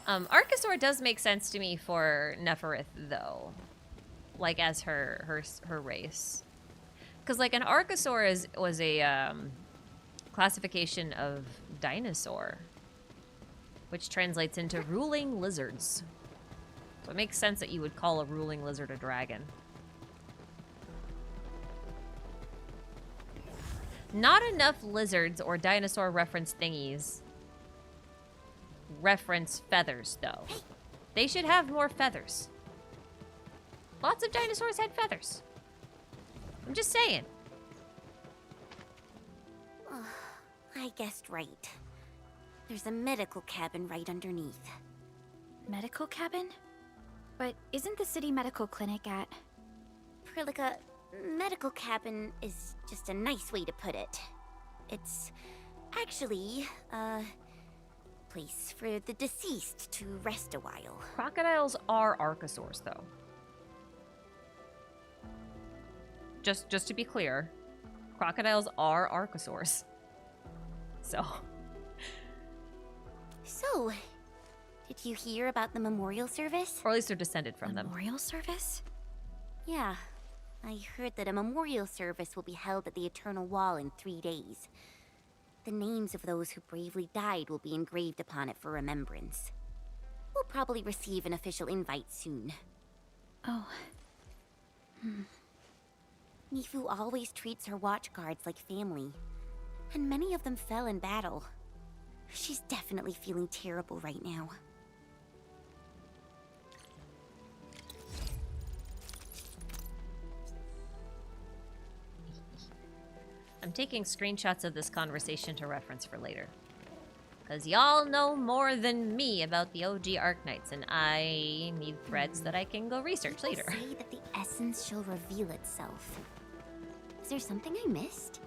Archosaur does make sense to me for Neferith, though. Like, as her race. Because, like, an Archosaur was a classification of dinosaur, which translates into ruling lizards. So it makes sense that you would call a ruling lizard a dragon. Not enough lizards or dinosaur reference thingies reference feathers, though. They should have more feathers. Lots of dinosaurs had feathers. I'm just saying. I guessed right. There's a medical cabin right underneath. Medical cabin? But isn't the city medical clinic at... Prilika, medical cabin is just a nice way to put it. It's actually a place for the deceased to rest a while. Crocodiles are archosaurs, though. Just to be clear, crocodiles are archosaurs. So, did you hear about the memorial service? Or at least they're descended from them. Memorial service? Yeah. I heard that a memorial service will be held at the Eternal Wall in 3 days. The names of those who bravely died will be engraved upon it for remembrance. We'll probably receive an official invite soon. Oh. Mifu always treats her watchguards like family, and many of them fell in battle. She's definitely feeling terrible right now. I'm taking screenshots of this conversation to reference for later. Because y'all know more than me about the OG Arknights, and I need threads that I can go research later. People say that the essence shall reveal itself. Is there something I missed?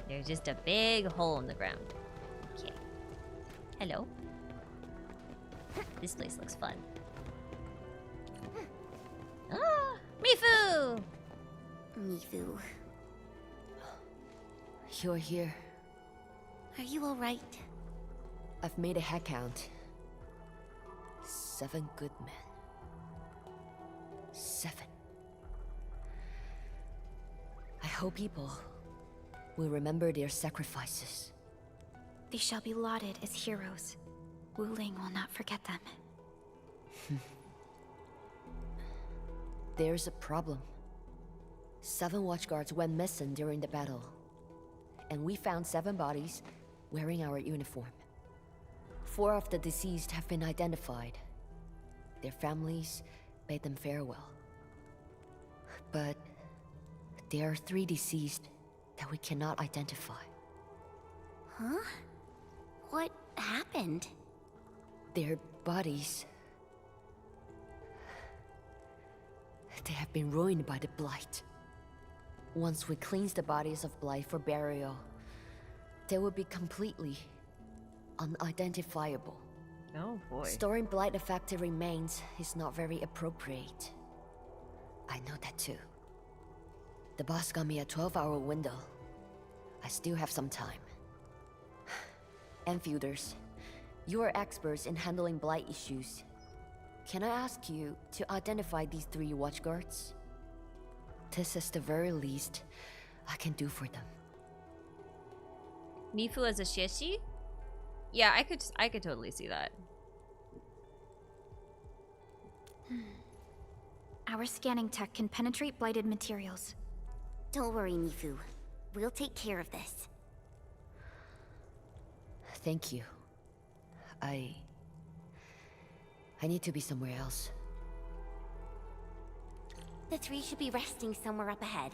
There's just a big hole in the ground. Okay. Hello. This place looks fun. Ah! Mifu! Mifu. You're here. Are you alright? I've made a head count. 7 good men. 7. I hope people will remember their sacrifices. They shall be lauded as heroes. Wuling will not forget them. There's a problem. 7 watchguards went missing during the battle. And we found 7 bodies wearing our uniform. 4 of the deceased have been identified. Their families bade them farewell. But there are 3 deceased that we cannot identify. Huh? What happened? Their bodies... they have been ruined by the Blight. Once we cleanse the bodies of Blight for burial, they will be completely unidentifiable. Oh boy. Storing Blight-affected remains is not very appropriate. I know that too. The boss got me a 12-hour window. I still have some time. Enfielders, you are experts in handling Blight issues. Can I ask you to identify these 3 watchguards? This is the very least I can do for them. Mifu as a Shieshi? Yeah, I could totally see that. Our scanning tech can penetrate blighted materials. Don't worry, Mifu. We'll take care of this. Thank you. I need to be somewhere else. The 3 should be resting somewhere up ahead.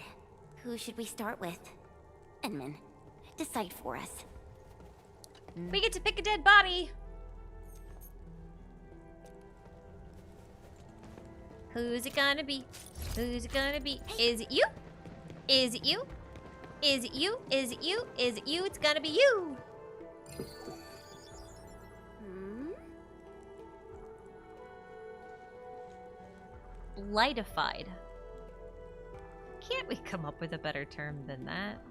Who should we start with? Edmund, decide for us. We get to pick a dead body! Who's it gonna be? Who's it gonna be? Is it you? Is it you? Is it you? Is it you? Is it you? It's gonna be you! Blightified. Can't we come up with a better term than that?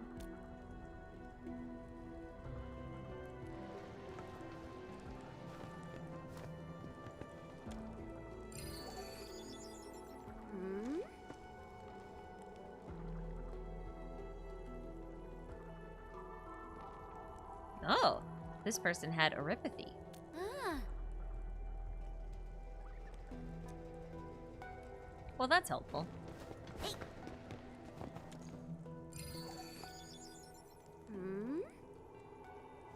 Oh, this person had oropathy. Ah. Well, that's helpful.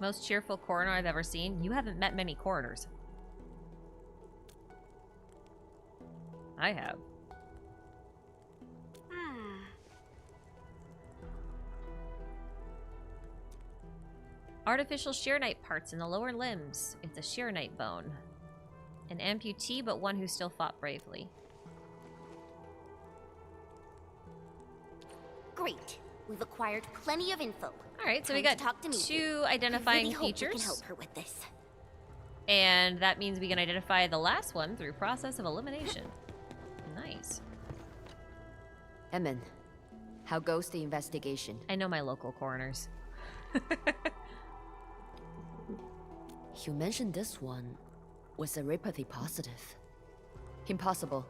Most cheerful coroner I've ever seen. You haven't met many coroners. I have. Artificial Xiranite parts in the lower limbs. It's a Xiranite bone. An amputee, but one who still fought bravely. Great. We've acquired plenty of info. Alright, so we got two identifying I really hope we features. can help her with this. And that means we can identify the last one through process of elimination. Nice. Emin, how goes the investigation? I know my local coroners. You mentioned this one was oropathy positive. Impossible.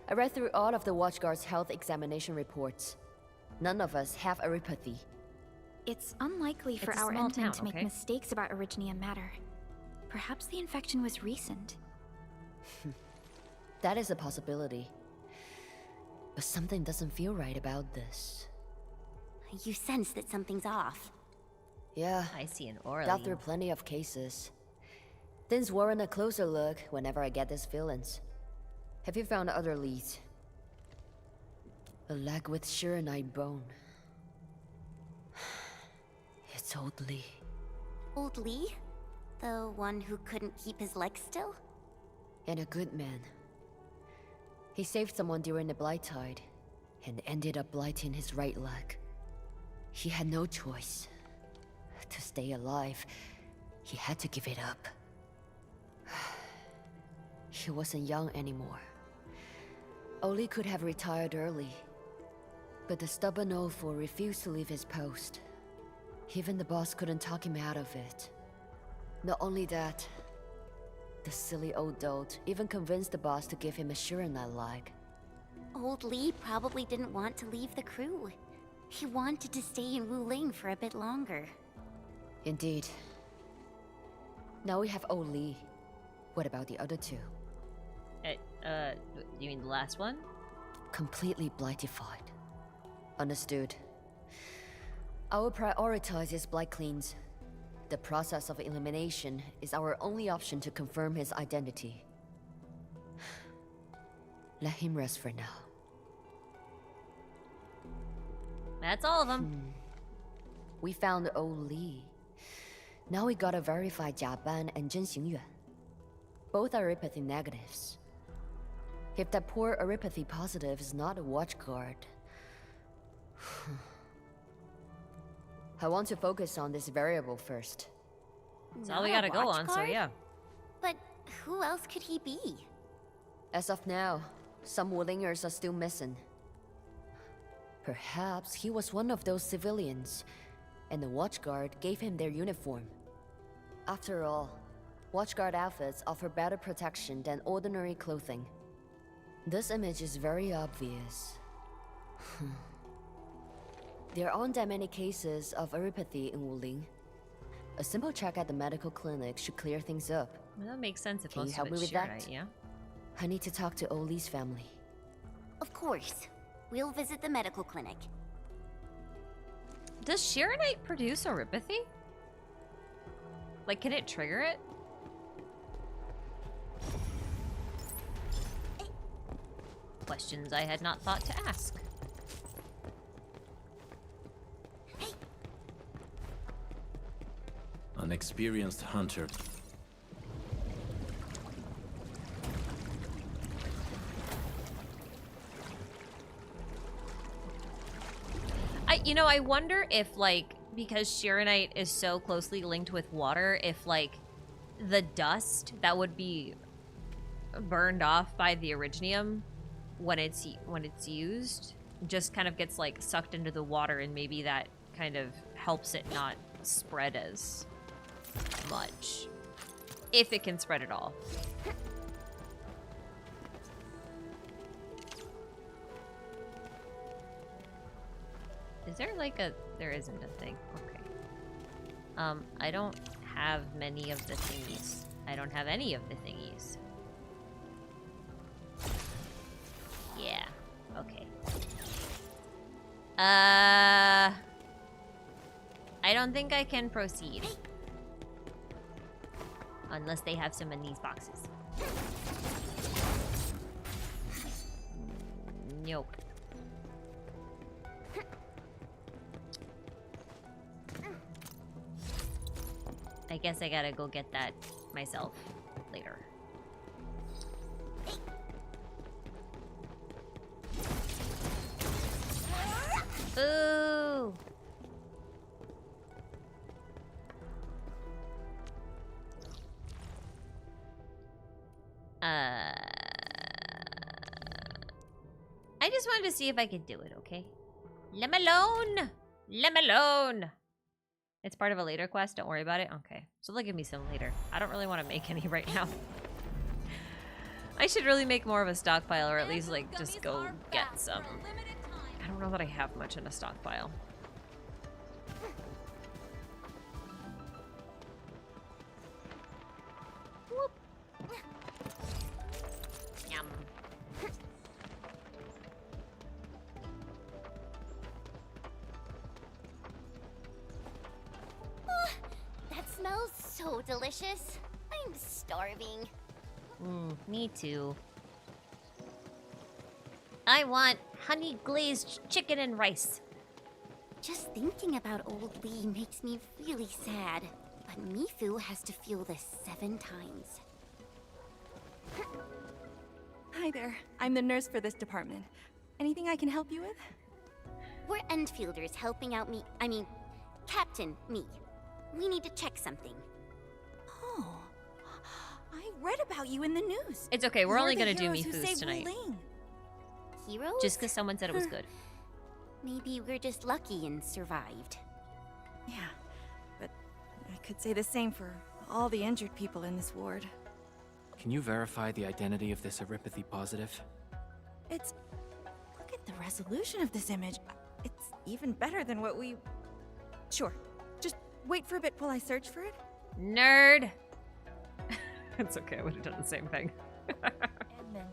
I read through all of the Watchguard's health examination reports. None of us have oropathy. It's unlikely for It's a our small Endmen town, to make okay? mistakes about originium matter. Perhaps the infection was recent. That is a possibility. But something doesn't feel right about this. You sense that something's off. Yeah. I see an aura. Got through plenty of cases. Things warrant a closer look whenever I get these feelings. Have you found other leads? A leg with Xiranite bone. It's old Lee. Old Lee? The one who couldn't keep his legs still? And a good man. He saved someone during the Blight Tide, and ended up blighting his right leg. He had no choice. To stay alive, he had to give it up. He wasn't young anymore. Oli could have retired early, but the stubborn Olfor refused to leave his post. Even the boss couldn't talk him out of it. Not only that, the silly old dolt even convinced the boss to give him a Xiranite leg. Old Lee probably didn't want to leave the crew. He wanted to stay in Wuling for a bit longer. Indeed. Now we have old Lee. What about the other two? You mean the last one? Completely blightified. Understood. I will prioritize his blight cleans. The process of elimination is our only option to confirm his identity. Let him rest for now. That's all of them. We found old Lee. Now we gotta verify Jia Ban and Zhen Xingyuan. Both are oropathy negatives. If that poor oropathy positive is not a watchguard... I want to focus on this variable first. That's all we gotta go on, so yeah. But who else could he be? As of now, some Wulingers are still missing. Perhaps he was one of those civilians, and the watchguard gave him their uniform. After all, watchguard outfits offer better protection than ordinary clothing. This image is very obvious. There aren't that many cases of oropathy in Wuling. A simple check at the medical clinic should clear things up. Well, that makes sense if Can you most help of me it's with that? Xiranite, yeah? I need to talk to Oli's family. Of course. We'll visit the medical clinic. Does Xiranite produce oropathy? Like, can it trigger it? Questions I had not thought to ask. An experienced hunter. I wonder if, like, because Xiranite is so closely linked with water, if, like, the dust that would be burned off by the originium when it's used just kind of gets like sucked into the water, and maybe that kind of helps it not spread as much, if it can spread at all. Is there like a... There isn't a thing. Okay. I don't have many of the thingies. I don't have any of the thingies. Yeah. Okay. I don't think I can proceed. Unless they have some in these boxes. Nope. I guess I gotta go get that myself later. Ooh. I just wanted to see if I could do it, okay? Let me alone! Let me alone! It's part of a later quest, don't worry about it? Okay. So they'll give me some later. I don't really want to make any right now. I should really make more of a stockpile, or at least, like, just go get some. I don't know that I have much in a stockpile. Whoop. Yum. That smells so delicious. I'm starving. Me too. I want honey glazed chicken and rice. Just thinking about old Lee makes me really sad. But Mifu has to feel this 7 times. Hi there. I'm the nurse for this department. Anything I can help you with? We're Endfielders helping out me. I mean, Captain me. We need to check something. Oh, I read about you in the news. It's okay, we're only gonna do heroes who Mifu's saved tonight. Wuling. Heroes? Just because someone said it was good. Maybe we're just lucky and survived. Yeah, but I could say the same for all the injured people in this ward. Can you verify the identity of this Aripathy positive? It's... Look at the resolution of this image. It's even better than what we... Sure. Just wait for a bit while I search for it. Nerd! It's okay, I would have done the same thing. Admin,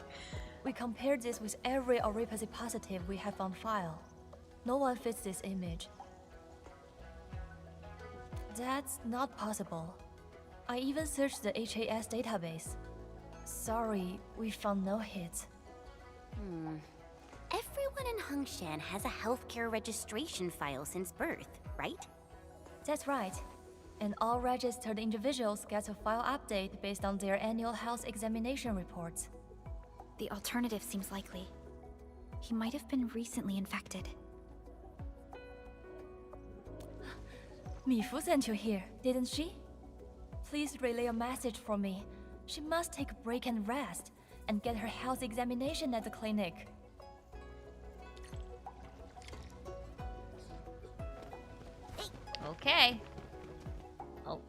we compared this with every Aripathy positive we have on file. No one fits this image. That's not possible. I even searched the HAS database. Sorry, we found no hits. Everyone in Hengshan has a healthcare registration file since birth, right? That's right. And all registered individuals get a file update based on their annual health examination reports. The alternative seems likely. He might have been recently infected. Mifu sent you here, didn't she? Please relay a message for me. She must take a break and rest, and get her health examination at the clinic. Okay. Oh.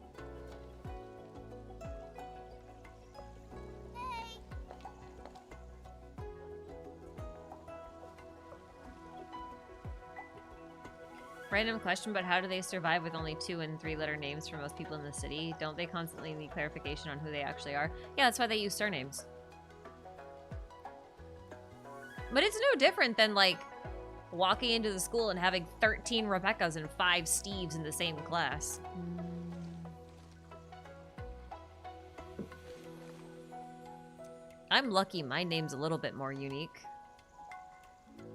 Random question, but how do they survive with only 2- and 3-letter names for most people in the city? Don't they constantly need clarification on who they actually are? Yeah, that's why they use surnames. But it's no different than, like, walking into the school and having 13 Rebeccas and 5 Steves in the same class. I'm lucky my name's a little bit more unique.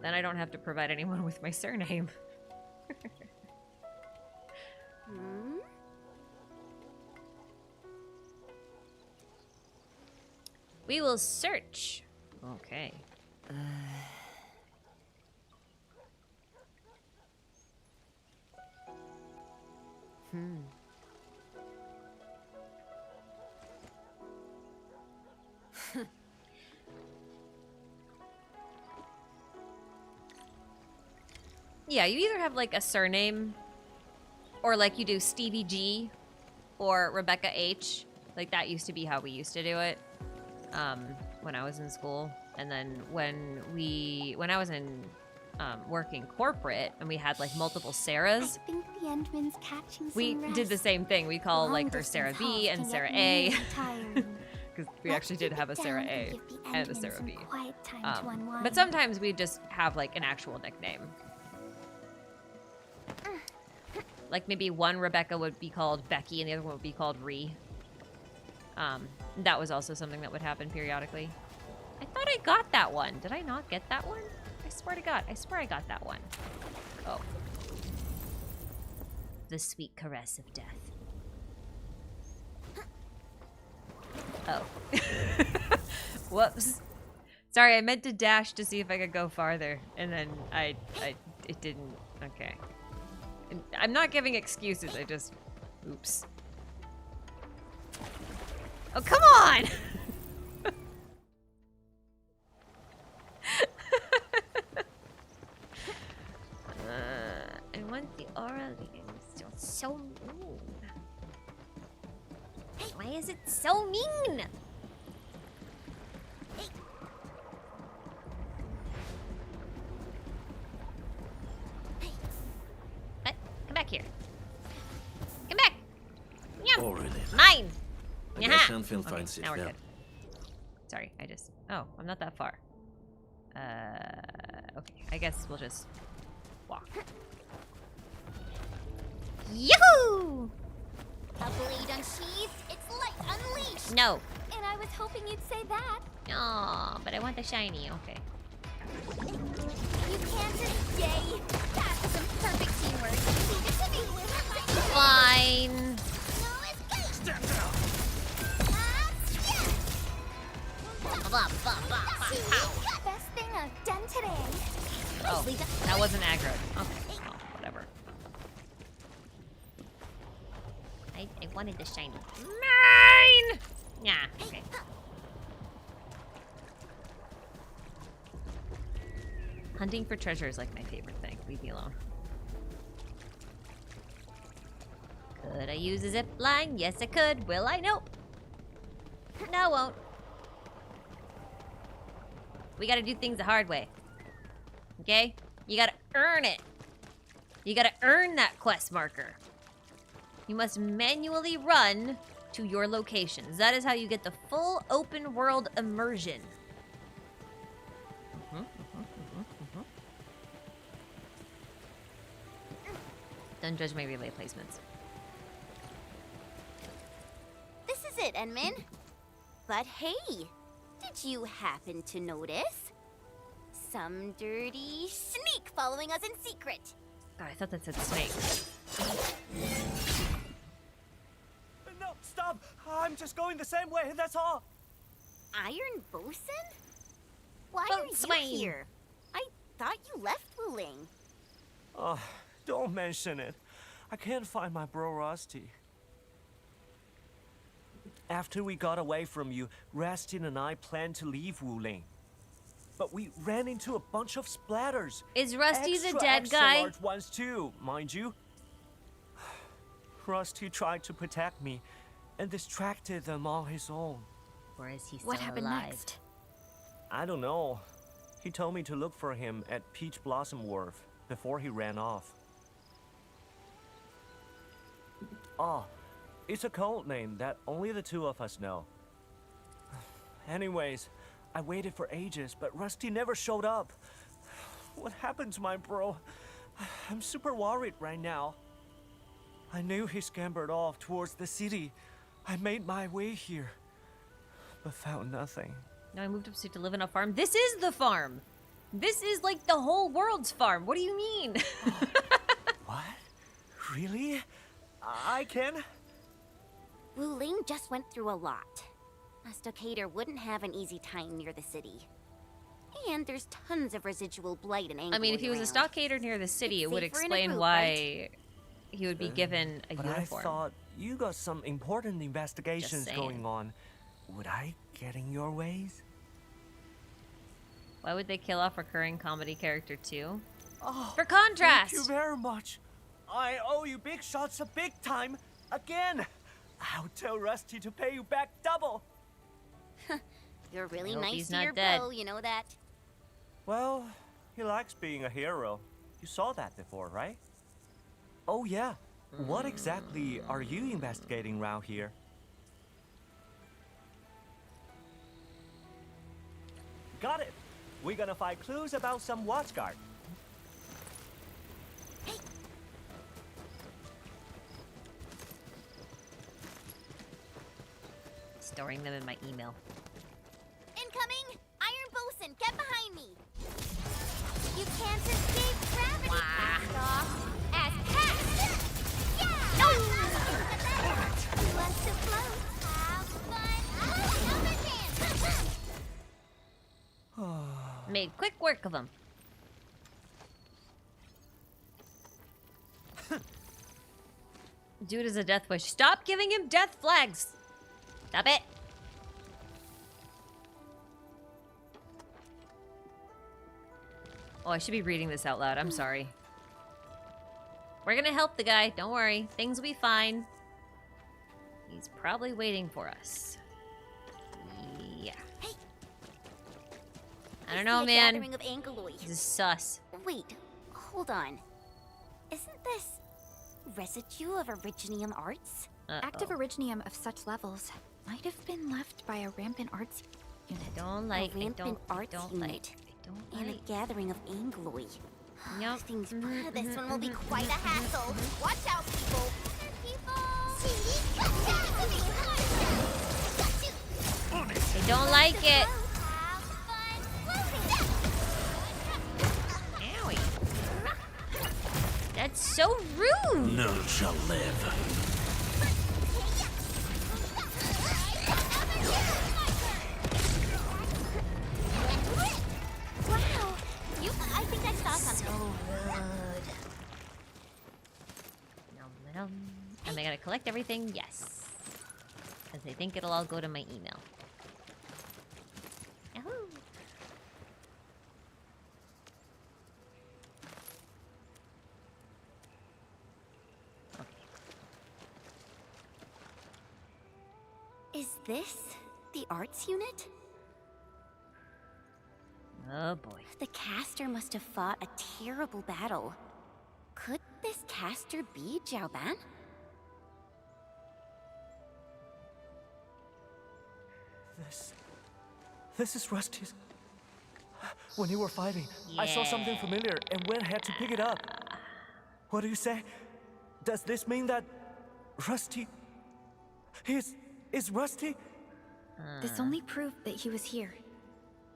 Then I don't have to provide anyone with my surname. We will search. Okay. Yeah, you either have like a surname, or like you do Stevie G, or Rebecca H. Like that used to be how we used to do it when I was in school. And then when I was in working corporate and we had like multiple Sarahs, I think the Endman's catching some we rest. did the same thing. We call like her Sarah B and Sarah A. Tiring. Because we actually did have a Sarah A Give the and a Endman Sarah some B. quiet time to unwind. But sometimes we just have like an actual nickname. Like maybe one Rebecca would be called Becky and the other one would be called Ree. That was also something that would happen periodically. I thought I got that one. Did I not get that one? I swear to God, I swear I got that one. Oh. The sweet caress of death. Oh. Whoops. Sorry, I meant to dash to see if I could go farther, and then it didn't. Okay. I'm not giving excuses, I just... Oops. Oh, come on! I want the aura lens. So mean. Why is it so mean? What? Come back here. Come back. Yeah. Oh, really? Mine. I guess Endfield finds it, now we're yeah. good. Sorry, I just... Oh, I'm not that far. Okay. I guess we'll just walk. Yoo-hoo! A blade unsheathed, its light unleashed. No. And I was hoping you'd say that. Oh, but I want the shiny. Okay. You can't just yay. That's some perfect teamwork. Leave it to me. Fine. No escape. Step down. Best thing I've done today. Oh, that wasn't aggro. Okay, well, whatever. I wanted the shiny. Mine! Yeah, okay. Hunting for treasure is like my favorite thing. Leave me alone. Could I use a zip line? Yes, I could. Will I? Nope. No, I won't. We gotta do things the hard way. Okay? You gotta earn it. You gotta earn that quest marker. You must manually run to your locations. That is how you get the full open world immersion. Don't judge my relay placements. This is it, Endman. But hey, did you happen to notice? Some dirty sneak following us in secret. God, I thought that said snake. No, stop! I'm just going the same way, that's all! Iron Bosun? Why Boatswain. are you here? I thought you left Wuling. Oh, don't mention it. I can't find my bro Rusty. After we got away from you, Rastin and I planned to leave Wuling. But we ran into a bunch of splatters. Is Rusty the dead extra guy? large ones too, mind you. Rusty tried to protect me and distracted them on his own. Or is he still What happened alive? next? I don't know. He told me to look for him at Peach Blossom Wharf before he ran off. Oh, it's a code name that only the two of us know. Anyways, I waited for ages, but Rusty never showed up. What happened to my bro? I'm super worried right now. I knew he scampered off towards the city. I made my way here, but found nothing. Now I moved upstate to live in a farm. This is the farm. This is like the whole world's farm. What do you mean? What? Really? I can? Wuling just went through a lot. A stockader wouldn't have an easy time near the city. And there's tons of residual blight and I mean, if he was a around. stockader near the city, it would Safer in a explain group, why right? he would be given a But uniform. I thought you got some important investigations saying. going on. Would I get in your ways? Why would they kill off recurring comedy character too? Oh, For contrast. Thank you very much. I owe you big shots of big time again. I'll tell Rusty to pay you back double. You're really I hope nice he's to not your dead. bro, you know that? Well, he likes being a hero. You saw that before, right? Oh yeah. What exactly are you investigating around here? Got it. We're gonna find clues about some watchguard. Storing them in my email. Incoming! Iron Bosun, get behind me! You can't escape gravity, cast off! As cast! Yeah! No! Who wants to float? Have fun! Another chance! Made quick work of them. Dude is a death wish. Stop giving him death flags! Stop it! Oh, I should be reading this out loud. I'm sorry. We're gonna help the guy. Don't worry. Things will be fine. He's probably waiting for us. Yeah. I don't know, man. Gathering of Ankyloid. This is sus. Wait, hold on. Isn't this residue of Originium arts? Active Originium of such levels might have been left by a rampant arts unit. Don't like. A rampant arts don't unit. like. And a gathering of Ankyloid. Yup. This one will be quite a hassle. Watch out, people. They don't like it. Owie. That's so rude. None shall live. Wow. I think I saw something. Am I gonna collect everything? Yes. Because I think it'll all go to my email. Yahoo! Is this the arts unit? Oh boy. The caster must have fought a terrible battle. Could this caster be Jiaoban? This is Rusty's. When you were fighting, I saw something familiar and went ahead to pick it up. What do you say? Does this mean that Rusty is Rusty? This only proved that he was here.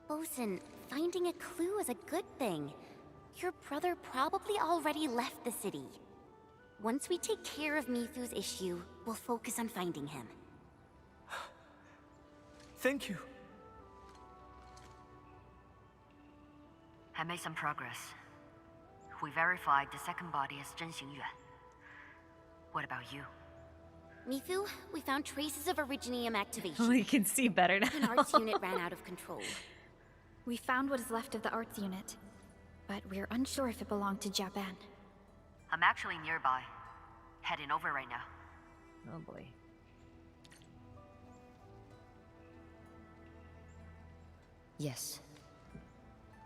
Bosun, finding a clue is a good thing. Your brother probably already left the city. Once we take care of Mithu's issue, we'll focus on finding him. Thank you. I made some progress. We verified the second body as Zhen Xingyuan. What about you? Mithu, we found traces of Originium activation. We can see better now. An arts unit ran out of control. We found what is left of the arts unit, but we're unsure if it belonged to Jiaoban. I'm actually nearby. Heading over right now. Oh boy. Yes.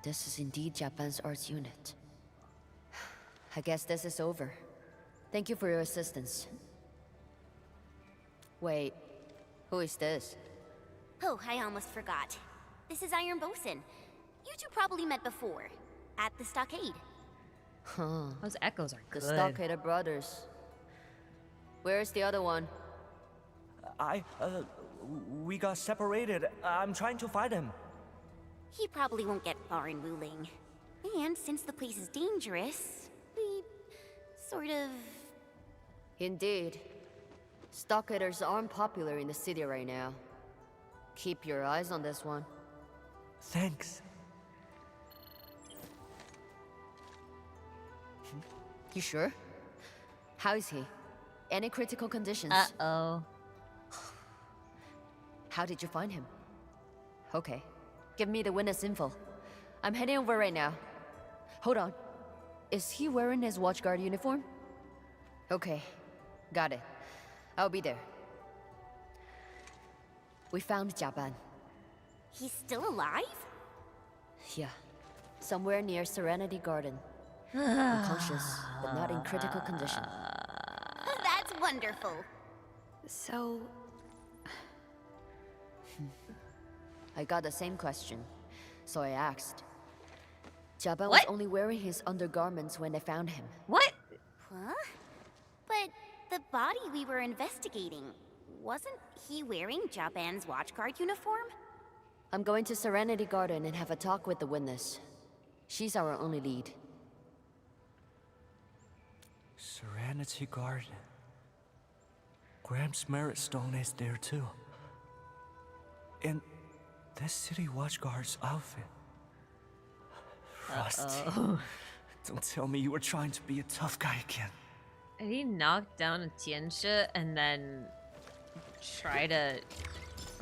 This is indeed Japan's arts unit. I guess this is over. Thank you for your assistance. Wait, who is this? Oh, I almost forgot. This is Iron Bosun. You two probably met before. At the stockade. Huh. Those echoes are good. The Stockade brothers. Where's the other one? We got separated. I'm trying to find him. He probably won't get far in Wuling. And since the place is dangerous, we sort of... Indeed. Stockaders aren't popular in the city right now. Keep your eyes on this one. Thanks. You sure? How is he? Any critical conditions? Uh-oh. How did you find him? Okay. Give me the witness info. I'm heading over right now. Hold on. Is he wearing his watchguard uniform? Okay, got it. I'll be there. We found Japan. He's still alive? Yeah, somewhere near Serenity Garden. Unconscious, but not in critical condition. That's wonderful. So... I got the same question, so I asked. Japan was only wearing his undergarments when they found him. What? Huh? But the body we were investigating, wasn't he wearing Japan's watchguard uniform? I'm going to Serenity Garden and have a talk with the witness. She's our only lead. Serenity Garden. Graham's merit stone is there too. And this city watchguard's outfit. Rusty. Don't tell me you were trying to be a tough guy again. He knocked down a Tianxia and then try to...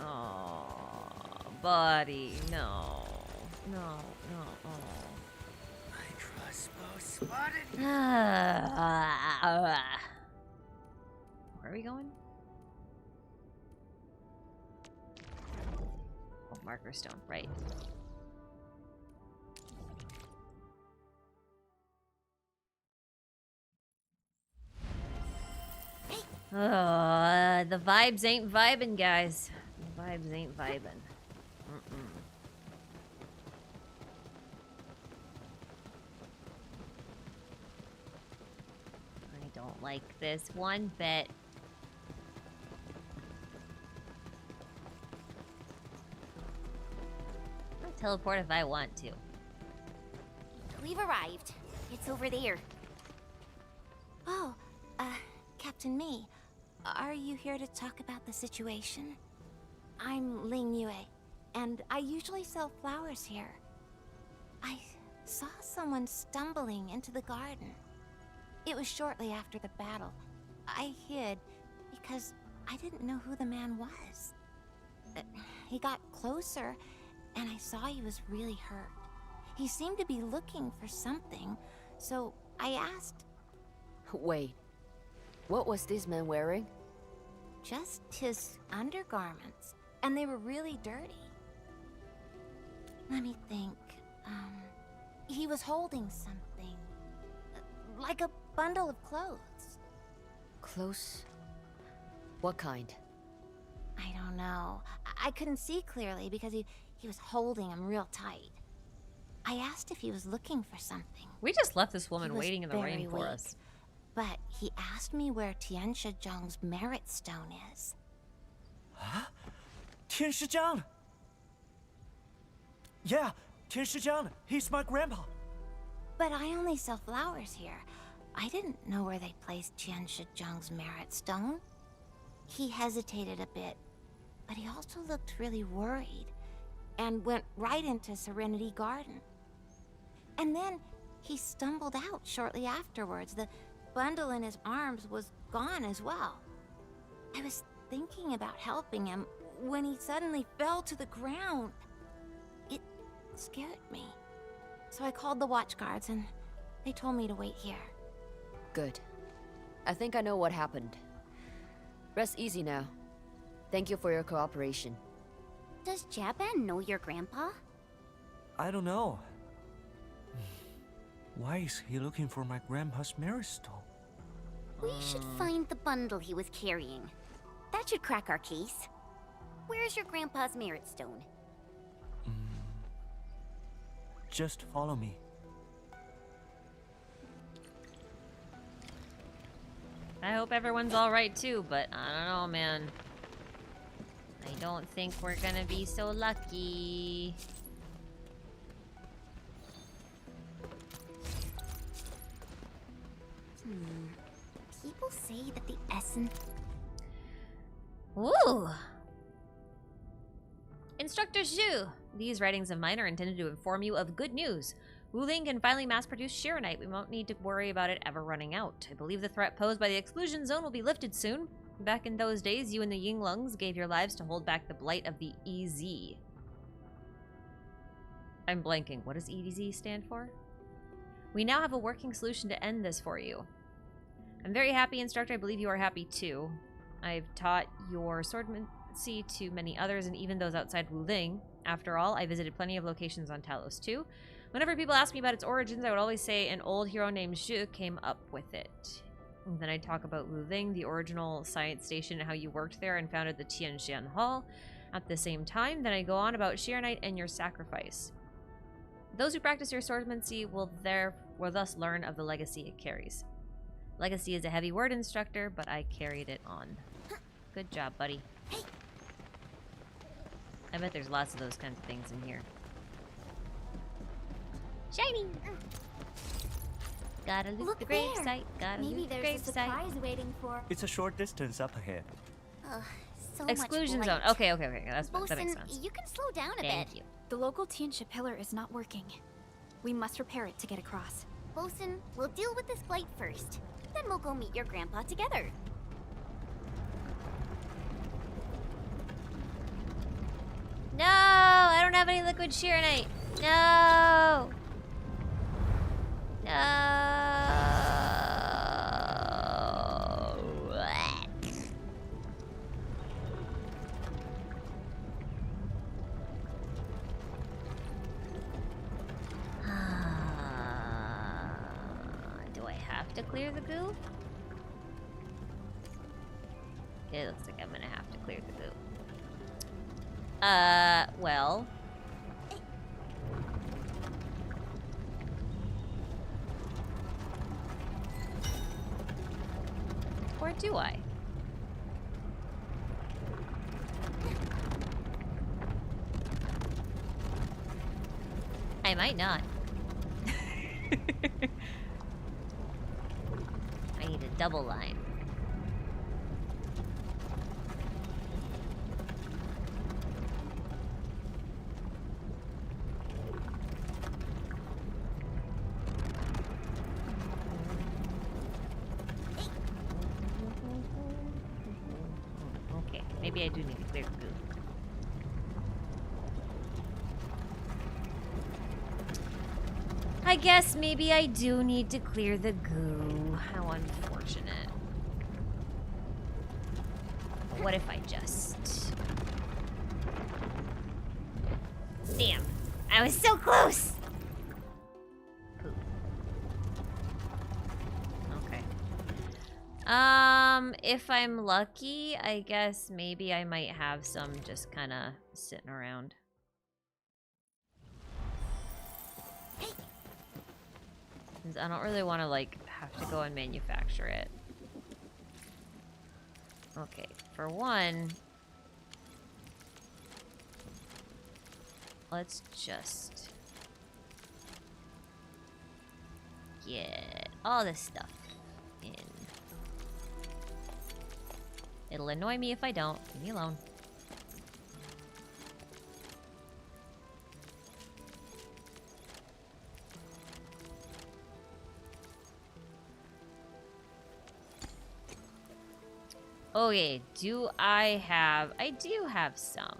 Oh, buddy, no. No, no, oh. My crossbow spotted. Where are we going? Oh, marker stone, right. The vibes ain't vibing, guys. The vibes ain't vibing. I don't like this one bit. I'll teleport if I want to. We've arrived. It's over there. Oh, Captain May, are you here to talk about the situation? I'm Ling Yue, and I usually sell flowers here. I saw someone stumbling into the garden. It was shortly after the battle. I hid because I didn't know who the man was. He got closer, and I saw he was really hurt. He seemed to be looking for something, so I asked. Wait, what was this man wearing? Just his undergarments, and they were really dirty. Let me think. He was holding something, like a bundle of clothes. Clothes? What kind? I don't know. I couldn't see clearly because he was holding them real tight. I asked if he was looking for something. We just left this woman waiting in the rain for us. But he asked me where Tianxia Zhang's merit stone is. Huh? Tianxia Zhang? Yeah, Tianxia Zhang. He's my grandpa. But I only sell flowers here. I didn't know where they placed Tianxia Zhang's merit stone. He hesitated a bit, but he also looked really worried and went right into Serenity Garden. And then he stumbled out shortly afterwards. The bundle in his arms was gone as well. I was thinking about helping him when he suddenly fell to the ground. It scared me. So I called the watchguards and they told me to wait here. Good. I think I know what happened. Rest easy now. Thank you for your cooperation. Does Japan know your grandpa? I don't know. Why is he looking for my grandpa's merit stone? We should find the bundle he was carrying. That should crack our case. Where's your grandpa's merit stone? Just follow me. I hope everyone's alright too, but I don't know, man. I don't think we're gonna be so lucky. People say that the essence... Ooh! Instructor Zhu! These writings of mine are intended to inform you of good news. Wuling can finally mass-produce Xiranite. We won't need to worry about it ever running out. I believe the threat posed by the exclusion zone will be lifted soon. Back in those days, you and the Yinglungs gave your lives to hold back the blight of the EZ. I'm blanking. What does EZ stand for? We now have a working solution to end this for you. I'm very happy, Instructor. I believe you are happy too. I've taught your swordmancy to many others, and even those outside Wuling. After all, I visited plenty of locations on Talos too. Whenever people ask me about its origins, I would always say an old hero named Zhu came up with it. And then I talk about Wuling, the original science station, and how you worked there and founded the Qijian Hall. At the same time, then I go on about Xiranite and your sacrifice. Those who practice your swordmancy will thus learn of the legacy it carries. Legacy is a heavy word, Instructor, but I carried it on. Good job, buddy. I bet there's lots of those kinds of things in here. Shiny! Gotta loot the grave site. Gotta loot the grave site. Waiting for. It's a short distance up ahead. So Exclusion much zone. blight. Okay. That makes Bosun, sense. you can slow down a Thank bit. you. The local Tianxia pillar is not working. We must repair it to get across. Bosun, we'll deal with this blight first. Then we'll go meet your grandpa together. No! I don't have any liquid Xiranite. No! Do I have to clear the goo? It looks like I'm gonna have to clear the goo. Well. Or do I? I might not. I need a double line. Okay, maybe I do need to clear the goo. I guess maybe I do need to clear the goo. How unfortunate. But what if I just... Damn. I was so close! Poop. Okay. If I'm lucky, I guess maybe I might have some just kind of sitting around. I don't really want to, like, have to go and manufacture it. Okay, for one... Let's just... get all this stuff in. It'll annoy me if I don't. Leave me alone. Okay, do I have... I do have some.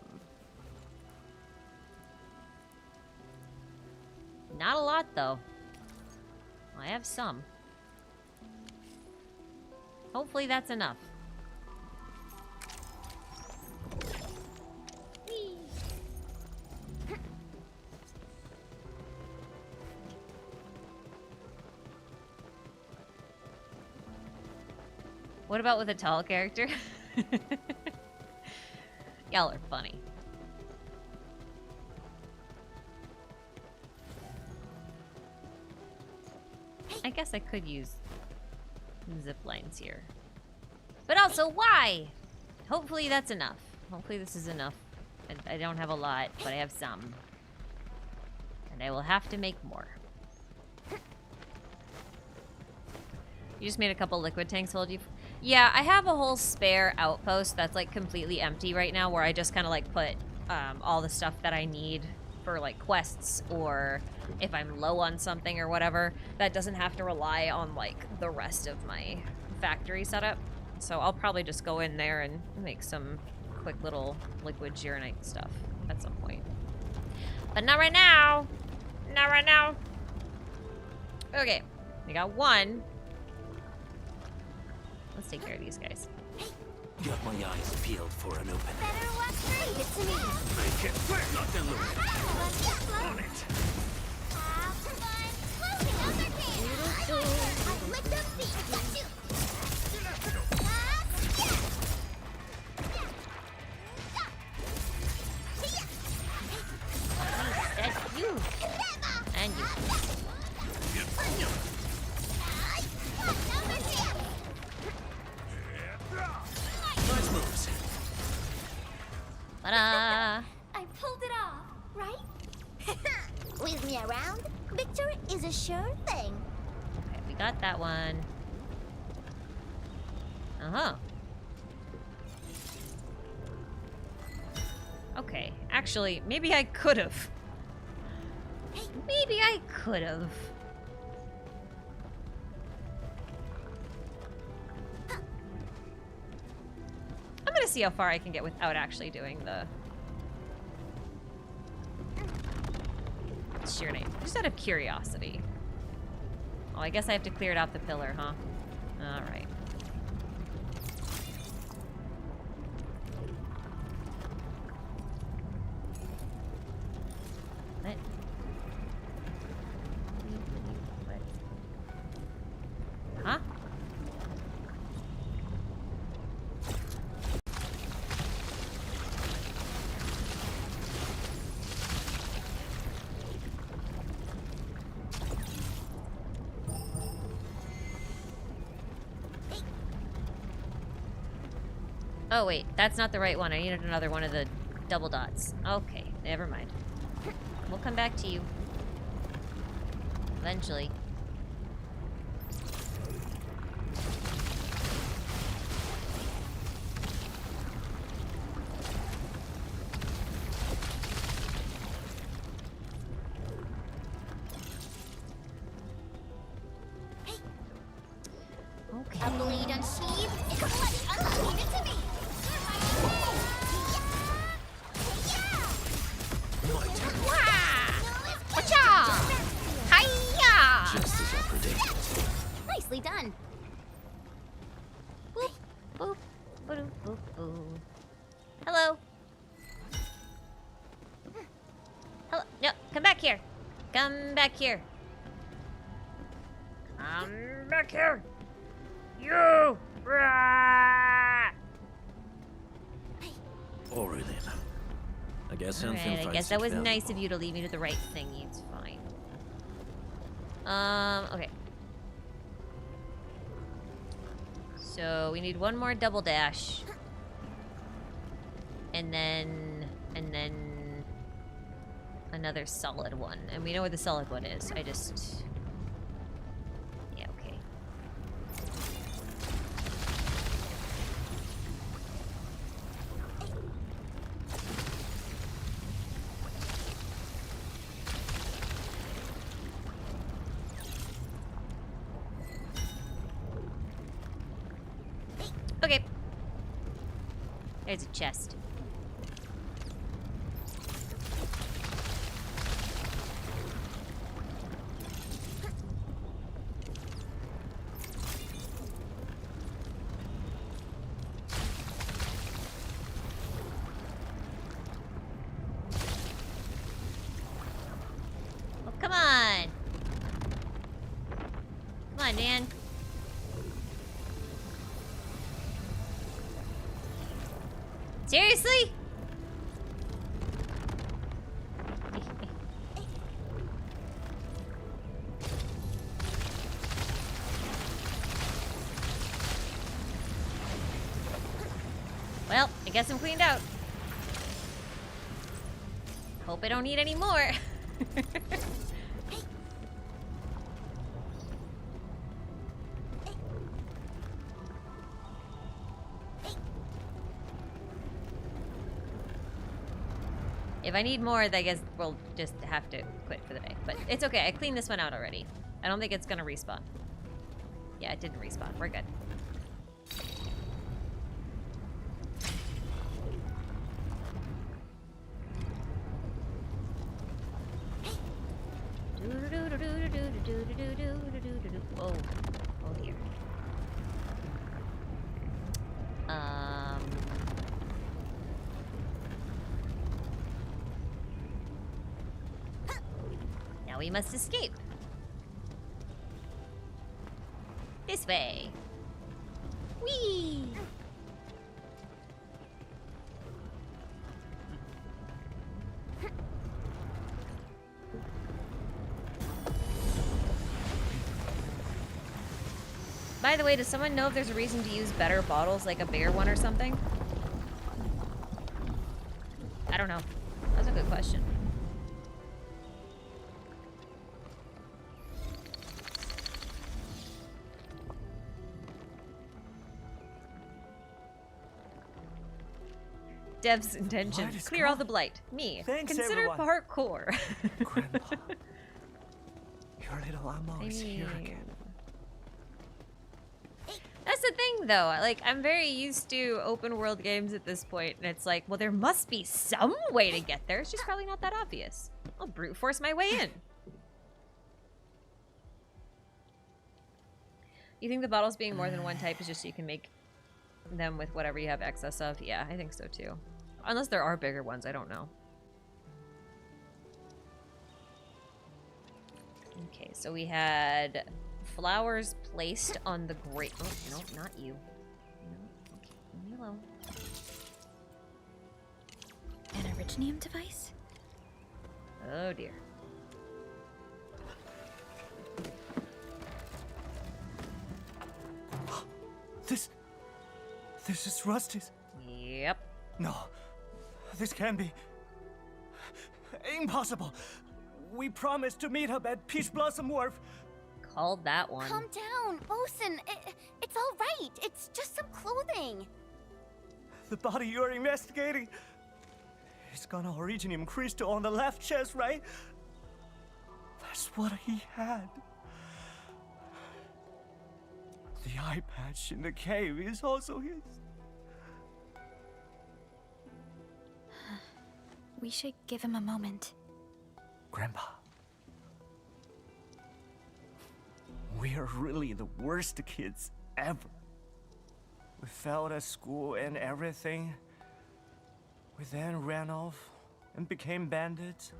Not a lot, though. I have some. Hopefully that's enough. Whee! What about with a tall character? Y'all are funny. I guess I could use zip lines here. But also, why? Hopefully that's enough. Hopefully this is enough. I don't have a lot, but I have some. And I will have to make more. You just made a couple liquid tanks, hold you? Yeah, I have a whole spare outpost that's like completely empty right now, where I just kind of like put all the stuff that I need for like quests, or if I'm low on something or whatever, that doesn't have to rely on like the rest of my factory setup. So I'll probably just go in there and make some quick little liquid Xiranite stuff at some point. But not right now. Not right now. Okay, we got one. Let's take care of these guys. Got my eyes peeled for an opening. Better walk straight. It's me. Make it nothing loose. On it. I licked up feet. Got you. That's you. And you. Nice moves. Ta-da! I pulled it off, right? With me around, victory is a sure thing. Okay, we got that one. Uh-huh. Okay, actually, maybe I could've. Maybe I could've. I'm gonna see how far I can get without actually doing the Xiranite, just out of curiosity. Oh, I guess I have to clear it off the pillar, huh? Alright. What? What? Huh? Oh wait, that's not the right one. I needed another one of the double dots. Okay, never mind. We'll come back to you. Eventually. Okay. A blade unsheathed is bloody unleash it to me. Just as I predicted. Nicely done. Boop, boop, boop, boop, boop. Hello. Hello. No, come back here. Come back here. Come back here. You. Rah! Alright then. I guess Alright, Endfield I guess that was nice of you to lead me to the right thingy. It's fine. Okay. So we need one more double dash. And then another solid one. And we know where the solid one is. I just... Yeah, okay. Okay. There's a chest. Oh, come on. Come on, Dan. Seriously? Well, I guess I'm cleaned out. Hope I don't need any more. If I need more, I guess we'll just have to quit for the day. But it's okay, I cleaned this one out already. I don't think it's gonna respawn. Yeah, it didn't respawn. We're good. Do do do do do do do do do. we must escape. This way. Whee! By the way, does someone know if there's a reason to use better bottles, like a bigger one or something? I don't know. That's a good question. Dev's intention. Clear all the blight. Me. Thanks, Consider everyone. parkour. Grandpa, your little ammo is here again. That's the thing, though. Like, I'm very used to open world games at this point, and it's like, well, there must be some way to get there. It's just probably not that obvious. I'll brute force my way in. You think the bottles being more than one type is just so you can make them with whatever you have excess of? Yeah, I think so too. Unless there are bigger ones, I don't know. Okay, so we had flowers placed on the grate. Oh, no, not you. No, okay, leave me alone. An originium device? Oh dear. This is Rusty's. Yep. No, this can't be. Impossible. We promised to meet up at Peach Blossom Wharf. Called that one. Calm down, Bosun. It's all right. It's just some clothing. The body you're investigating. It's got an originium crystal on the left chest, right? That's what he had. The eye patch in the cave is also his. We should give him a moment. Grandpa. We are really the worst kids ever. We failed at school and everything. We then ran off and became bandits.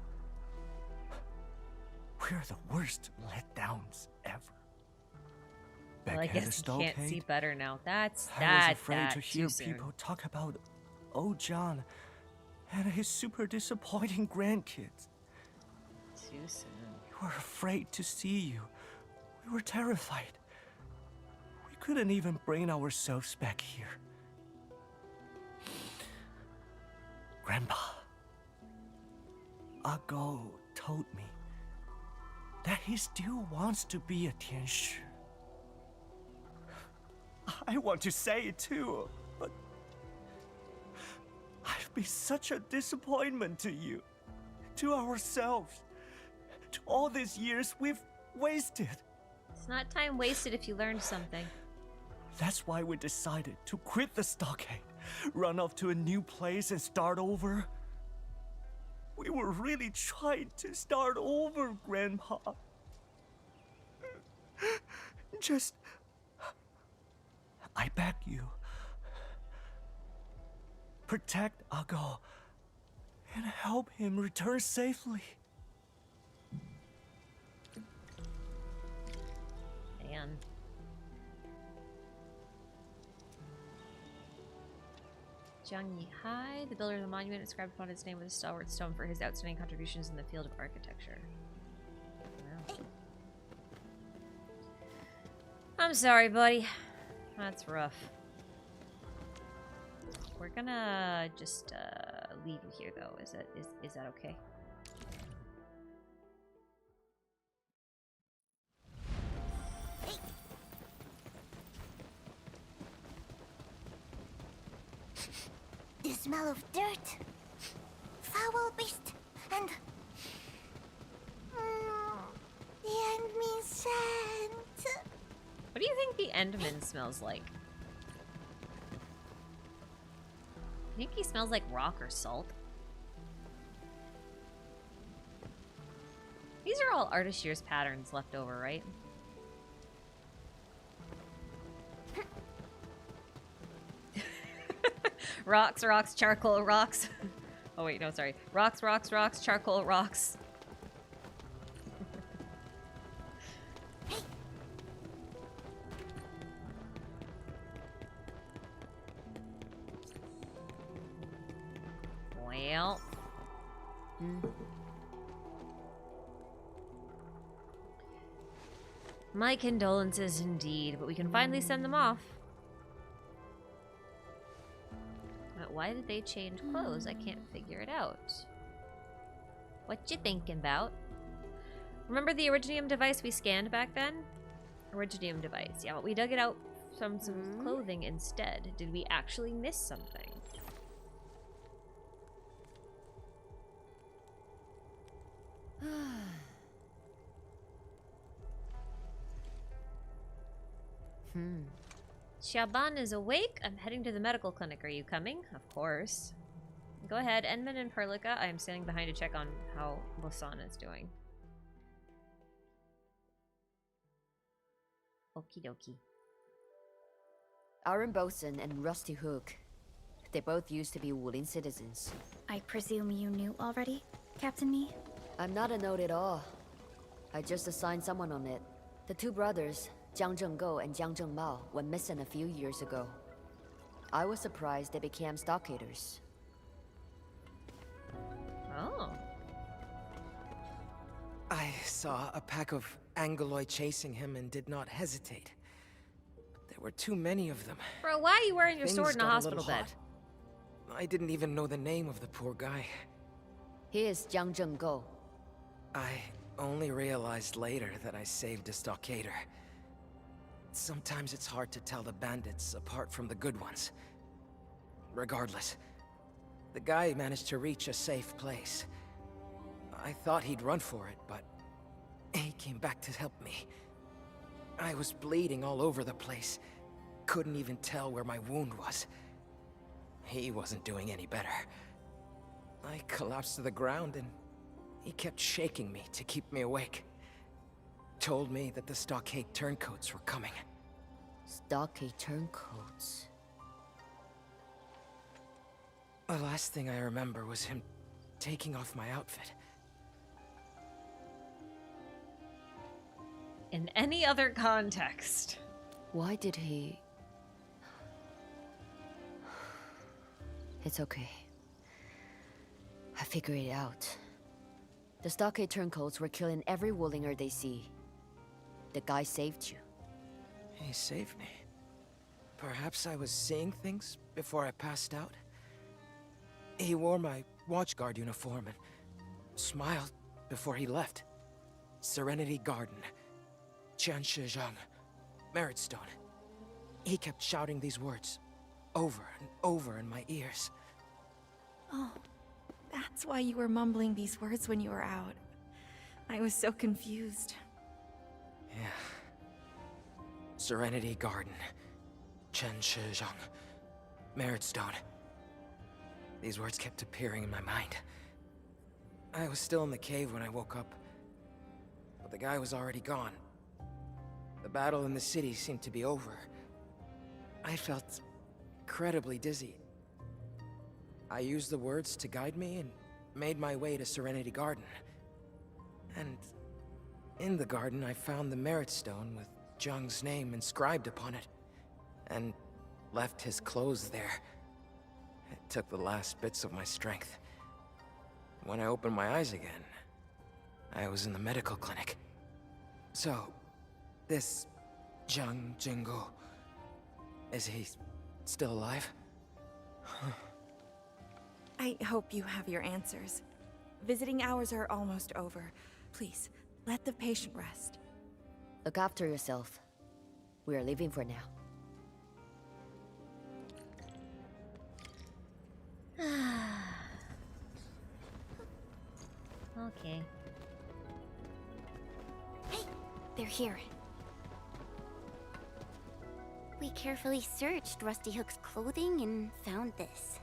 We're the worst letdowns ever. Well, I guess you can't see better now. I was afraid to hear people talk about old John and his super disappointing grandkids. Too soon. We were afraid to see you. We were terrified. We couldn't even bring ourselves back here. Grandpa, Ago told me that he still wants to be a Tianshi. I want to say it too, but I've been such a disappointment to you, to ourselves, to all these years we've wasted. It's not time wasted if you learned something. That's why we decided to quit the stockade, run off to a new place and start over. We were really trying to start over, Grandpa. Just... I beg you. Protect Ago and help him return safely. Man. Jiang Yihai, the builder of the monument, inscribed upon its name with a stalwart stone for his outstanding contributions in the field of architecture. Wow. I'm sorry, buddy. That's rough. We're gonna just leave you here, though. Is that okay? The smell of dirt, foul beast, and the Endmin scent. What do you think the Endman smells like? I think he smells like rock or salt. These are all Artist Year's patterns left over, right? Rocks, rocks, charcoal, rocks. Oh wait, no, sorry. Rocks, rocks, rocks, charcoal, rocks. Well. My condolences indeed, but we can finally send them off. But why did they change clothes? I can't figure it out. What you thinking about? Remember the Originium device we scanned back then? Originium device, yeah, but we dug it out from some clothing instead. Did we actually miss something? Xiaoban is awake. I'm heading to the medical clinic. Are you coming? Of course. Go ahead, Enman and Perlica. I am standing behind to check on how Bosan is doing. Okie dokie. Aaron Bosun and Rusty Hook. They both used to be Wuling citizens. I presume you knew already, Captain Me? I'm not a note at all. I just assigned someone on it. The two brothers, Jiang Zhenggou and Jiang Zhengmao, went missing a few years ago. I was surprised they became stockaders. Oh. I saw a pack of Angoloi chasing him and did not hesitate. There were too many of them. Bro, why are you wearing your Things sword in a got hospital little bed? hot. I didn't even know the name of the poor guy. He is Jiang Zhenggou. I only realized later that I saved a stockader. Sometimes it's hard to tell the bandits apart from the good ones. Regardless, the guy managed to reach a safe place. I thought he'd run for it, but he came back to help me. I was bleeding all over the place. Couldn't even tell where my wound was. He wasn't doing any better. I collapsed to the ground and he kept shaking me to keep me awake. Told me that the stockade turncoats were coming. Stockade turncoats? The last thing I remember was him taking off my outfit. In any other context. Why did he... It's okay. I figured it out. The stockade turncoats were killing every Wulinger they see. The guy saved you. He saved me. Perhaps I was seeing things before I passed out. He wore my watchguard uniform and smiled before he left. Serenity Garden. Qianshizhang. Merit Stone. He kept shouting these words over and over in my ears. Oh, that's why you were mumbling these words when you were out. I was so confused. Yeah. Serenity Garden. Qianshizhang. Merit Stone. These words kept appearing in my mind. I was still in the cave when I woke up, but the guy was already gone. The battle in the city seemed to be over. I felt incredibly dizzy. I used the words to guide me and made my way to Serenity Garden. And in the garden, I found the Merit Stone with Zhang's name inscribed upon it, and left his clothes there. It took the last bits of my strength. When I opened my eyes again, I was in the medical clinic. So, this Jiang Zhenggou, is he still alive? I hope you have your answers. Visiting hours are almost over. Please, let the patient rest. Look after yourself. We are leaving for now. Okay. Hey, they're here. We carefully searched Rusty Hook's clothing and found this.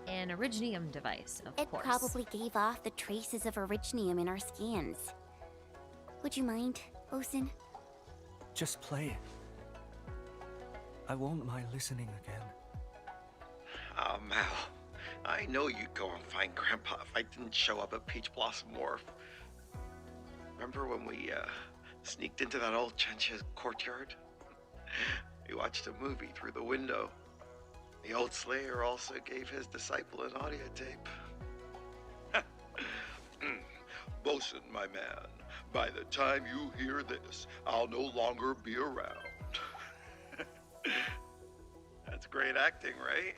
An Originium device, of course. It probably gave off the traces of Originium in our scans. Would you mind, Bosun? Just play it. I won't mind listening again. Oh, Mal. I know you'd go and find Grandpa if I didn't show up at Peach Blossom Wharf. Remember when we, sneaked into that old Chencha courtyard? We watched a movie through the window. The old Slayer also gave his disciple an audio tape. Bosun, my man, by the time you hear this, I'll no longer be around. That's great acting, right?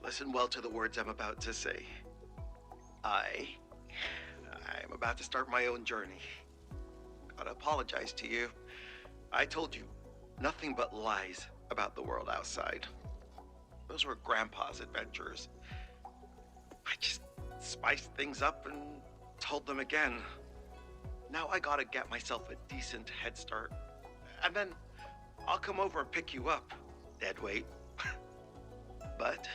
Listen well to the words I'm about to say. I'm about to start my own journey. Gotta apologize to you. I told you nothing but lies about the world outside. Those were Grandpa's adventures. I just spiced things up and told them again. Now I gotta get myself a decent head start. And then I'll come over and pick you up, deadweight. But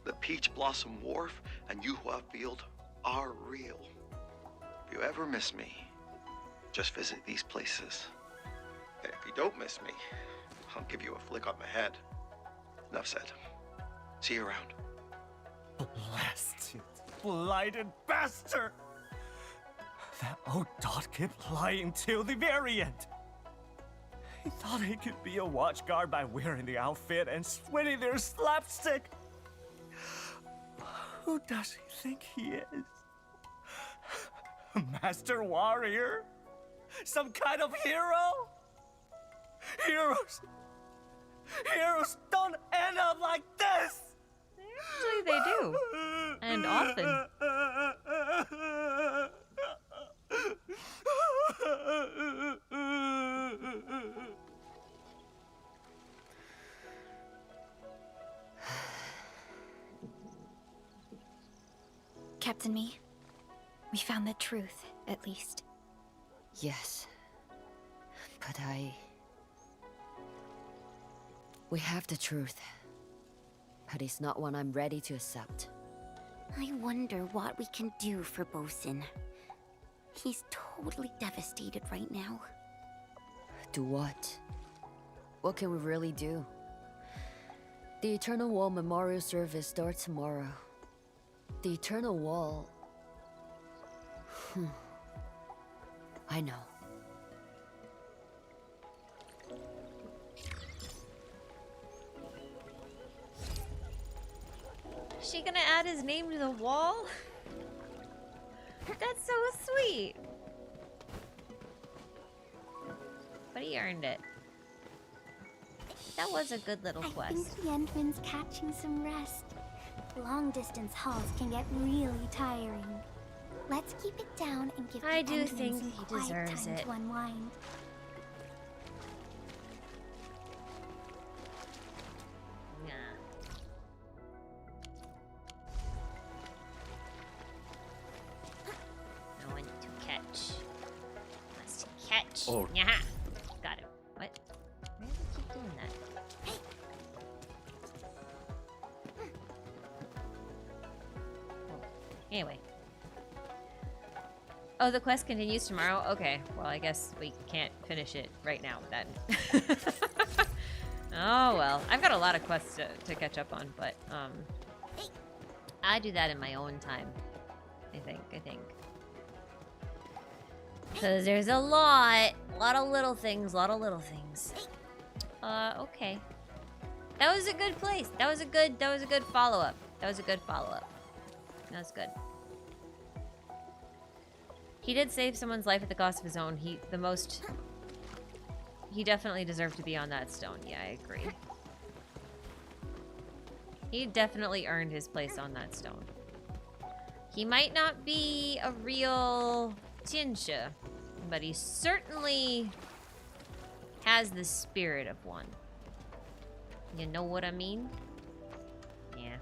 the Peach Blossom Wharf and Yuhua Field are real. If you ever miss me, just visit these places. And if you don't miss me, I'll give you a flick on the head. Enough said. See you around. Blasted, blighted bastard! That old dot kept lying till the very end. He thought he could be a watchguard by wearing the outfit and swinging their slapstick. Who does he think he is? A master warrior? Some kind of hero? Heroes don't end up like this! Actually, they do. And often. Captain Me, we found the truth, at least. Yes. But we have the truth. But it's not one I'm ready to accept. I wonder what we can do for Bosun. He's totally devastated right now. Do what? What can we really do? The Eternal Wall Memorial Service starts tomorrow. The Eternal Wall... I know. Is she gonna add his name to the wall? That's so sweet. But he earned it. That was a good little quest. I think the Endman's catching some rest. Long-distance hauls can get really tiring. Let's keep it down and give I the do Endman think some he quiet deserves time it. to unwind. No one to catch. Must catch. Oh. Yaha. Got him. What? Why do they keep doing that? Anyway. Oh, the quest continues tomorrow? Okay. Well, I guess we can't finish it right now then. Oh, well. I've got a lot of quests to catch up on, but, I do that in my own time. I think. Because there's a lot of little things, okay. That was a good place. That was a good follow-up. That was good. He did save someone's life at the cost of his own. He definitely deserved to be on that stone. Yeah, I agree. He definitely earned his place on that stone. He might not be a real Tianshi, but he certainly has the spirit of one. You know what I mean? Yeah.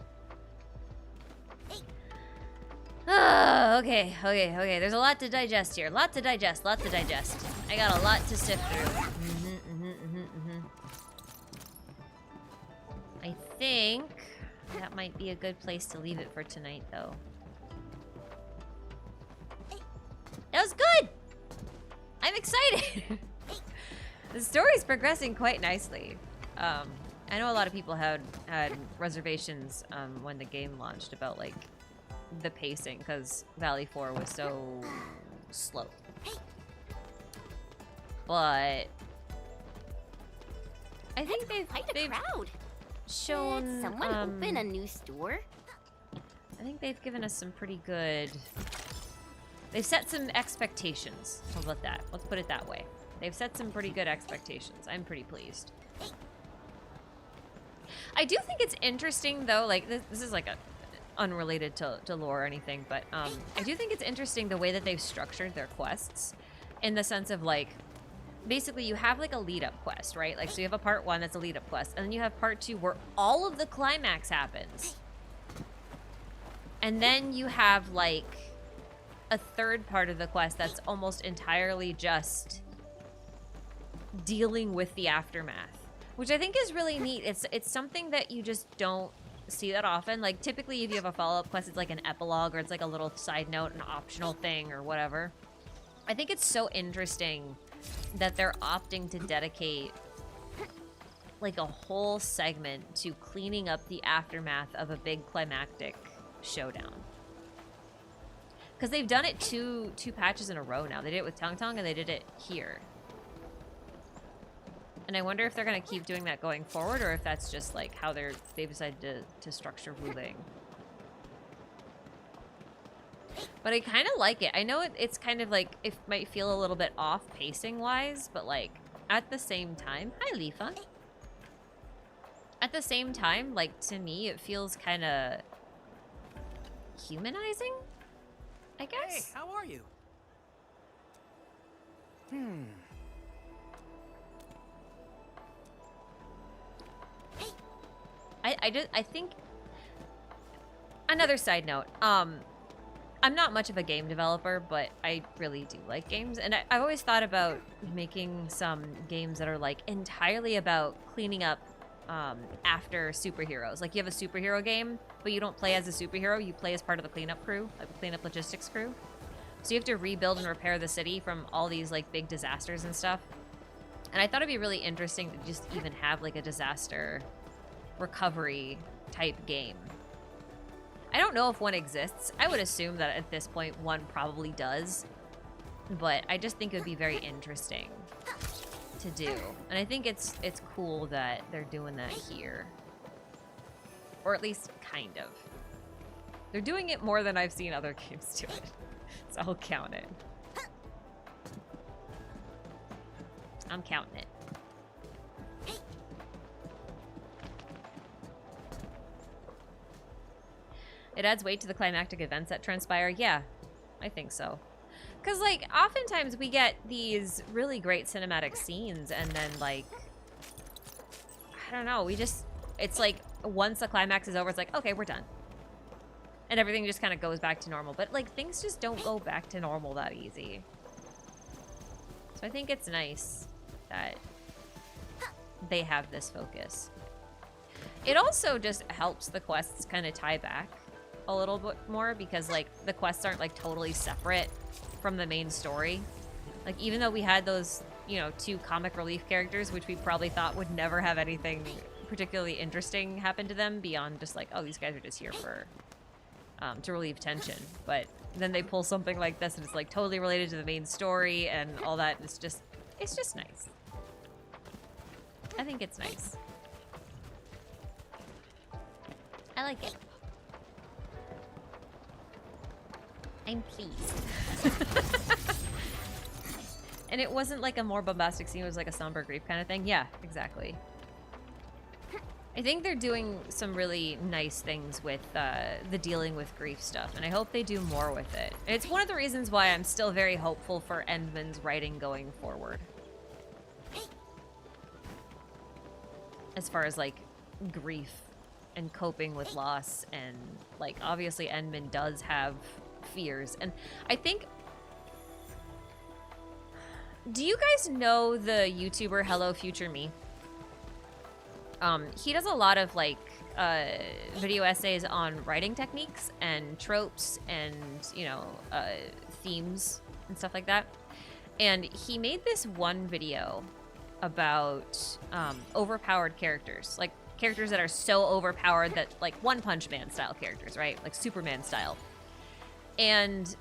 Okay. There's a lot to digest here. Lot to digest. I got a lot to sift through. I think that might be a good place to leave it for tonight, though. That was good! I'm excited! The story's progressing quite nicely. I know a lot of people had reservations when the game launched about, like, the pacing, because Valley 4 was so slow. But I think they've shown. Did someone open a new store? I think they've given us some pretty good. They've set some expectations. How about that? Let's put it that way. They've set some pretty good expectations. I'm pretty pleased. I do think it's interesting, though. Like this is like unrelated to lore or anything, but I do think it's interesting the way that they've structured their quests, in the sense of like, basically you have like a lead-up quest, right? Like, so you have a part 1 that's a lead-up quest, and then you have part 2 where all of the climax happens, and then you have like a third part of the quest that's almost entirely just dealing with the aftermath, which I think is really neat. It's something that you just don't see that often. Like, typically if you have a follow-up quest, it's like an epilogue, or it's like a little side note, an optional thing, or whatever. I think it's so interesting that they're opting to dedicate like a whole segment to cleaning up the aftermath of a big climactic showdown. Because they've done it two patches in a row now. They did it with Tung Tung, and they did it here. And I wonder if they're going to keep doing that going forward, or if that's just like how they've decided to structure Wuling. But I kind of like it. I know it's kind of like, it might feel a little bit off pacing-wise, but like, at the same time... Hi, Lifa. At the same time, like, to me, it feels kind of humanizing, I guess. Hey, how are you? I think... Another side note, I'm not much of a game developer, but I really do like games, and I've always thought about making some games that are like entirely about cleaning up after superheroes. Like, you have a superhero game, but you don't play as a superhero, you play as part of the cleanup crew, like the cleanup logistics crew. So you have to rebuild and repair the city from all these like big disasters and stuff. And I thought it'd be really interesting to just even have like a disaster recovery type game. I don't know if one exists. I would assume that at this point one probably does, but I just think it would be very interesting to do. And I think it's cool that they're doing that here. Or at least kind of. They're doing it more than I've seen other games do it. So I'll count it. I'm counting it. It adds weight to the climactic events that transpire. Yeah, I think so. Because, like, oftentimes we get these really great cinematic scenes, and then, like, I don't know, it's like, once the climax is over, it's like, okay, we're done. And everything just kind of goes back to normal. But, like, things just don't go back to normal that easy. So I think it's nice that they have this focus. It also just helps the quests kind of tie back a little bit more, because like the quests aren't like totally separate from the main story. Like, even though we had those, you know, 2 comic relief characters, which we probably thought would never have anything particularly interesting happen to them beyond just like, oh, these guys are just here for to relieve tension. But then they pull something like this and it's like totally related to the main story and all that. It's just nice. I think it's nice. I like it. I'm pleased. And it wasn't like a more bombastic scene, it was like a somber grief kind of thing. Yeah, exactly. I think they're doing some really nice things with the dealing with grief stuff, and I hope they do more with it. It's one of the reasons why I'm still very hopeful for Endman's writing going forward. As far as like grief and coping with loss, and like obviously Endman does have fears, and I think, do you guys know the YouTuber Hello Future Me? He does a lot of like video essays on writing techniques and tropes and, you know, themes and stuff like that. And he made this one video about overpowered characters, like characters that are so overpowered that, like, One Punch Man style characters, right? Like Superman style. And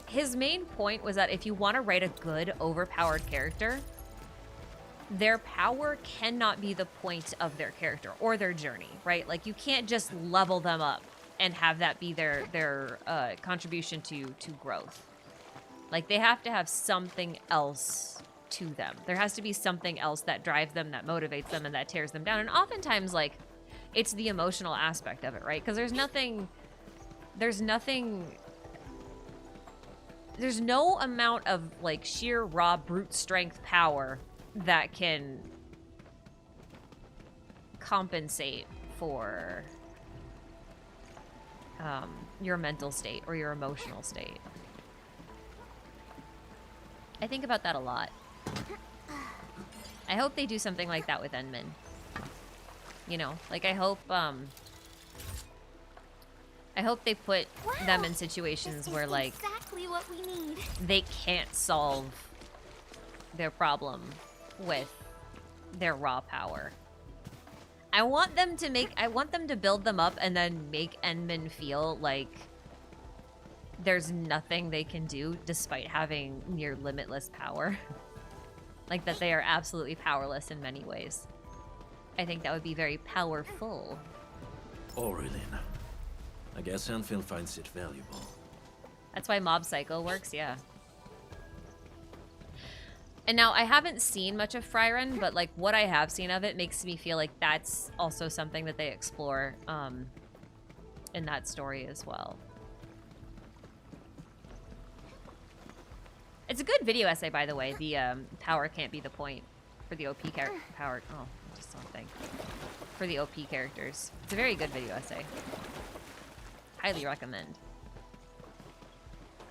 his main point was that if you want to write a good overpowered character, their power cannot be the point of their character or their journey, right? Like, you can't just level them up and have that be their contribution to growth. Like, they have to have something else to them. There has to be something else that drives them, that motivates them, and that tears them down. And oftentimes, like, it's the emotional aspect of it, right? Because there's no amount of, like, sheer raw brute strength power that can compensate for your mental state or your emotional state. I think about that a lot. I hope they do something like that with Enmin. You know, like, I hope they put them in situations where, like, exactly what we need. they can't solve their problem with their raw power. I want them to build them up and then make Enmin feel like there's nothing they can do despite having near limitless power. Like, that they are absolutely powerless in many ways. I think that would be very powerful. Aurelin. I guess Endfield finds it valuable. That's why Mob Psycho works, yeah. And now, I haven't seen much of Frieren, but, like, what I have seen of it makes me feel like that's also something that they explore in that story as well. It's a good video essay, by the way. The power can't be the point for the OP character. Power. Oh, just something. For the OP characters. It's a very good video essay. Highly recommend.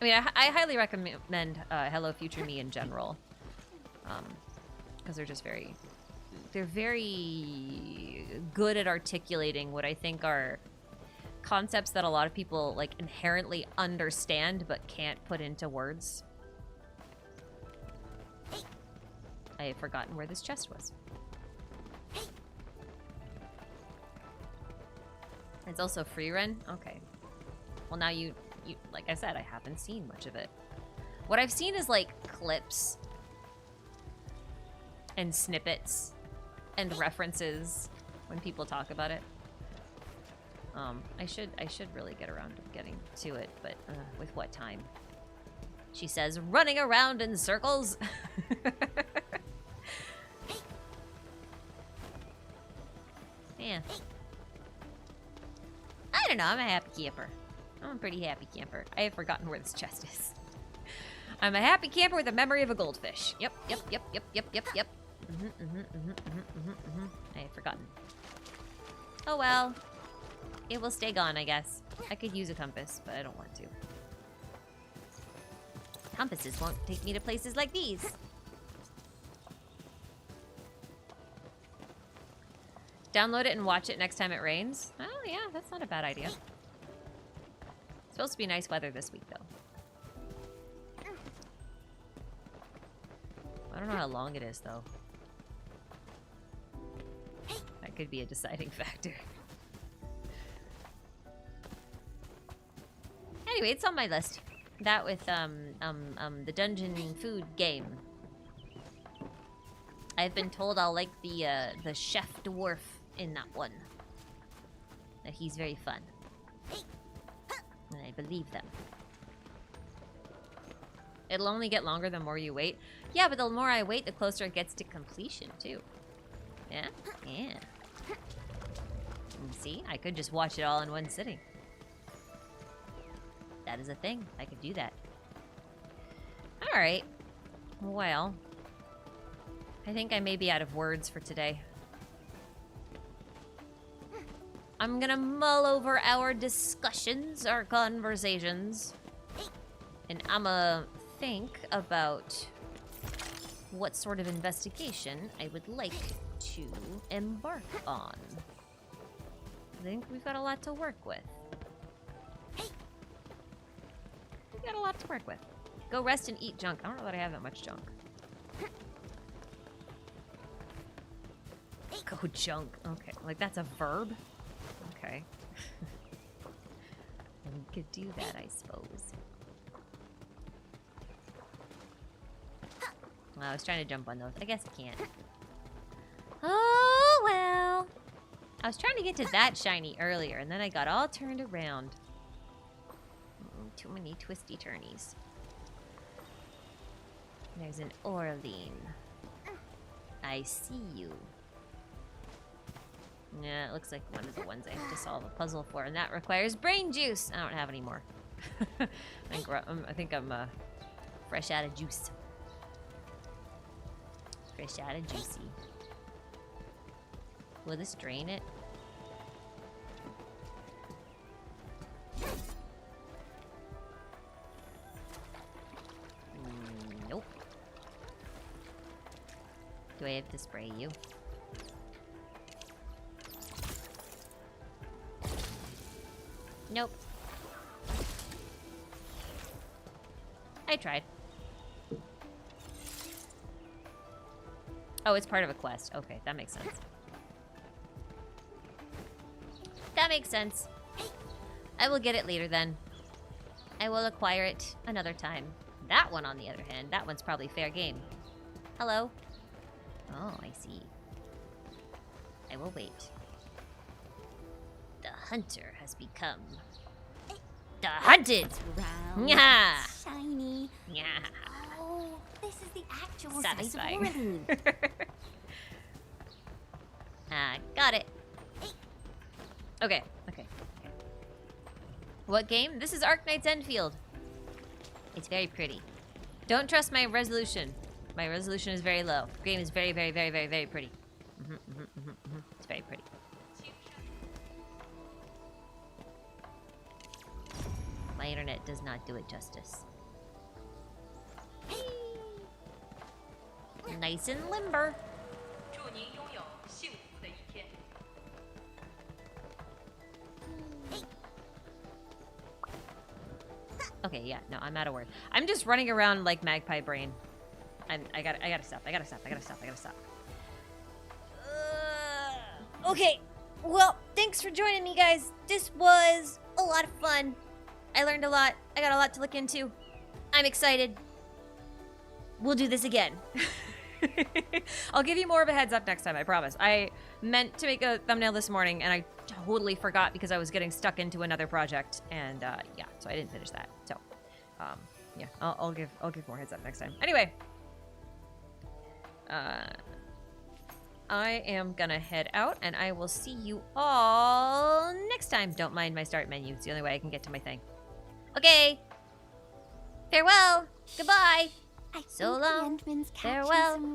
I mean, I highly recommend Hello Future Me in general. Because they're very good at articulating what I think are concepts that a lot of people, like, inherently understand but can't put into words. I had forgotten where this chest was. It's also Frieren? Okay. Well, now you, like I said, I haven't seen much of it. What I've seen is, like, clips and snippets and references when people talk about it. I should really get around to getting to it, but with what time? She says, running around in circles. Yeah. I don't know, I'm a happy camper. I'm a pretty happy camper. I have forgotten where this chest is. I'm a happy camper with a memory of a goldfish. Yep. I have forgotten. Oh well. It will stay gone, I guess. I could use a compass, but I don't want to. Compasses won't take me to places like these. Download it and watch it next time it rains. Oh yeah, that's not a bad idea. It's supposed to be nice weather this week, though. I don't know how long it is, though. That could be a deciding factor. Anyway, it's on my list. That with the dungeon food game. I've been told I'll like the chef dwarf in that one. That he's very fun. And I believe them. It'll only get longer the more you wait. Yeah, but the more I wait, the closer it gets to completion, too. Yeah? Yeah. And see? I could just watch it all in one sitting. That is a thing. I could do that. Alright. Well. I think I may be out of words for today. I'm gonna mull over our discussions, our conversations. And I'ma think about what sort of investigation I would like to embark on. I think we've got a lot to work with. We've got a lot to work with. Go rest and eat junk. I don't know that I have that much junk. Go junk. Okay, like that's a verb? Okay. We could do that, I suppose. Well, I was trying to jump on those. I guess I can't. Oh, well. I was trying to get to that shiny earlier, and then I got all turned around. Too many twisty turnies. There's an Orlean. I see you. Yeah, it looks like one of the ones I have to solve a puzzle for, and that requires brain juice. I don't have any more. I think I'm fresh out of juice. Fresh out of juicy. Will this drain it? Nope. Do I have to spray you? Nope. I tried. Oh, it's part of a quest. Okay, that makes sense. That makes sense. I will get it later then. I will acquire it another time. That one, on the other hand, that one's probably fair game. Hello? Oh, I see. I will wait. The hunter has become the hunted. Round, Yeah. shiny. Yeah. Oh, this is the actual Satisfying. size of Wuling. Got it. Okay, okay. What game? This is Arknights Endfield. It's very pretty. Don't trust my resolution. My resolution is very low. The game is very, very, very, very, very pretty. It's very pretty. My internet does not do it justice. Nice and limber. Okay, yeah, no, I'm out of words. I'm just running around like magpie brain. I gotta stop. Okay, well, thanks for joining me, guys. This was a lot of fun. I learned a lot. I got a lot to look into. I'm excited. We'll do this again. I'll give you more of a heads up next time, I promise. I meant to make a thumbnail this morning, and I totally forgot because I was getting stuck into another project, and yeah, so I didn't finish that. So, yeah, I'll give more heads up next time. Anyway, I am gonna head out, and I will see you all next time. Don't mind my start menu. It's the only way I can get to my thing. Okay. Farewell. Goodbye. So long. Farewell.